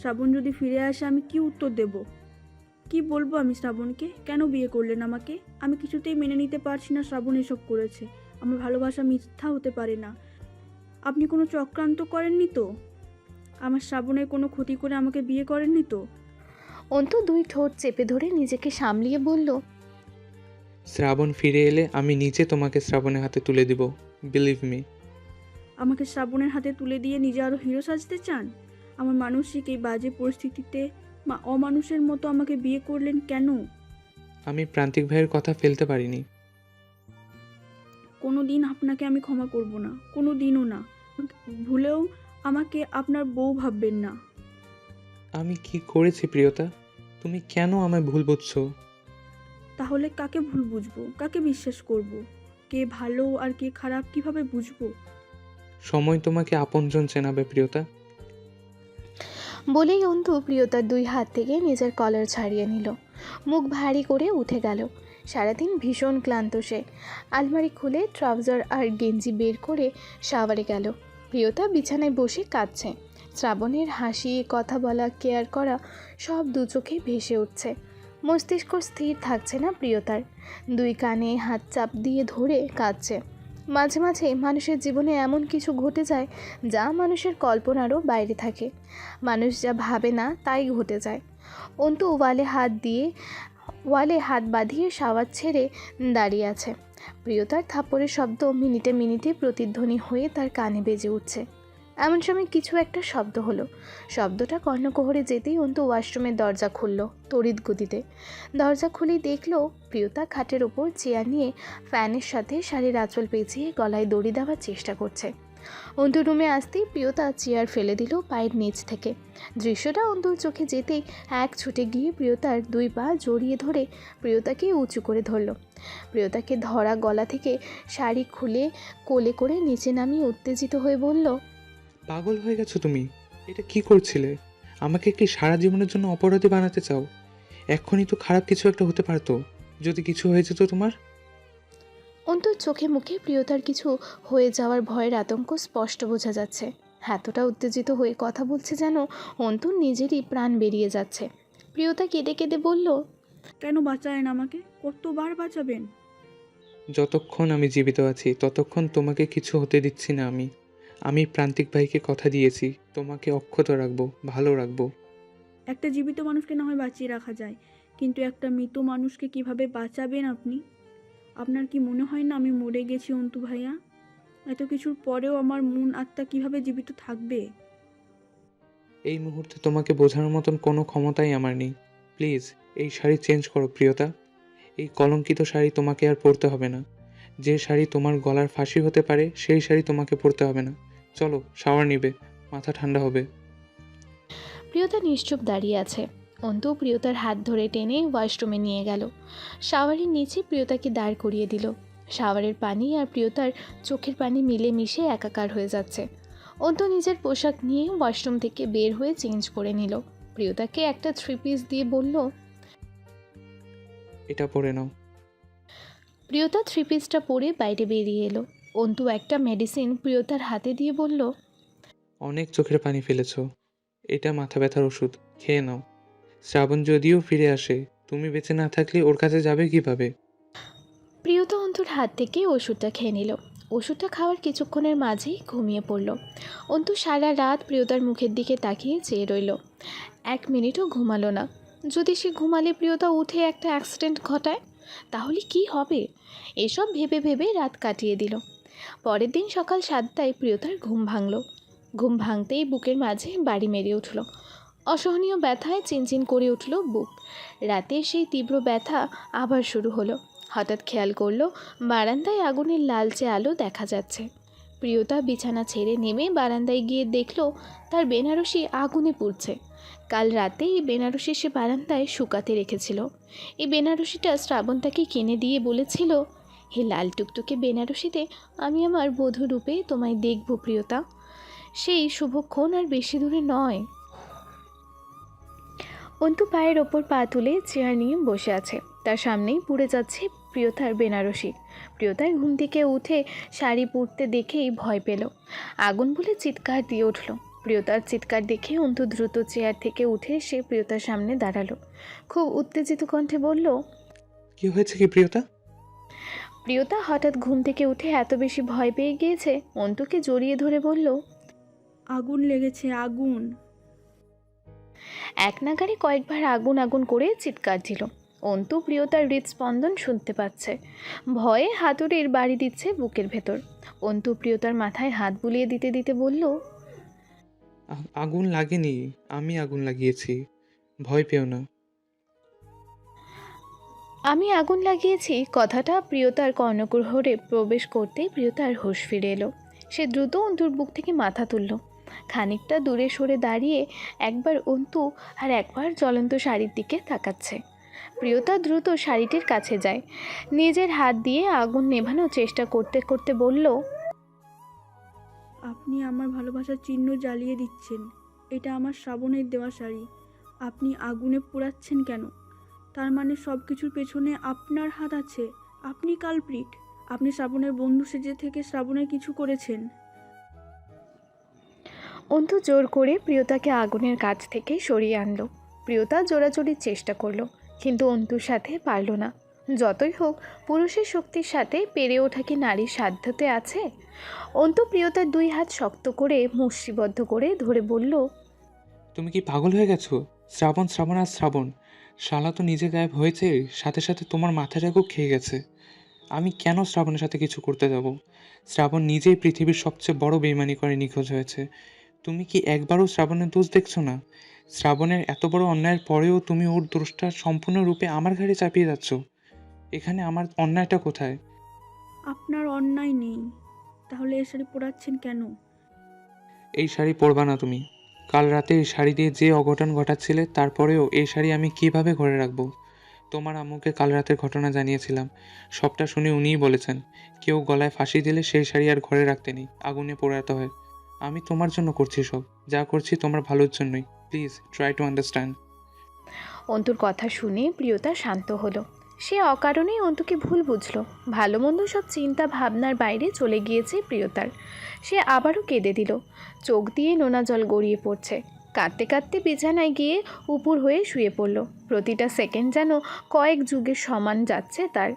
শ্রাবণ যদি ফিরে আসে আমি কি উত্তর দেব? কি বলবো আমি শ্রাবণকে? কেন বিয়ে করলেন আমাকে? আমি কিছুতেই মেনে নিতে পারছি না শ্রাবণ এসব করেছে। আমার ভালোবাসা মিথ্যা হতে পারে না। আপনি কোনো চক্রান্ত করেননি তো? আমার শ্রাবণের কোনো ক্ষতি করে আমাকে বিয়ে করেননি তো? অন্তু দুই ঠোঁট চেপে ধরে নিজেকে সামলিয়ে বলল, শ্রাবণ ফিরে এলে আমি নিজে তোমাকে শ্রাবণের হাতে তুলে দিব। Believe me. আমাকে শ্রাবণের হাতে তুলে দিয়ে নিজে আরও হিরো সাজতে চান? আমার মানসিক এই বাজে পরিস্থিতিতে অমানুষের মতো আমাকে বিয়ে করলেন কেন? আমি প্রান্তিক ভাইয়ের কথা ফেলতে পারিনি। কোনো দিন আপনাকে আমি ক্ষমা করব না, কোনো দিনও না। ভুলেও আমাকে আপনার বউ ভাববেন না। আমি কি করেছি প্রিয়তা? তুমি কেন আমায় ভুল বুঝছো? তাহলে কাকে ভুল বুঝবো? কাকে বিশ্বাস করব? কে ভালো আর কে খারাপ কিভাবে বুঝবো? সময় তোমাকে আপনজন চেনাবে প্রিয়তা। বলেই অন্তু প্রিয়তার দুই হাত থেকে নিজের কলার ছাড়িয়ে নিল। মুখ ভারী করে উঠে গেল। সারাদিন ভীষণ ক্লান্ত সে। আলমারি খুলে ট্রাউজার আর গেঞ্জি বের করে শাওয়ারে গেল। প্রিয়তা বিছানায় বসে কাঁদছে। শ্রাবণের হাসি, কথা বলা, কেয়ার করা সব দু চোখে ভেসে উঠছে। মস্তিষ্ক স্থির থাকছে না প্রিয়তার। দুই কানে হাত চাপ দিয়ে ধরে কাঁদছে। মাঝে মাঝে মানুষের জীবনে এমন কিছু ঘটে যায় যা মানুষের কল্পনারও বাইরে থাকে। মানুষ যা ভাবে না তাই ঘটে যায়। অন্তু ওয়ালে হাত বাঁধিয়ে শাওয়ার ছেড়ে দাঁড়িয়ে আছে। প্রিয়তার থাপ্পড়ের শব্দ মিনিটে মিনিটে প্রতিধ্বনি হয়ে তার কানে বেজে উঠছে। এমন সময় কিছু একটা শব্দ হলো। শব্দটা কর্ণকুহরে যেতেই অন্তু ওয়াশরুমের দরজা খুলল তড়িৎ গতিতে। দরজা খুলেই দেখল প্রিয়তা খাটের ওপর চেয়ার নিয়ে ফ্যানের সাথে শাড়ির আঁচল পেঁচিয়ে গলায় দড়ি দেওয়ার চেষ্টা করছে। অন্তু রুমে আসতেই প্রিয়তা চেয়ার ফেলে দিল পায়ের নিচ থেকে। দৃশ্যটা অন্তুর চোখে যেতেই এক ছুটে গিয়ে প্রিয়তার দুই পা জড়িয়ে ধরে প্রিয়তাকে উঁচু করে ধরল। প্রিয়তাকে ধরা গলা থেকে শাড়ি খুলে কোলে করে নিচে নামিয়ে উত্তেজিত হয়ে বলল, পাগল হয়ে গেছো তুমি? এটা কি করছিলে? আমাকে কি সারা জীবনের জন্য অপরাধী বানাতে চাও? এক্ষুনি তো খারাপ কিছু একটা হতে পারতো, যদি কিছু হয়ে যেত তোমার। অন্তুর চোখে মুখে প্রিয়তার কিছু হয়ে যাওয়ার ভয়ের আতঙ্ক স্পষ্ট বোঝা যাচ্ছে। এতটা উত্তেজিত হয়ে কথা বলছে যেন অন্তুর নিজেরই প্রাণ বেরিয়ে যাচ্ছে। প্রিয়তা কেঁদে কেঁদে বলল, কেন বাঁচালেন আমাকে? কতবার বাঁচাবেন? যতক্ষণ আমি জীবিত আছি ততক্ষণ তোমাকে কিছু হতে দিচ্ছি না। আমি প্রান্তিক ভাইকে কথা দিয়েছি, তোমাকে অক্ষত রাখবো, ভালো রাখবো। একটা জীবিত মানুষকে না হয় বাঁচিয়ে রাখা যায়, কিন্তু একটা মৃত মানুষকে কিভাবে বাঁচাবেন আপনি? আপনার কি মনে হয় না আমি মরে গেছি অন্তু ভাইয়া? এত কিছুর পরেও আমার মন আত্মা কিভাবে জীবিত থাকবে? এই মুহূর্তে তোমাকে বোঝানোর মতন কোনো ক্ষমতাই আমার নেই। প্লিজ এই শাড়ি চেঞ্জ করো প্রিয়তা। এই কলঙ্কিত শাড়ি তোমাকে আর পরতে হবে না। যে শাড়ি তোমার গলার ফাঁসি হতে পারে সেই শাড়ি তোমাকে পরতে হবে না। চলো শাওয়ার নিবে, মাথা ঠান্ডা হবে। প্রিয়তা নিশ্চুপ দাঁড়িয়ে আছে। অন্তু প্রিয়তার হাত ধরে টেনে ওয়াশরুমে নিয়ে গেল। শাওয়ারের নিচে প্রিয়তাকে দাঁড় করিয়ে দিল। শাওয়ারের পানি আর প্রিয়তার চোখের পানি মিলে মিশে একাকার হয়ে যাচ্ছে। অন্তু নিজের পোশাক নিয়ে ওয়াশরুম থেকে বের হয়ে চেঞ্জ করে নিল। প্রিয়তাকে একটা 3 পিস দিয়ে বলল, এটা পরে নাও। প্রিয়তা 3 পিসটা পরে বাইরে বেরিয়ে এলো। অন্তু একটা মেডিসিন প্রিয়তার হাতে দিয়ে বলল, অনেক চোখের পানি ফেলেছো, এটা মাথা ব্যথার ওষুধ, খেয়ে নাও। শ্রাবণ যদিও ফিরে আসে, তুমি বেঁচে না থাকলে ওর কাছে যাবে কিভাবে? প্রিয়তা অন্তুর হাত থেকে ওষুধটা খেয়ে নিল। ওষুধটা খাওয়ার কিছুক্ষণের মাঝেই ঘুমিয়ে পড়ল। অন্তু সারা রাত প্রিয়তার মুখের দিকে তাকিয়ে চেয়ে রইল। 1 মিনিটও ঘুমালো না। যদি সে ঘুমালে প্রিয়তা উঠে একটা অ্যাক্সিডেন্ট ঘটায় তাহলে কি হবে? এসব ভেবে ভেবে রাত কাটিয়ে দিল। পরের দিন সকাল 7টায় প্রিয়তার ঘুম ভাঙল। ঘুম ভাঙতেই বুকের মাঝে বাড়ি মেরে উঠল। অসহনীয় ব্যথায় চিনচিন করে উঠল বুক। রাতে সেই তীব্র ব্যথা আবার শুরু হলো। হঠাৎ খেয়াল করলো বারান্দায় আগুনের লালচে আলো দেখা যাচ্ছে। প্রিয়তা বিছানা ছেড়ে নেমে বারান্দায় গিয়ে দেখলো তার বেনারসি আগুনে পুড়ছে। কাল রাতে এই বেনারসি সে বারান্দায় শুকাতে রেখেছিল। এই বেনারসিটা শ্রাবণ তাকে কিনে দিয়ে বলেছিল, হে লাল টুকটুকে বেনারসিতে আমি আমার বধূ রূপে তোমায় দেখব প্রিয়তা। সেই শুভক্ষণ আর বেশি দূরে নয়। অন্তু পায়ের ওপর পা তুলে চেয়ার নিয়ে বসে আছে। তার সামনেই পুড়ে যাচ্ছে প্রিয়তার বেনারসি। প্রিয়তার ঘুম থেকে উঠে শাড়ি পরতে দেখেই ভয় পেল। আগুন বলে চিৎকার দিয়ে উঠল। প্রিয়তার চিৎকার দেখে অন্তু দ্রুত চেয়ার থেকে উঠে সে প্রিয়তার সামনে দাঁড়ালো। খুব উত্তেজিত কণ্ঠে বলল, কি হয়েছে কি প্রিয়তা? প্রিয়তা হঠাৎ ঘুম থেকে উঠে এত বেশি ভয় পেয়ে গিয়েছে অন্তুকে জড়িয়ে ধরে বলল, আগুন লেগেছে, আগুন। এক নাগারে কয়েকবার আগুন আগুন করে চিৎকার দিল। অন্তু প্রিয়তার হৃদস্পন্দন শুনতে পাচ্ছে। ভয়ে হাতুড়ির বাড়ি দিচ্ছে বুকের ভেতর। অন্তু প্রিয়তার মাথায় হাত বুলিয়ে দিতে দিতে বলল, আগুন লাগেনি, আমি আগুন লাগিয়েছি, ভয় পেও না। আমি আগুন লাগিয়েছি কথাটা প্রিয়তার কর্ণকুহরে প্রবেশ করতেই প্রিয়তার হুঁশ ফিরে এলো। সে দ্রুত অন্তুর বুক থেকে মাথা তুলল। খানিকটা দূরে সরে দাঁড়িয়ে একবার অন্তু আর একবার জ্বলন্ত শাড়ির দিকে তাকাচ্ছে। প্রিয়তা দ্রুত শাড়িটির কাছে যায়। নিজের হাত দিয়ে আগুন নেভানোর চেষ্টা করতে করতে বলল, আপনি আমার ভালোবাসার চিহ্ন জ্বালিয়ে দিচ্ছেন। এটা আমার শ্রাবণের দেওয়া শাড়ি। আপনি আগুনে পোড়াচ্ছেন কেন? তার মানে সব কিছুর পেছনে আপনার হাত আছে। আপনি কালপ্রিট। আপনি শ্রাবণের বন্ধু সেজে থেকে শ্রাবণের কিছু করেছেন। অন্তু জোর করে প্রিয়তাকে আগুনের কাছ থেকে সরিয়ে আনলো। প্রিয়তা জোরাজোরির চেষ্টা করলো, কিন্তু অন্তুর সাথে পারল না। যতই হোক, পুরুষের শক্তির সাথে পেরে ওঠা কি নারীর সাধ্যতে আছে? অন্তু প্রিয়তার দুই হাত শক্ত করে মুষ্টিবদ্ধ করে ধরে বলল, তুমি কি পাগল হয়ে গেছো? শ্রাবণ শ্রাবণ আর শ্রাবণ, শালা তো নিজে গায়েব হয়েছে, সাথে সাথে তোমার মাথাটাকেও খেয়ে গেছে। আমি কেন শ্রাবণের সাথে কিছু করতে যাব? শ্রাবণ নিজেই পৃথিবীর সবচেয়ে বড় বেইমানি করে নিখোঁজ হয়েছে। তুমি কি একবারও শ্রাবণের দোষ দেখছো না? শ্রাবণের এত বড় অন্যায়ের পরেও তুমি ওর দোষটা সম্পূর্ণরূপে আমার ঘাড়ে চাপিয়ে যাচ্ছ। এখানে আমার অন্যায়টা কোথায়? আপনার অন্যায় নেই, তাহলে এ শাড়ি পোড়াচ্ছেন কেন? এই শাড়ি পরবা না তুমি। কাল রাতে এই শাড়ি দিয়ে যে অঘটন ঘটাচ্ছিলে, তারপরেও এই শাড়ি আমি কিভাবে ঘরে রাখবো? তোমার আম্মুকে কাল রাতের ঘটনা জানিয়েছিলাম। সবটা শুনে উনিই বলেছেন, কেউ গলায় ফাঁসি দিলে সেই শাড়ি আর ঘরে রাখতে নেই, আগুনে পোড়াতে হয়। আমি তোমার জন্য করছি সব, যা করছি তোমার ভালোর জন্যই। Please try to understand. অন্তুর কথা শুনে প্রিয়তা শান্ত হলো। সে অকারণেই অন্তুকে ভুল বুঝলো। ভালো মন্দ সব চিন্তা ভাবনার বাইরে চলে গিয়েছে প্রিয়তার। সে আবারও কেঁদে দিল। চোখ দিয়ে নোনা জল গড়িয়ে পড়ছে। কাঁদতে কাঁদতে বিছানায় গিয়ে উপুর হয়ে শুয়ে পড়ল। প্রতিটা সেকেন্ড যেন কয়েক যুগের সমান যাচ্ছে তার।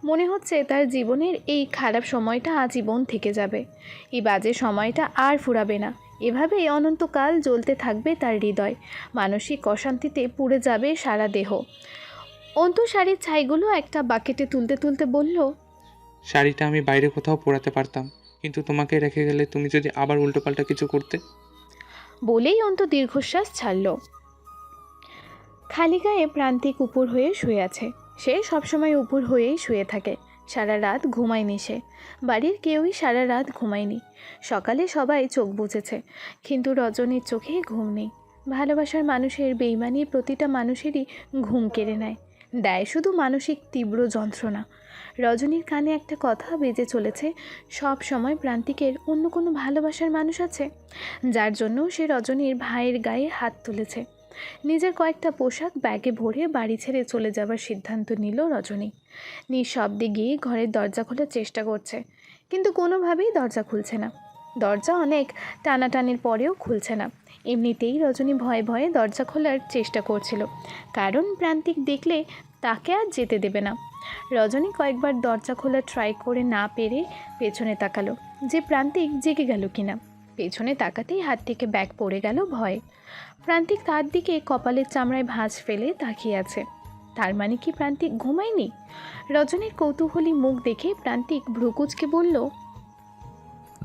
মনে হচ্ছে তার জীবনের এই খারাপ সময়টা আজীবন থেকে যাবে। এই বাজে সময়টা আর ফুরাবে না। এভাবেই অনন্তকাল জ্বলতে থাকবে তার হৃদয়। মানসিক অশান্তিতে পুড়ে যাবে সারা দেহ। অন্তু শাড়ির ছাইগুলো একটা বাকেটে তুলতে তুলতে বলল, শাড়িটা আমি বাইরে কোথাও পরাতে পারতাম, কিন্তু তোমাকে রেখে গেলে তুমি যদি আবার উল্টোপাল্টা কিছু করতে। বলেই অন্তু দীর্ঘশ্বাস ছাড়ল। খালি গায়ে প্রান্তিক উপর হয়ে শুয়ে আছে। সে সবসময় উপর হয়েই শুয়ে থাকে। সারা রাত ঘুমায়নি সে। বাড়ির কেউই সারা রাত ঘুমায়নি। সকালে সবাই চোখ বুজেছে, কিন্তু রজনীর চোখে ঘুম নেই। ভালোবাসার মানুষের বেইমানি প্রতিটা মানুষেরই ঘুম কেড়ে নেয়, দেয় শুধু মানসিক তীব্র যন্ত্রণা। রজনীর কানে একটা কথা বেজে চলেছে, সব সময় প্রান্তিকের অন্য কোনো ভালোবাসার মানুষ আছে, যার জন্য সে রজনীর ভাইয়ের গায়ে হাত তুলেছে। নিজের কয়েকটা পোশাক ব্যাগে ভরে বাড়ি ছেড়ে চলে যাবার সিদ্ধান্ত নিল রজনী। নিঃশব্দে গিয়ে ঘরের দরজা খোলার চেষ্টা করছে, কিন্তু কোনোভাবেই দরজা খুলছে না। দরজা অনেক টানাটানির পরেও খুলছে না। এমনিতেই রজনী ভয়ে ভয়ে দরজা খোলার চেষ্টা করছিল, কারণ প্রান্তিক দেখলে তাকে আর যেতে দেবে না। রজনী কয়েকবার দরজা খোলা ট্রাই করে না পেরে পেছনে তাকালো, যে প্রান্তিক জেগে গেল কিনা। পেছনে তাকাতেই হাত থেকে ব্যাগ পড়ে গেল ভয়ে। প্রান্তিক তার দিকে কপালের চামড়ায় ভাঁজ ফেলে তাকিয়ে আছে। তার মানে কি প্রান্তিক ঘুমায়নি? রজনীর কৌতূহলী মুখ দেখে প্রান্তিক ভ্রুকুচকে বলল,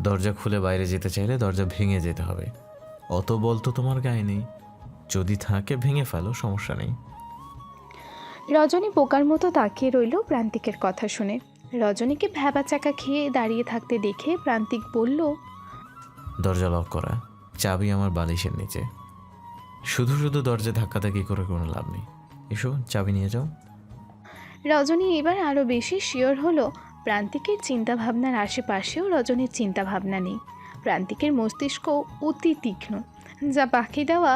দরজা খুলে বাইরে যেতে চাইলে দরজা ভেঙে যেতে হবে, অত বল তো তোমার গায়ে নেই। যদি থাকে ভেঙে ফেলো, সমস্যা নেই। রজনী বোকার মতো তাকিয়ে রইল প্রান্তিকের কথা শুনে। রজনীকে ভ্যাবা চাকা খেয়ে দাঁড়িয়ে থাকতে দেখে প্রান্তিক বলল, দরজা লক করা, চাবি আমার বালিশের নিচে। শুধু শুধু দরজা ধাক্কাধাক্কি করে কোনো লাভ নেই। এসো, চাবি নিয়ে যাও। রজনী এবার আরও বেশি শিওর হলো প্রান্তিকের চিন্তাভাবনার আশেপাশেও রজনীর চিন্তাভাবনা নেই। প্রান্তিকের মস্তিষ্ক অতি তীক্ষ্ণ, যা বাকি দেওয়া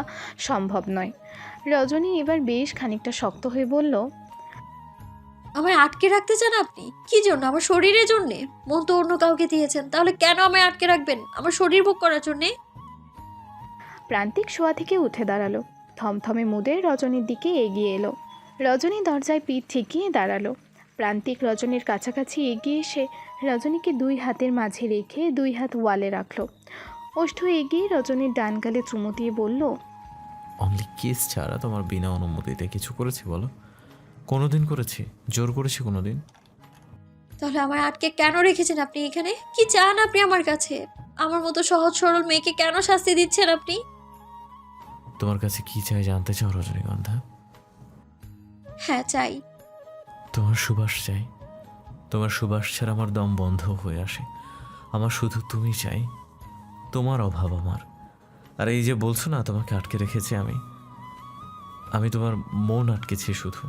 সম্ভব নয়। রজনী এবার বেশ খানিকটা শক্ত হয়ে বলল, আমায় আটকে রাখতে চান আপনি? কি জন্য? আমার শরীরের জন্যে? মন তো অন্য কাউকে দিয়েছেন, তাহলে কেন আমায় আটকে রাখবেন? আমার শরীর ভোগ করার জন্যে? প্রান্তিক শোয়া থেকে উঠে দাঁড়ালো, থমথমে মুদে রজনীর দিকে এগিয়ে এলো। রজনী দরজায় পিঠ ঠেকিয়ে দাঁড়ালো। প্রান্তিক রজনীর কাছাকাছি এগিয়ে এসে রজনীকে দুই হাতের মাঝে রেখে দুই হাত ওয়ালে রাখলো। ওষ্ঠ এগিয়ে রজনীর ডান গালে চুমু দিয়ে বলল, অনলি কিস ছাড়া তোমার বিনা অনুমতিতে কিছু করেছি বলো? কোনোদিন করেছি? জোর করেছি কোনোদিন? তাহলে আমায় আটকে কেন রেখেছেন আপনি এখানে? কি চান আপনি আমার কাছে? আমার মতো সহজ সরল মেয়েকে কেন শাস্তি দিচ্ছেন আপনি? তোমার কাছে কি চাই জানতে চাও রজনীগন্ধা? হ্যাঁ, চাই। তোমার সুবাস চাই। তোমার সুবাস ছাড়া আমার দম বন্ধ হয়ে আসে। আমার শুধু তুমি চাই, তোমার অভাব আমার। আর এই যে বলছো না তোমাকে আটকে রেখেছি, আমি তোমার মন আটকেছি, শুধু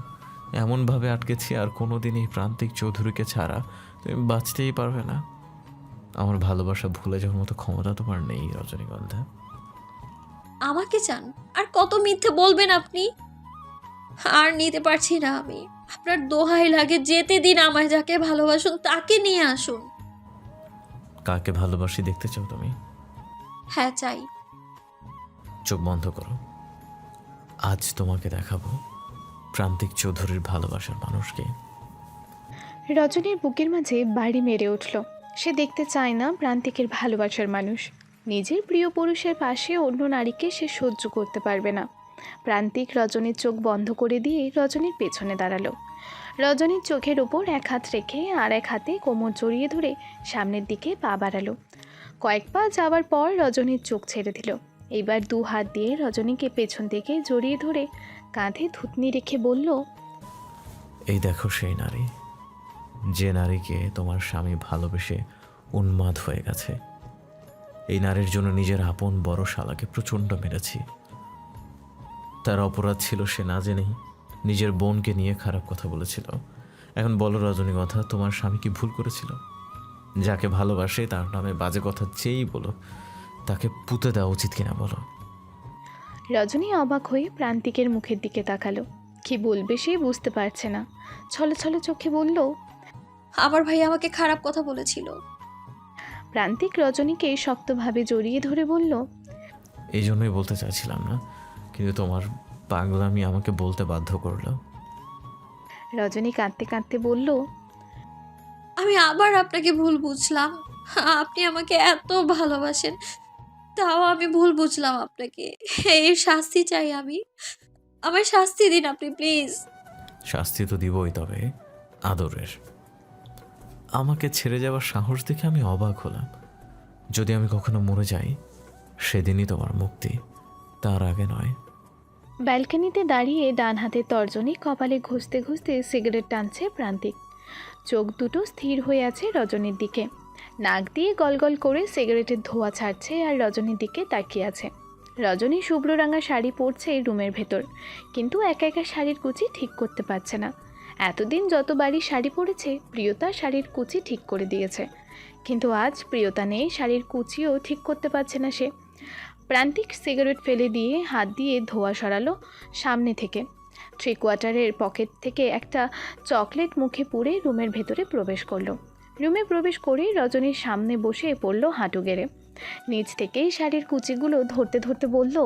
এমনভাবে আটকেছি আর কোনোদিন এই প্রান্তিক চৌধুরীকে ছাড়া তুমি বাঁচতেই পারবে না। আমার ভালোবাসা ভুলে যাওয়ার মতো ক্ষমতা তোমার নেই রজনীগন্ধা। আমাকে চান? আর কত মিথ্যে বলবেন আপনি? আর নিতে পারছি না আমি। আপনার দোহাই লাগে, যেতে দিন আমায়। যাকে ভালোবাসুন তাকে নিয়ে আসুন। কাকে ভালোবাসি দেখতে চাও তুমি? হ্যাঁ, চাই। চোখ বন্ধ করো, আজ তোমাকে দেখাবো প্রান্তিক চৌধুরীর ভালোবাসার মানুষকে। রজনীর বুকের মাঝে বাড়ি মেরে উঠল। সে দেখতে চায় না প্রান্তিকের ভালোবাসার মানুষ। নিজের প্রিয় পুরুষের পাশে অন্য নারীকে সে সহ্য করতে পারবে না। প্রান্তিক রজনীর চোখ বন্ধ করে দিয়ে রজনীর পেছনে দাঁড়ালো। রজনীর চোখের ওপর এক হাত রেখে আর এক হাতে কোমর জড়িয়ে ধরে সামনের দিকে পা বাড়ালো। কয়েক পা যাওয়ার পর রজনীর চোখ ছেড়ে দিল। এইবার দু হাত দিয়ে রজনীকে পেছন থেকে জড়িয়ে ধরে কাঁধে থুতনি রেখে বলল, এই দেখো সেই নারী, যে নারীকে তোমার স্বামী ভালোবেসে উন্মাদ হয়ে গেছে। এই নারীর জন্য নিজের আপন বড় শালাকে প্রচণ্ড মেরেছি। তার অপরাধ ছিল সে না জেনেই নিজের বোনকে নিয়ে খারাপ কথা বলেছিল। এখন বলো রজনীগন্ধা, তোমার স্বামী কি ভুল করেছিল? যাকে ভালোবাসে তার নামে বাজে কথা যেই বলো তাকে পুঁতে দেওয়া উচিত কিনা বলো? রজনী অবাক হয়ে প্রান্তিকের মুখের দিকে তাকালো। কি বলবে সে বুঝতে পারছে না। ছলো ছলো চোখে বলল, আমার ভাই আমাকে খারাপ কথা বলেছিল। প্রান্তিক রজনীকে শক্তভাবে জড়িয়ে ধরে বলল, এই জন্যই বলতে চাইছিলাম না, কিন্তু তোমার পাগলামি আমাকে বলতে বাধ্য করলো। রজনী কাঁদতে কাঁদতে বলল, আমি আবার আপনাকে ভুল বুঝলাম। আপনি আমাকে এত ভালোবাসেন, তাও আমি ভুল বুঝলাম আপনাকে। এর শাস্তি চাই আমি। আমায় শাস্তি দিন আপনি, প্লিজ। শাস্তি তো দিবই, তবে আদরের। আমাকে ছেড়ে যাওয়ার সাহস দেখে আমি অবাক হলাম। যদি আমি কখনো মরে যাই সেদিনই তোমার মুক্তি, তার আগে নয়। ব্যালকনিতে দাঁড়িয়ে ডান হাতের তর্জনী কপালে ঘষতে ঘষতে সিগারেট টানছে প্রান্তিক। চোখ দুটো স্থির হয়ে আছে রজনীর দিকে। নাক দিয়ে গলগল করে সিগারেটের ধোঁয়া ছাড়ছে আর রজনীর দিকে তাকিয়ে আছে। রজনী শুভ্র রাঙা শাড়ি পরছে রুমের ভেতর, কিন্তু একা একা শাড়ির কুচি ঠিক করতে পারছে না। এতদিন যতবারই শাড়ি পরেছে প্রিয়তা শাড়ির কুচি ঠিক করে দিয়েছে, কিন্তু আজ প্রিয়তা নেই, শাড়ির কুচিও ঠিক করতে পারছে না সে। প্রান্তিক সিগারেট ফেলে দিয়ে হাত দিয়ে ধোঁয়া সরালো সামনে থেকে। 3/4 পকেট থেকে একটা চকলেট মুখে পুরে রুমের ভেতরে প্রবেশ করলো। রুমে প্রবেশ করে রজনীর সামনে বসে পড়ল হাঁটু গেড়ে। নিচ থেকেই শাড়ির কুচিগুলো ধরতে ধরতে বলল,